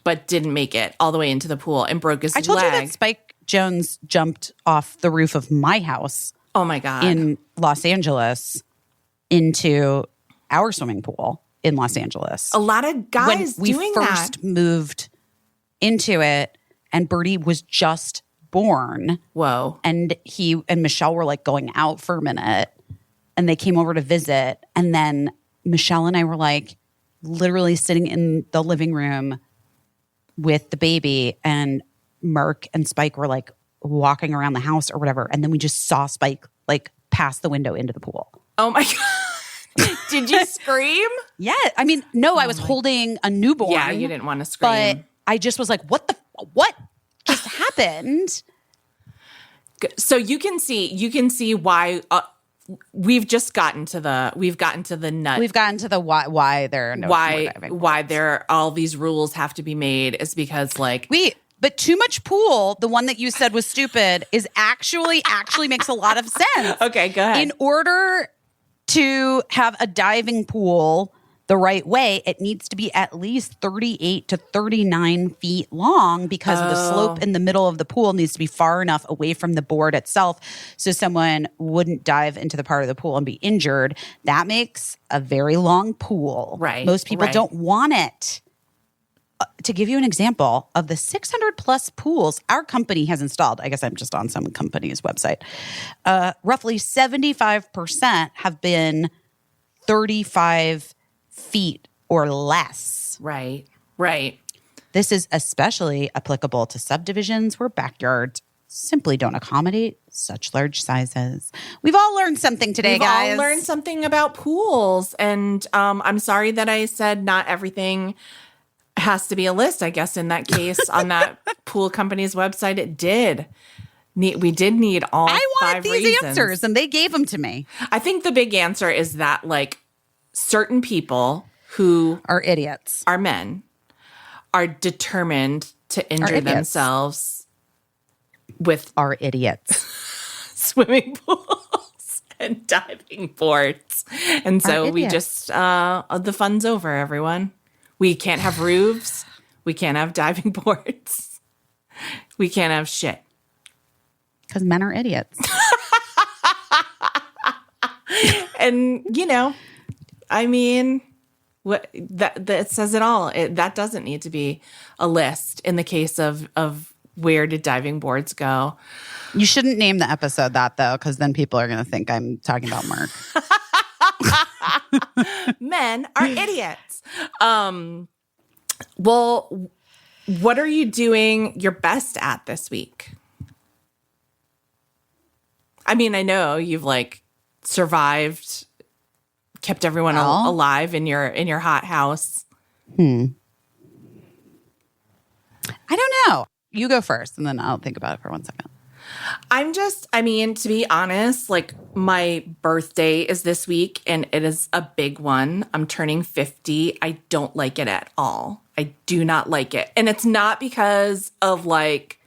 Speaker 2: but didn't make it all the way into the pool and broke his leg.
Speaker 1: I told you that Spike Jones jumped off the roof of my house.
Speaker 2: Oh, my God.
Speaker 1: In Los Angeles into our swimming pool in Los Angeles.
Speaker 2: A lot of guys doing that.
Speaker 1: When we first moved into it and Birdie was just born.
Speaker 2: Whoa.
Speaker 1: And he and Michelle were like going out for a minute and they came over to visit. And then Michelle and I were like literally sitting in the living room with the baby and Mark and Spike were like walking around the house or whatever. And then we just saw Spike like pass the window into the pool.
Speaker 2: Oh my God. Did you scream?
Speaker 1: Yeah. I mean, no, I was holding a newborn.
Speaker 2: Yeah, you didn't want to scream.
Speaker 1: But I just was like, what just happened?
Speaker 2: So you can see why we've gotten to the nut.
Speaker 1: We've gotten to the why there are no more diving
Speaker 2: why
Speaker 1: boards.
Speaker 2: there all these rules have to be made is because like
Speaker 1: but too much pool, the one that you said was stupid, is actually makes a lot of sense.
Speaker 2: Okay, go ahead.
Speaker 1: In order to have a diving pool the right way, it needs to be at least 38 to 39 feet long because the slope in the middle of the pool needs to be far enough away from the board itself so someone wouldn't dive into the part of the pool and be injured. That makes a very long pool.
Speaker 2: Right.
Speaker 1: Most people
Speaker 2: right.
Speaker 1: don't want it. To give you an example, of the 600 plus pools our company has installed, I guess I'm just on some company's website, roughly 75% have been 35 feet or less.
Speaker 2: Right.
Speaker 1: This is especially applicable to subdivisions where backyards simply don't accommodate such large sizes. We've all learned something today, guys.
Speaker 2: We've all learned something about pools. And I'm sorry that I said not everything has to be a list. I guess in that case, on that pool company's website, it did. We did need all
Speaker 1: I wanted
Speaker 2: 5
Speaker 1: these
Speaker 2: reasons.
Speaker 1: answers, and they gave them to me.
Speaker 2: I think the big answer is that like certain people who
Speaker 1: Are idiots.
Speaker 2: are men are determined to injure
Speaker 1: idiots.
Speaker 2: themselves with
Speaker 1: Are idiots.
Speaker 2: swimming pools and diving boards. And so we
Speaker 1: idiots.
Speaker 2: just, the fun's over, everyone. We can't have roofs. We can't have diving boards. We can't have shit.
Speaker 1: Because men are idiots.
Speaker 2: And, you know, I mean, what that says it all. That doesn't need to be a list in the case of where did diving boards go.
Speaker 1: You shouldn't name the episode that, though, because then people are going to think I'm talking about Mark.
Speaker 2: Men are idiots. Well, what are you doing your best at this week? I mean, I know you've like survived, kept everyone alive in your hot house.
Speaker 1: I don't know. You go first, and then I'll think about it for 1 second.
Speaker 2: I mean, to be honest, like my birthday is this week and it is a big one. I'm turning 50. I don't like it at all. I do not like it. And it's not because of like,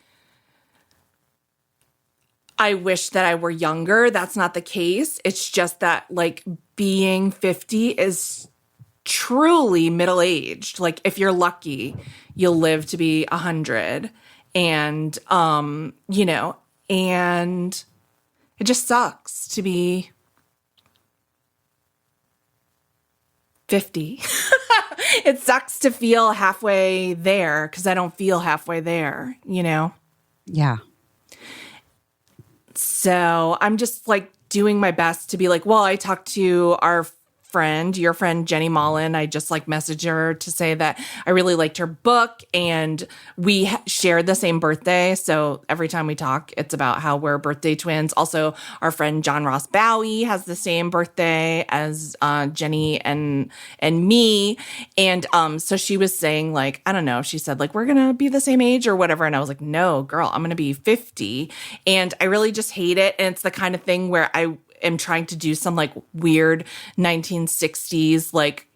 Speaker 2: I wish that I were younger. That's not the case. It's just that like being 50 is truly middle-aged. Like if you're lucky, you'll live to be 100. And, you know, and it just sucks to be 50. It sucks to feel halfway there because I don't feel halfway there, you know?
Speaker 1: Yeah.
Speaker 2: So I'm just like doing my best to be like, well, I talked to your friend, Jenny Mullen. I just like messaged her to say that I really liked her book and we shared the same birthday. So every time we talk, it's about how we're birthday twins. Also, our friend John Ross Bowie has the same birthday as Jenny and me. And so she was saying like, I don't know, she said like, we're going to be the same age or whatever. And I was like, no, girl, I'm going to be 50. And I really just hate it. And it's the kind of thing where I am trying to do some like weird 1960s, like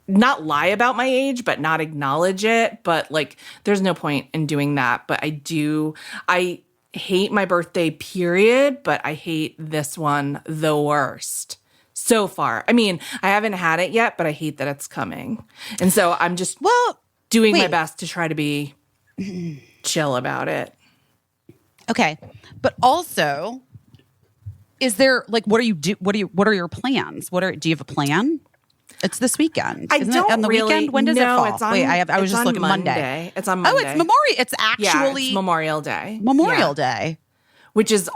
Speaker 2: not lie about my age, but not acknowledge it. But like, there's no point in doing that. But I hate my birthday period, but I hate this one the worst so far. I mean, I haven't had it yet, but I hate that it's coming. And so I'm just doing my best to try to be chill about it.
Speaker 1: Okay. But also, is there like what are your plans? Do you have a plan? It's this weekend. Isn't it on the weekend? When does it fall?
Speaker 2: It's on,
Speaker 1: Wait, I was just looking
Speaker 2: Monday. It's on Monday.
Speaker 1: Oh, it's Memorial. It's actually
Speaker 2: it's Memorial Day.
Speaker 1: Memorial Day.
Speaker 2: Which is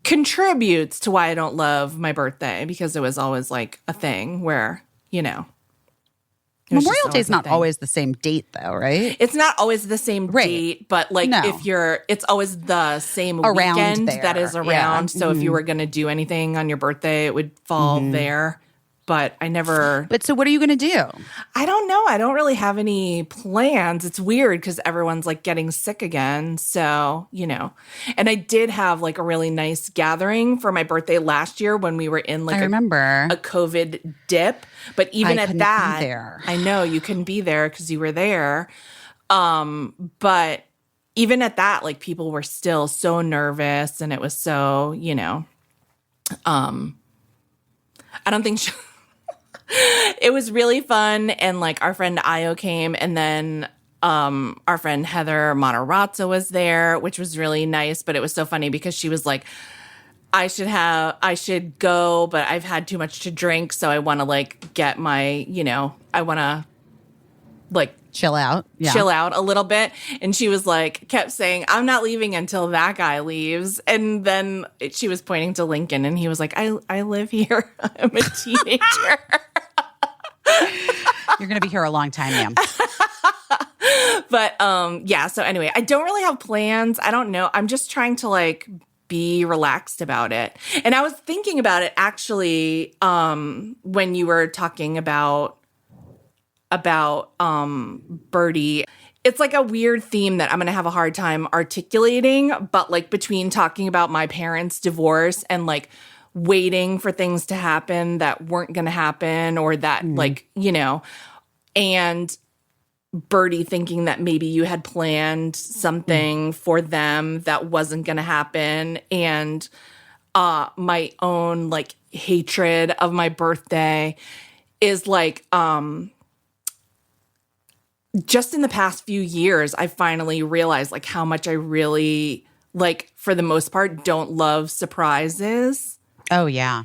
Speaker 2: contributes to why I don't love my birthday because it was always like a thing where, you know.
Speaker 1: Memorial Day is not always the same date, though, right?
Speaker 2: It's not always the same date, but like it's always the same
Speaker 1: around
Speaker 2: weekend
Speaker 1: there.
Speaker 2: that is around.
Speaker 1: Yeah.
Speaker 2: So if you were going to do anything on your birthday, it would fall there. but I never.
Speaker 1: But so what are you going to do?
Speaker 2: I don't know. I don't really have any plans. It's weird because everyone's like getting sick again. So, and I did have like a really nice gathering for my birthday last year when we were in like
Speaker 1: I remember
Speaker 2: a COVID dip. But even
Speaker 1: I
Speaker 2: at
Speaker 1: couldn't
Speaker 2: that,
Speaker 1: be there.
Speaker 2: I know you couldn't be there because you were there. But even at that, like people were still so nervous and it was so, I don't think it was really fun. And like our friend Io came and then our friend Heather Matarazzo was there, which was really nice. But it was so funny because she was like, I should go, but I've had too much to drink. So I want to like get my, I want to like
Speaker 1: chill out
Speaker 2: a little bit. And she was like, kept saying, I'm not leaving until that guy leaves. And then she was pointing to Lincoln and he was like, I live here. I'm a teenager.
Speaker 1: You're going to be here a long time, ma'am.
Speaker 2: But yeah. So anyway, I don't really have plans. I don't know. I'm just trying to like be relaxed about it. And I was thinking about it actually when you were talking about Birdie. It's like a weird theme that I'm going to have a hard time articulating, but like between talking about my parents' divorce and like waiting for things to happen that weren't going to happen or that and Birdie thinking that maybe you had planned something for them that wasn't going to happen, and my own like hatred of my birthday is like just in the past few years, I finally realized like how much I really like, for the most part, don't love surprises.
Speaker 1: Oh, yeah.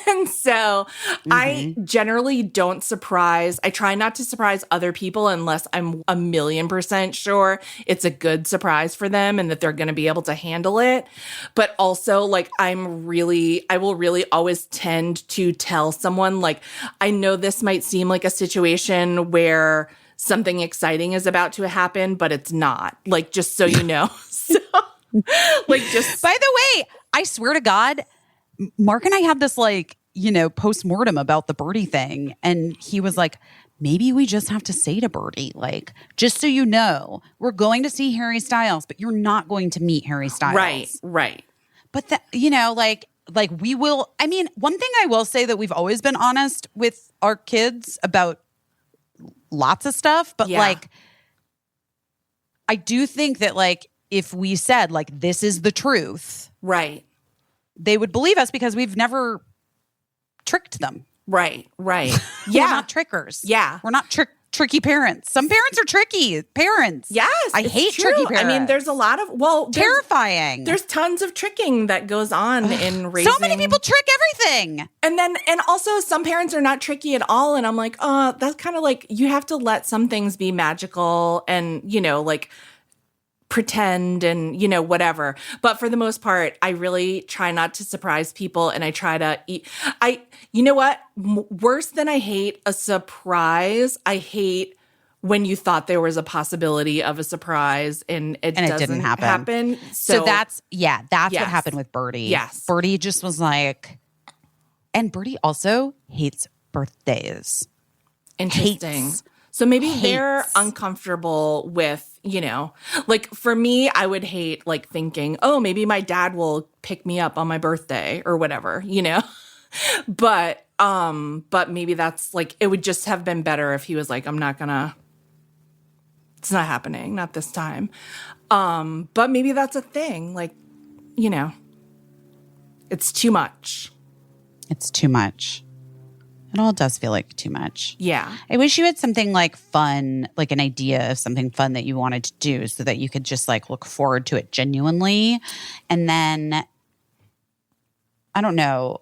Speaker 2: And so I generally don't surprise. I try not to surprise other people unless I'm 1,000,000% sure it's a good surprise for them and that they're going to be able to handle it. But also, like, I will really always tend to tell someone, like, I know this might seem like a situation where something exciting is about to happen, but it's not. Like, just so you know. So, like, just.
Speaker 1: By the way, I swear to God, Mark and I had this like, post-mortem about the Birdie thing. And he was like, maybe we just have to say to Birdie, like, just so you know, we're going to see Harry Styles, but you're not going to meet Harry Styles.
Speaker 2: Right.
Speaker 1: But like we will. I mean, one thing I will say that we've always been honest with our kids about lots of stuff, but like, I do think that like, if we said like, this is the truth.
Speaker 2: Right.
Speaker 1: They would believe us because we've never tricked them.
Speaker 2: Right.
Speaker 1: Yeah. We're not trickers.
Speaker 2: Yeah.
Speaker 1: We're not tricky parents. Some parents are tricky parents.
Speaker 2: Yes.
Speaker 1: I hate tricky parents.
Speaker 2: I mean, there's a lot of,
Speaker 1: terrifying.
Speaker 2: There's tons of tricking that goes on in raising.
Speaker 1: So many people trick everything.
Speaker 2: And also some parents are not tricky at all. And I'm like, oh, that's kind of like, you have to let some things be magical and, like, pretend and, whatever. But for the most part, I really try not to surprise people. And I try to you know what? Worse than I hate a surprise, I hate when you thought there was a possibility of a surprise and it didn't happen.
Speaker 1: So that's what happened with Birdie.
Speaker 2: Yes.
Speaker 1: Birdie just was like, and Birdie also hates birthdays.
Speaker 2: Interesting. So maybe they're uncomfortable with, like for me, I would hate like thinking, oh, maybe my dad will pick me up on my birthday or whatever, but maybe that's like, it would just have been better if he was like, it's not happening, not this time. But maybe that's a thing. Like, it's too much.
Speaker 1: It's too much. It all does feel like too much.
Speaker 2: Yeah.
Speaker 1: I wish you had something like fun, like an idea of something fun that you wanted to do so that you could just like look forward to it genuinely. And then, I don't know.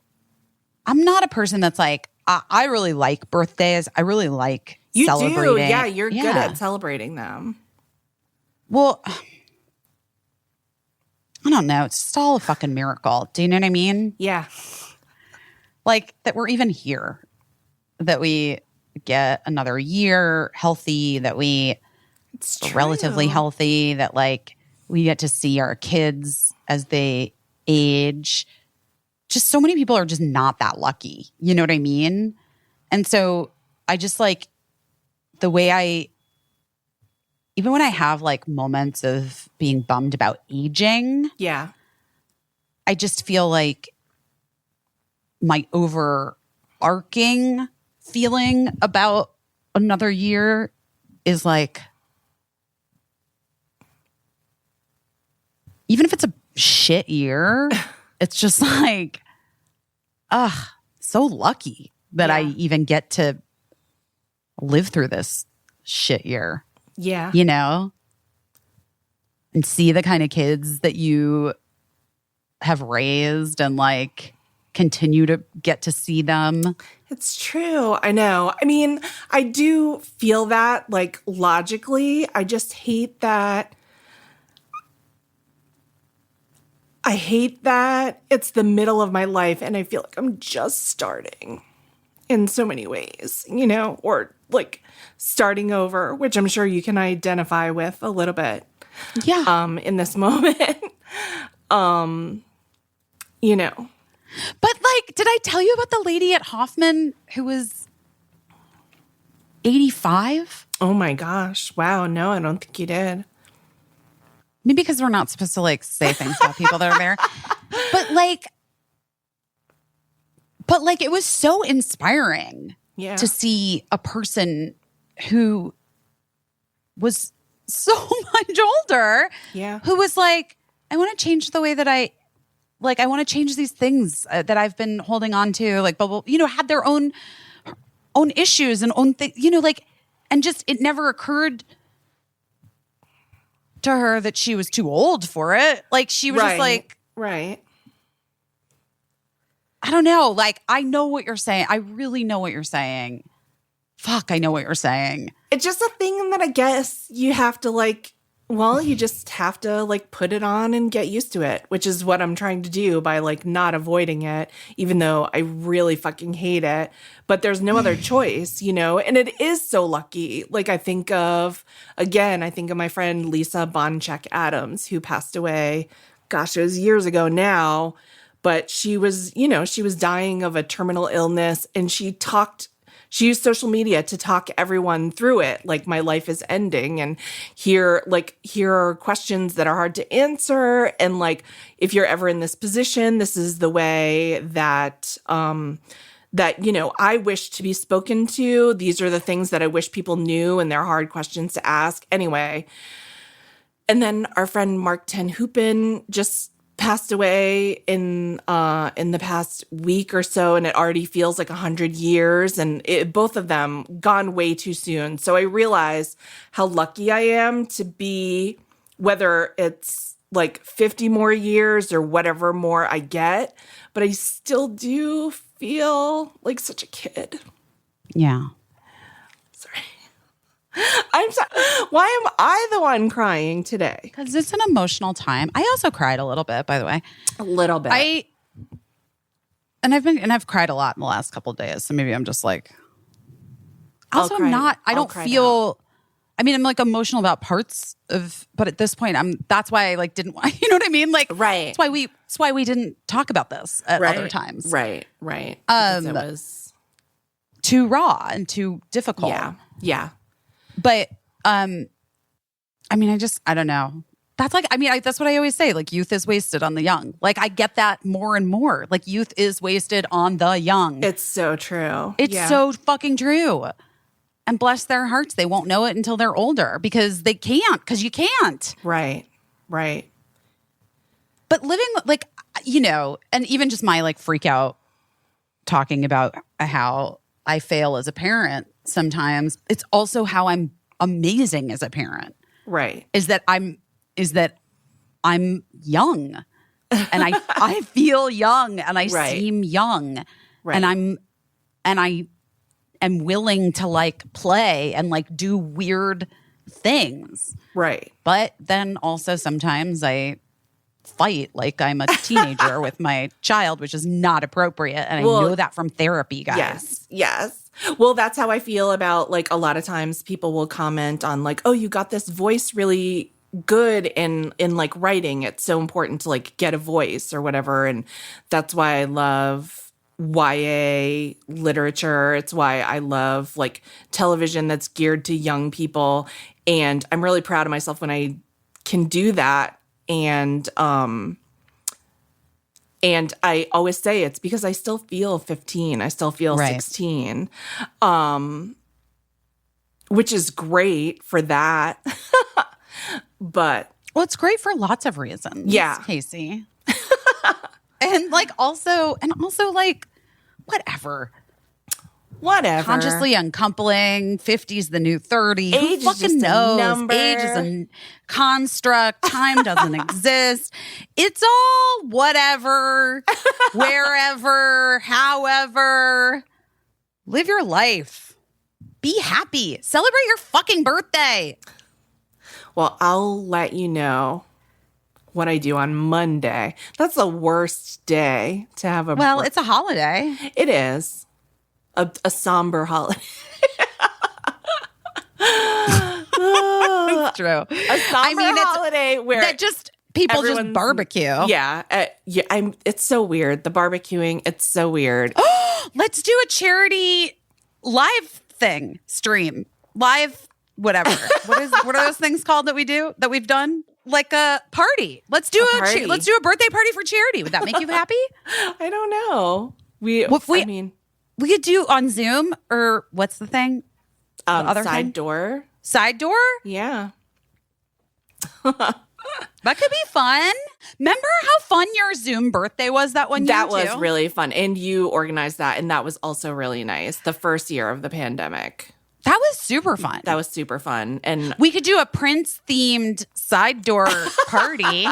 Speaker 1: I'm not a person that's like, I really like birthdays. I really like celebrating.
Speaker 2: You do. Yeah, you're good at celebrating them.
Speaker 1: Well, I don't know. It's just all a fucking miracle. Do you know what I mean?
Speaker 2: Yeah.
Speaker 1: Like that we're even here. That we get another year healthy, that we are relatively healthy, that like we get to see our kids as they age. just so many people are just not that lucky. You know what I mean? And so I just like the way even when I have like moments of being bummed about aging,
Speaker 2: yeah,
Speaker 1: I just feel like my overarching feeling about another year is like, even if it's a shit year, it's just like, so lucky that I even get to live through this shit year.
Speaker 2: Yeah.
Speaker 1: You know? And see the kind of kids that you have raised and like continue to get to see them.
Speaker 2: It's true. I know. I mean, I do feel that like logically. I just hate that. I hate that it's the middle of my life and I feel like I'm just starting in so many ways, you know, or like starting over, which I'm sure you can identify with a little bit.
Speaker 1: Yeah.
Speaker 2: In this moment. You know.
Speaker 1: But like, did I tell you about the lady at Hoffman who was 85?
Speaker 2: Oh my gosh. Wow. No, I don't think you did.
Speaker 1: Maybe because we're not supposed to like say things about people that are there. But like it was so inspiring to see a person who was so much older, who was like, I want to change the way that I want to change these things that I've been holding on to, like, you know, had their own issues and own things, you know, like, and just, it never occurred to her that she was too old for it. Like, she was just like,
Speaker 2: right.
Speaker 1: I don't know. Like, I know what you're saying. I really know what you're saying. Fuck, I know what you're saying.
Speaker 2: It's just a thing that I guess you have to like, well, you just have to like put it on and get used to it, which is what I'm trying to do by like not avoiding it, even though I really fucking hate it. But there's no other choice, you know? And it is so lucky. Like I think of my friend Lisa Boncheck Adams, who passed away, gosh, it was years ago now. But she was dying of a terminal illness, and she used social media to talk everyone through it. Like, my life is ending, and here are questions that are hard to answer. And like, if you're ever in this position, this is the way that, you know, I wish to be spoken to. These are the things that I wish people knew, and they're hard questions to ask. Anyway. And then our friend Mark Ten Hoopin just passed away in the past week or so, and it already feels like 100 years, and both of them gone way too soon. So I realize how lucky I am to be, whether it's like 50 more years or whatever more I get, but I still do feel like such a kid.
Speaker 1: Yeah.
Speaker 2: Sorry. I'm sorry. Why am I the one crying today?
Speaker 1: Because it's an emotional time. I also cried a little bit, by the way.
Speaker 2: A little bit.
Speaker 1: I've cried a lot in the last couple of days. So maybe I'm just like, I don't feel, I mean, I'm like emotional about parts of, but at this point that's why I like didn't, you know what I mean? Like,
Speaker 2: right.
Speaker 1: That's why we didn't talk about this at other times.
Speaker 2: Right. Because it was
Speaker 1: too raw and too difficult.
Speaker 2: Yeah.
Speaker 1: But, I mean, I don't know. That's like, I mean, that's what I always say. Like, youth is wasted on the young. Like, I get that more and more. Like, youth is wasted on the young.
Speaker 2: It's so true.
Speaker 1: It's so fucking true. And bless their hearts, they won't know it until they're older because they can't, because you can't.
Speaker 2: Right.
Speaker 1: But living, like, you know, and even just my, like, freak out talking about how I fail as a parent sometimes, it's also how I'm amazing as a parent.
Speaker 2: Right.
Speaker 1: Is that I'm young and I feel young and I seem young. Right. And I am willing to like play and like do weird things.
Speaker 2: Right.
Speaker 1: But then also sometimes I fight like I'm a teenager with my child, which is not appropriate. And I know that from therapy, guys.
Speaker 2: Yes. Well, that's how I feel about like a lot of times people will comment on like, oh, you got this voice really good in like writing. It's so important to like get a voice or whatever. And that's why I love YA literature. It's why I love like television that's geared to young people. And I'm really proud of myself when I can do that. And I always say it's because I still feel 15. I still feel 16. Which is great for that. But
Speaker 1: well, it's great for lots of reasons.
Speaker 2: Yeah.
Speaker 1: Caissie. and also like whatever. Consciously uncoupling, 50's the new 30.
Speaker 2: Age
Speaker 1: Who
Speaker 2: is
Speaker 1: fucking
Speaker 2: just a
Speaker 1: knows?
Speaker 2: number.
Speaker 1: Age is a construct. Time doesn't exist. It's all whatever, wherever, however. Live your life. Be happy. Celebrate your fucking birthday.
Speaker 2: Well, I'll let you know what I do on Monday. That's the worst day to have a
Speaker 1: Well, it's a holiday.
Speaker 2: It is. A somber holiday.
Speaker 1: It's true.
Speaker 2: A somber holiday where
Speaker 1: that just people just barbecue.
Speaker 2: Yeah. It's so weird. The barbecuing, it's so weird.
Speaker 1: Let's do a charity live thing, stream, live, whatever. What are those things called that we've done? Like a party. Let's do let's do a birthday party for charity. Would that make you happy?
Speaker 2: I don't know.
Speaker 1: We could do on Zoom or what's the thing? The other
Speaker 2: side
Speaker 1: thing?
Speaker 2: door.
Speaker 1: Side door?
Speaker 2: Yeah.
Speaker 1: That could be fun. Remember how fun your Zoom birthday was that one year?
Speaker 2: That was really fun. And you organized that. And that was also really nice. The first year of the pandemic.
Speaker 1: That was super fun.
Speaker 2: That was super fun. And
Speaker 1: we could do a Prince themed side door party.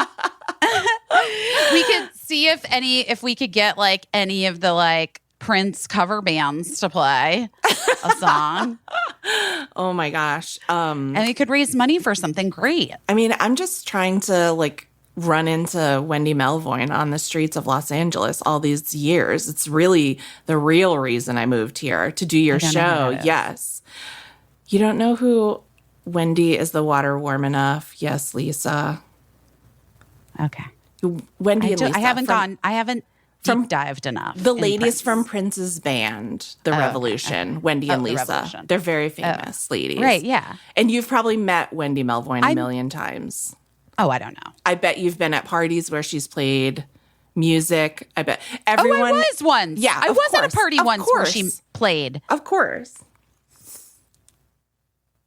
Speaker 1: We could see if we could get like any of the like Prince cover bands to play a song.
Speaker 2: Oh my gosh.
Speaker 1: And we could raise money for something great.
Speaker 2: I mean, I'm just trying to like run into Wendy Melvoin on the streets of Los Angeles all these years. It's really the real reason I moved here to do your show. Yes. You don't know who Wendy is? The water warm enough? Yes, Lisa.
Speaker 1: Okay.
Speaker 2: Wendy and Lisa.
Speaker 1: I haven't deep dived enough.
Speaker 2: The ladies from Prince's band, The Revolution, Wendy and Lisa. They're very famous ladies.
Speaker 1: Right, yeah.
Speaker 2: And you've probably met Wendy Melvoin a million times.
Speaker 1: Oh, I don't know.
Speaker 2: I bet you've been at parties where she's played music. I bet everyone.
Speaker 1: Oh, I was once.
Speaker 2: Yeah,
Speaker 1: I was at a party once where she played.
Speaker 2: Of course.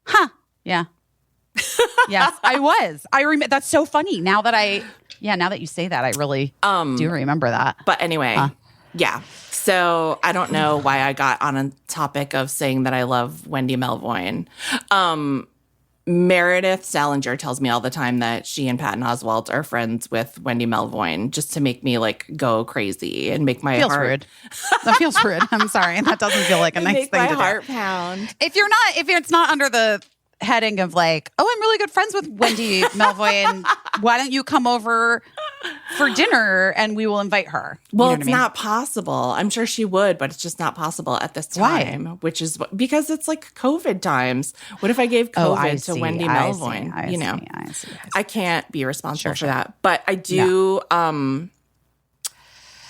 Speaker 1: Huh. Yeah. Yes, I was. I remember. That's so funny. Now that you say that, I really do remember that.
Speaker 2: But anyway, yeah. So I don't know why I got on a topic of saying that I love Wendy Melvoin. Meredith Salinger tells me all the time that she and Patton Oswalt are friends with Wendy Melvoin just to make me like go crazy and make my heart
Speaker 1: rude. That feels rude. I'm sorry. That doesn't feel like a nice thing to do.
Speaker 2: Make my heart pound.
Speaker 1: If it's not under the heading of like, oh, I'm really good friends with Wendy Melvoin, why don't you come over for dinner and we will invite her?
Speaker 2: Well, it's not possible. I'm sure she would, but it's just not possible at this time. Why? Which is because it's like COVID times. What if I gave COVID to Wendy Melvoin? I see. I can't be responsible for that. But I do. No.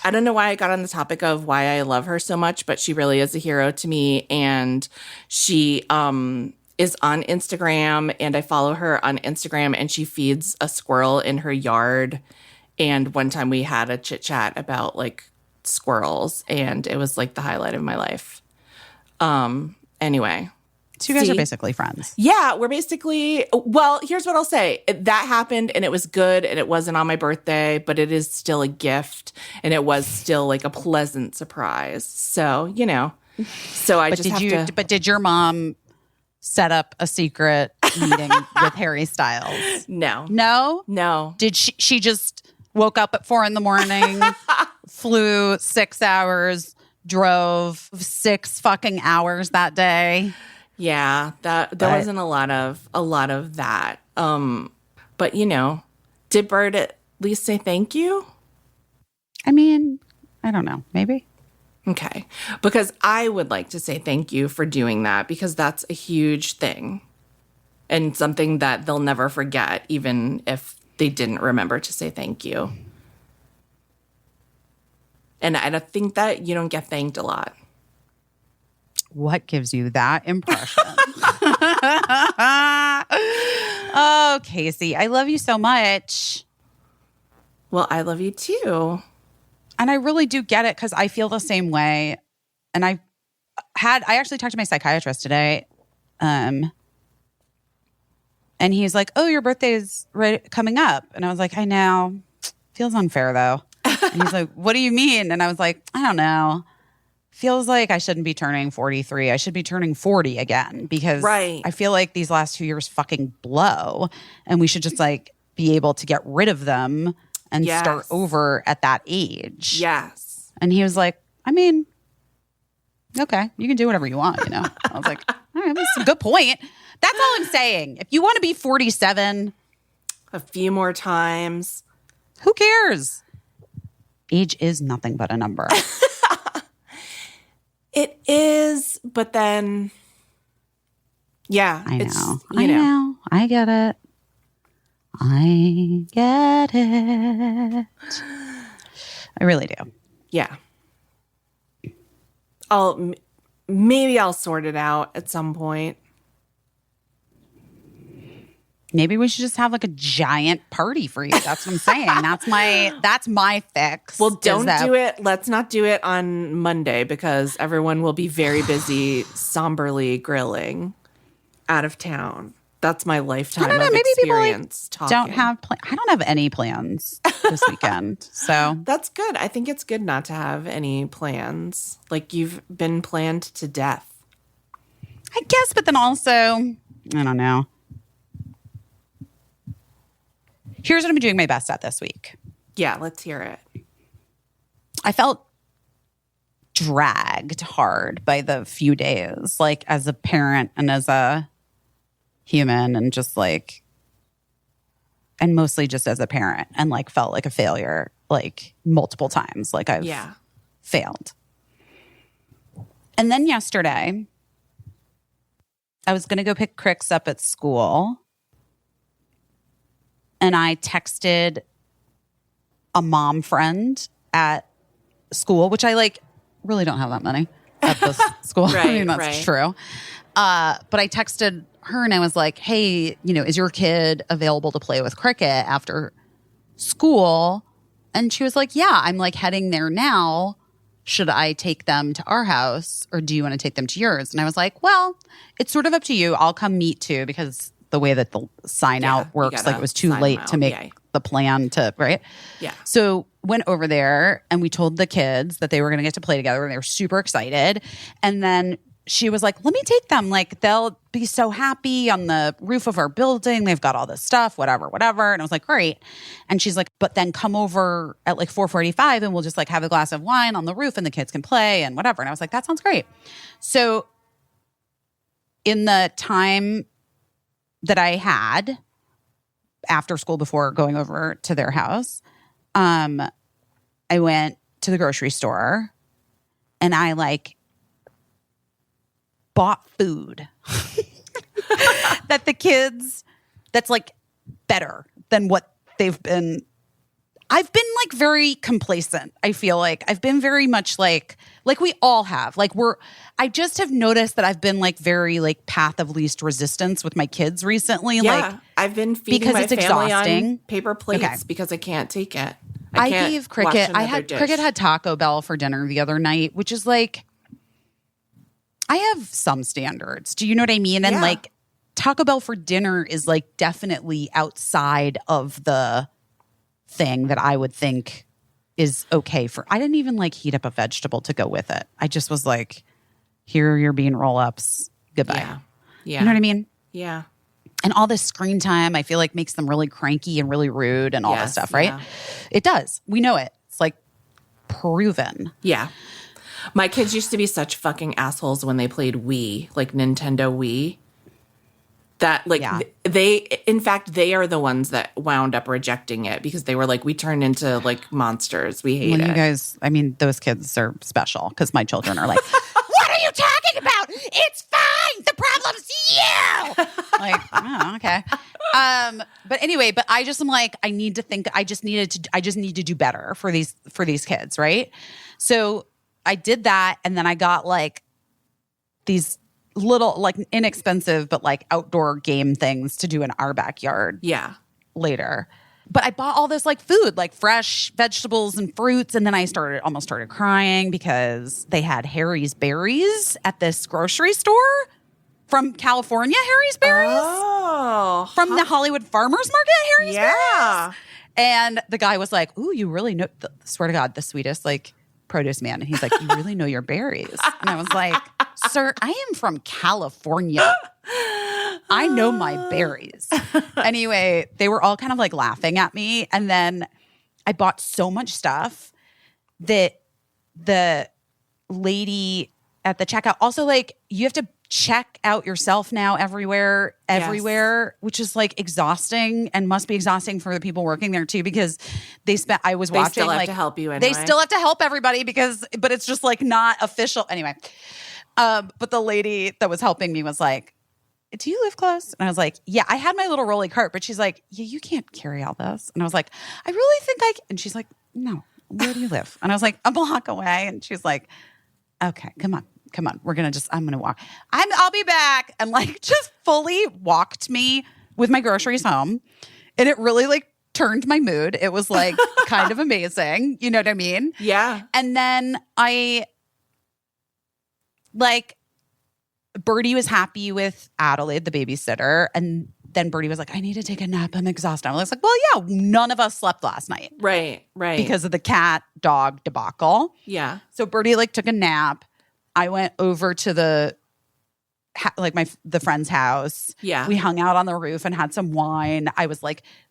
Speaker 2: I don't know why I got on the topic of why I love her so much, but she really is a hero to me, and she is on Instagram, and I follow her on Instagram, and she feeds a squirrel in her yard. And one time we had a chit chat about like squirrels, and it was like the highlight of my life. Anyway.
Speaker 1: So you guys are basically friends.
Speaker 2: Yeah, we're basically, well, here's what I'll say. That happened and it was good and it wasn't on my birthday, but it is still a gift and it was still like a pleasant surprise. So,
Speaker 1: But did your mom set up a secret meeting with Harry Styles?
Speaker 2: No.
Speaker 1: Did she just woke up at 4 a.m, flew 6 hours, drove 6 fucking hours that day?
Speaker 2: Yeah, there wasn't a lot of that. But did Bird at least say thank you?
Speaker 1: I mean, I don't know, maybe.
Speaker 2: Okay. Because I would like to say thank you for doing that, because that's a huge thing. and something that they'll never forget, even if they didn't remember to say thank you. And I think that you don't get thanked a lot.
Speaker 1: What gives you that impression? Oh, Caissie, I love you so much.
Speaker 2: Well, I love you too.
Speaker 1: And I really do get it because I feel the same way. And I actually talked to my psychiatrist today. And he's like, oh, your birthday is coming up. And I was like, I know. Feels unfair though. And he's like, what do you mean? And I was like, I don't know. Feels like I shouldn't be turning 43. I should be turning 40 again because I feel like these last 2 years fucking blow. And we should just like be able to get rid of them and start over at that age.
Speaker 2: Yes.
Speaker 1: And he was like, I mean, okay, you can do whatever you want, you know? I was like, all right, that's a good point. That's all I'm saying. If you want to be 47.
Speaker 2: A few more times.
Speaker 1: Who cares? Age is nothing but a number.
Speaker 2: It is, but then, yeah.
Speaker 1: I know. I know. I get it. I get it. I really do.
Speaker 2: Yeah. Maybe I'll sort it out at some point.
Speaker 1: Maybe we should just have like a giant party for you. That's what I'm saying. That's my fix.
Speaker 2: Well, don't do it. Let's not do it on Monday because everyone will be very busy somberly grilling out of town. That's my lifetime of
Speaker 1: maybe
Speaker 2: experience
Speaker 1: people, like,
Speaker 2: talking.
Speaker 1: Don't have I don't have any plans this weekend. So
Speaker 2: that's good. I think it's good not to have any plans. Like you've been planned to death.
Speaker 1: I guess, but then also, I don't know. Here's what I'm doing my best at this week.
Speaker 2: Yeah, let's hear it.
Speaker 1: I felt dragged hard by the few days, like as a parent and as a human and just like, and mostly just as a parent and like felt like a failure like multiple times. Like I've failed. And then yesterday, I was going to go pick Crix up at school. And I texted a mom friend at school, which I like really don't have that many at this school. I mean, that's true. But I texted her and I was like, hey, you know, is your kid available to play with cricket after school? And she was like, yeah, I'm like heading there now. Should I take them to our house or do you want to take them to yours? And I was like, well, it's sort of up to you. I'll come meet too because the way that the sign out works, like it was too late to make the plan to, right?
Speaker 2: Yeah.
Speaker 1: So went over there and we told the kids that they were going to get to play together and they were super excited. And then she was like, let me take them. Like they'll be so happy on the roof of our building. They've got all this stuff, whatever. And I was like, great. And she's like, but then come over at like 4:45 and we'll just like have a glass of wine on the roof and the kids can play and whatever. And I was like, that sounds great. So in the time that I had after school before going over to their house, I went to the grocery store and I like bought food that the kids, that's like better than what they've been. I've been like very complacent. I feel like I've been very much like we all have. Like I just have noticed that I've been like very like path of least resistance with my kids recently.
Speaker 2: Yeah,
Speaker 1: like
Speaker 2: I've been feeding my family on paper plates because I can't take it.
Speaker 1: I gave Cricket. Cricket had Taco Bell for dinner the other night, which is like I have some standards. Do you know what I mean? And like Taco Bell for dinner is like definitely outside of the thing that I would think is okay for. I didn't even like heat up a vegetable to go with it. I just was like, here are your bean roll-ups. Goodbye.
Speaker 2: Yeah.
Speaker 1: You know what I mean?
Speaker 2: Yeah.
Speaker 1: And all this screen time, I feel like makes them really cranky and really rude and all this stuff, right? Yeah. It does. We know it. It's like proven.
Speaker 2: Yeah. My kids used to be such fucking assholes when they played Wii, like Nintendo Wii. That like in fact, they are the ones that wound up rejecting it because they were like, we turn into like monsters. We hate it.
Speaker 1: You guys, I mean, those kids are special because my children are like, what are you talking about? It's fine. The problem's you. Like, oh, okay. But anyway, I just am like, I need to do better for these kids, right? So I did that, and then I got like these little, like, inexpensive but like outdoor game things to do in our backyard.
Speaker 2: Yeah.
Speaker 1: Later. But I bought all this like food, like fresh vegetables and fruits, and then I almost started crying because they had Harry's berries at this grocery store from California. Harry's berries, from the Hollywood Farmers Market. Harry's berries, and the guy was like, "Ooh, you really know." Swear to God, the sweetest like produce man, and he's like, "You really know your berries," and I was like, "Sir, I am from California. I know my berries." Anyway, they were all kind of like laughing at me. And then I bought so much stuff that the lady at the checkout also, like, you have to check out yourself now everywhere, which is like exhausting and must be exhausting for the people working there too, because they still have to
Speaker 2: help you anyway.
Speaker 1: They still have to help everybody but it's just like not official. Anyway, but the lady that was helping me was like, "Do you live close?" And I was like, "Yeah, I had my little rolly cart." But she's like, "Yeah, you can't carry all this." And I was like, "I really think I can." And she's like, "No, where do you live?" And I was like, "A block away." And she's like, "Okay, come on. I'm going to walk. I'll be back." And like just fully walked me with my groceries home. And it really like turned my mood. It was like kind of amazing. You know what I mean?
Speaker 2: Yeah.
Speaker 1: And then Birdie was happy with Adelaide, the babysitter. And then Birdie was like, "I need to take a nap. I'm exhausted." I was like, "Well, yeah, none of us slept last night."
Speaker 2: Right.
Speaker 1: Because of the cat dog debacle.
Speaker 2: Yeah.
Speaker 1: So Birdie like took a nap. I went over to the friend's house.
Speaker 2: Yeah.
Speaker 1: We hung out on the roof and had some wine.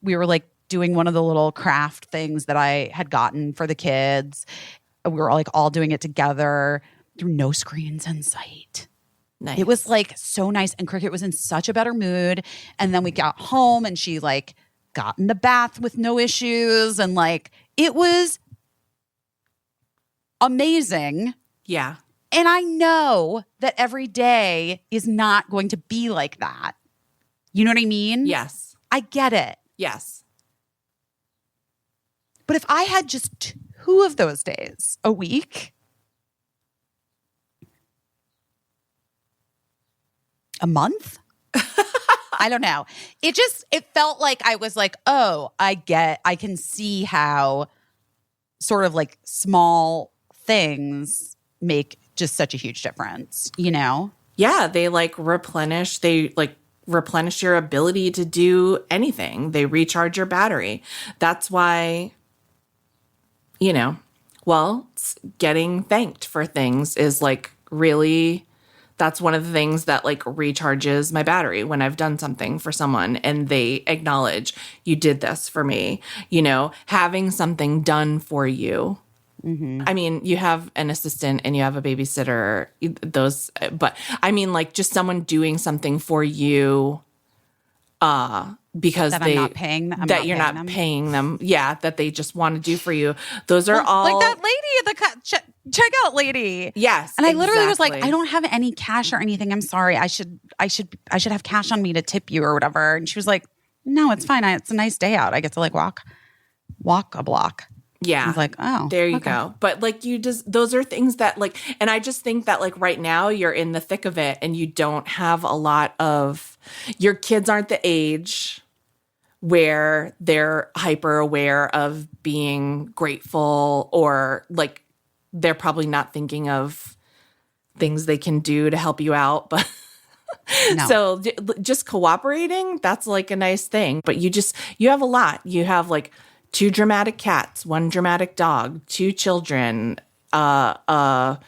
Speaker 1: We were like doing one of the little craft things that I had gotten for the kids. We were like all doing it together through no screens in sight.
Speaker 2: Nice.
Speaker 1: It was like so nice. And Cricket was in such a better mood. And then we got home and she like got in the bath with no issues. And like, it was amazing.
Speaker 2: Yeah.
Speaker 1: And I know that every day is not going to be like that. You know what I mean?
Speaker 2: Yes.
Speaker 1: I get it.
Speaker 2: Yes.
Speaker 1: But if I had just 2 of those days a week, a month? I don't know. It felt like I was like, oh, I can see how sort of like small things make just such a huge difference, you know?
Speaker 2: Yeah, they replenish your ability to do anything. They recharge your battery. That's why, getting thanked for things is like really, that's one of the things that like recharges my battery when I've done something for someone and they acknowledge, "You did this for me," having something done for you. Mm-hmm. I mean, you have an assistant and you have a babysitter, but I mean, like just someone doing something for you, because
Speaker 1: I'm not paying them.
Speaker 2: You're not paying them. Yeah, that they just want to do for you. Those are all
Speaker 1: like that lady at the checkout lady.
Speaker 2: Yes,
Speaker 1: and I literally was like, "I don't have any cash or anything. I'm sorry. I should have cash on me to tip you or whatever." And she was like, "No, it's fine. It's a nice day out. I get to like walk a block."
Speaker 2: Yeah.
Speaker 1: I was like, "Oh,
Speaker 2: there you go." But like those are things that like, and I just think that like right now you're in the thick of it and you don't have a lot of, your kids aren't the age where they're hyper aware of being grateful, or like they're probably not thinking of things they can do to help you out. But no. So just cooperating, that's like a nice thing. But you have a lot. You have like 2 dramatic cats, 1 dramatic dog, 2 children, co-parent.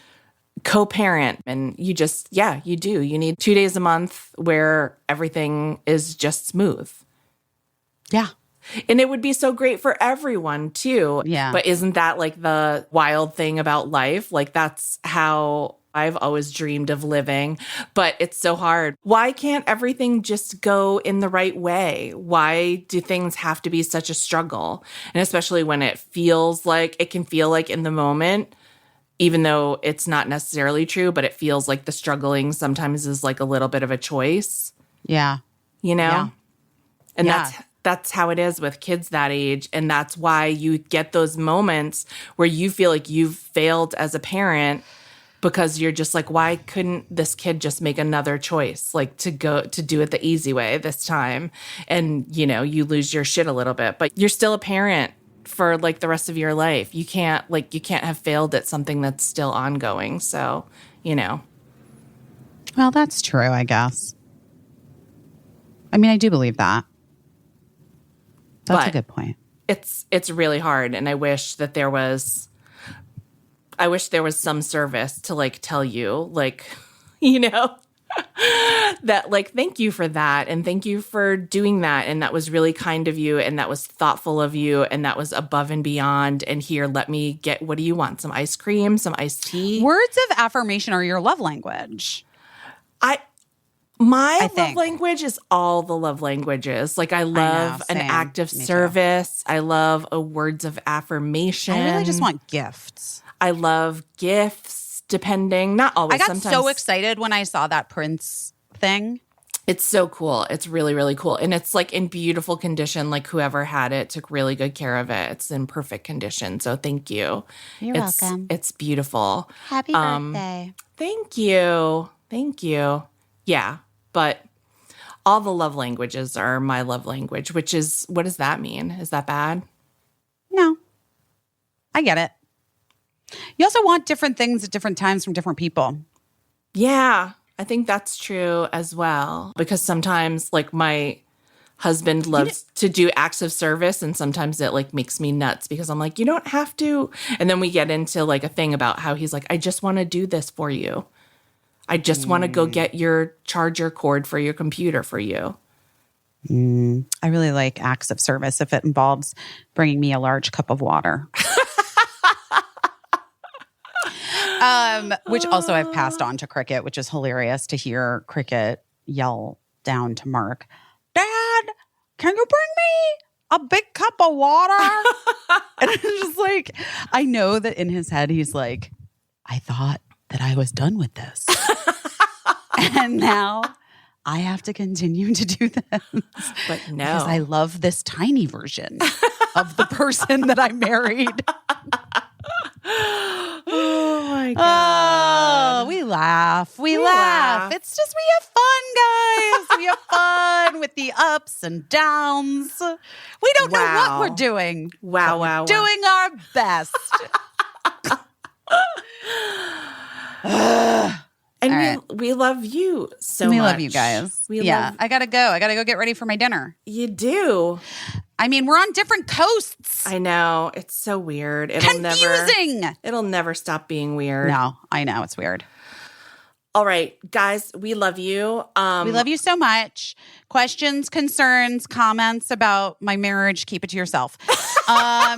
Speaker 2: And you do. You need 2 days a month where everything is just smooth.
Speaker 1: Yeah.
Speaker 2: And it would be so great for everyone too.
Speaker 1: Yeah.
Speaker 2: But isn't that like the wild thing about life? Like that's how I've always dreamed of living, but it's so hard. Why can't everything just go in the right way? Why do things have to be such a struggle? And especially when it can feel like in the moment, even though it's not necessarily true, but it feels like the struggling sometimes is like a little bit of a choice.
Speaker 1: Yeah.
Speaker 2: You know?
Speaker 1: Yeah.
Speaker 2: And
Speaker 1: Yeah.
Speaker 2: that's how it is with kids that age. And that's why you get those moments where you feel like you've failed as a parent because you're just like, why couldn't this kid just make another choice? Like to do it the easy way this time. And, you know, you lose your shit a little bit, but you're still a parent for like the rest of your life. You can't have failed at something that's still ongoing. So, you know.
Speaker 1: Well, that's true, I guess. I mean, I do believe that. That's a good point.
Speaker 2: It's really hard. And I wish there was some service to like tell you, like, you know, that like, thank you for that. And thank you for doing that. And that was really kind of you. And that was thoughtful of you. And that was above and beyond. And here, let me get, what do you want? Some ice cream, some iced tea?
Speaker 1: Words of affirmation are your love language.
Speaker 2: My love language is all the love languages. Like I love an act of service. I love a words of affirmation.
Speaker 1: I really just want gifts.
Speaker 2: I love gifts, depending. Not always.
Speaker 1: I got
Speaker 2: sometimes.
Speaker 1: so excited when I saw that Prince thing.
Speaker 2: It's so cool. It's really, really cool. And it's like in beautiful condition. Like whoever had it took really good care of it. It's in perfect condition. So thank you.
Speaker 1: You're welcome.
Speaker 2: It's beautiful.
Speaker 1: Happy birthday.
Speaker 2: Thank you. Thank you. Yeah. But all the love languages are my love language, which is, what does that mean? Is that bad?
Speaker 1: No. I get it. You also want different things at different times from different people.
Speaker 2: Yeah, I think that's true as well. Because sometimes, like, my husband loves to do acts of service, and sometimes it, like, makes me nuts because I'm like, you don't have to. And then we get into, like, a thing about how he's like, I just want to do this for you. I just want to go get your charger cord for your computer for you.
Speaker 1: I really like acts of service if it involves bringing me a large cup of water. Which also I've passed on to Cricket, which is hilarious to hear Cricket yell down to Mark, Dad, can you bring me a big cup of water? And it's just like, I know that in his head, he's like, I thought that I was done with this. And now I have to continue to do this.
Speaker 2: But no.
Speaker 1: Because I love this tiny version of the person that I married.
Speaker 2: Oh my God.
Speaker 1: Oh, we laugh. We laugh. It's just, we have fun, guys. We have fun with the ups and downs. We don't know what we're doing.
Speaker 2: Wow.
Speaker 1: Doing our best.
Speaker 2: And we love you so much.
Speaker 1: We love you guys. I gotta go. I gotta go get ready for my dinner.
Speaker 2: You do.
Speaker 1: I mean, we're on different coasts.
Speaker 2: I know. It's so weird.
Speaker 1: Confusing.
Speaker 2: It'll never stop being weird.
Speaker 1: No, I know. It's weird.
Speaker 2: All right, guys, we love you.
Speaker 1: We love you so much. Questions, concerns, comments about my marriage, keep it to yourself.
Speaker 2: I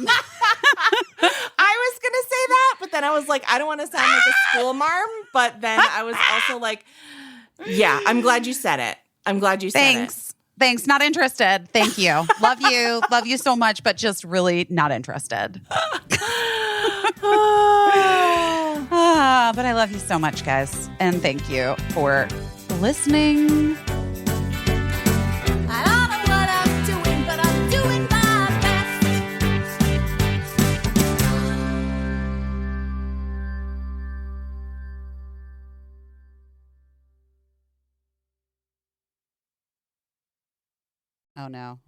Speaker 2: was going to say that, but then I was like, I don't want to sound like a school marm. But then I was also like, yeah, I'm glad you said it. I'm glad you said it.
Speaker 1: Thanks. Not interested. Thank you. Love you. Love you so much, but just really not interested. But I love you so much, guys. And thank you for listening.
Speaker 3: I don't know what I'm doing, but I'm doing my best.
Speaker 1: Oh, no.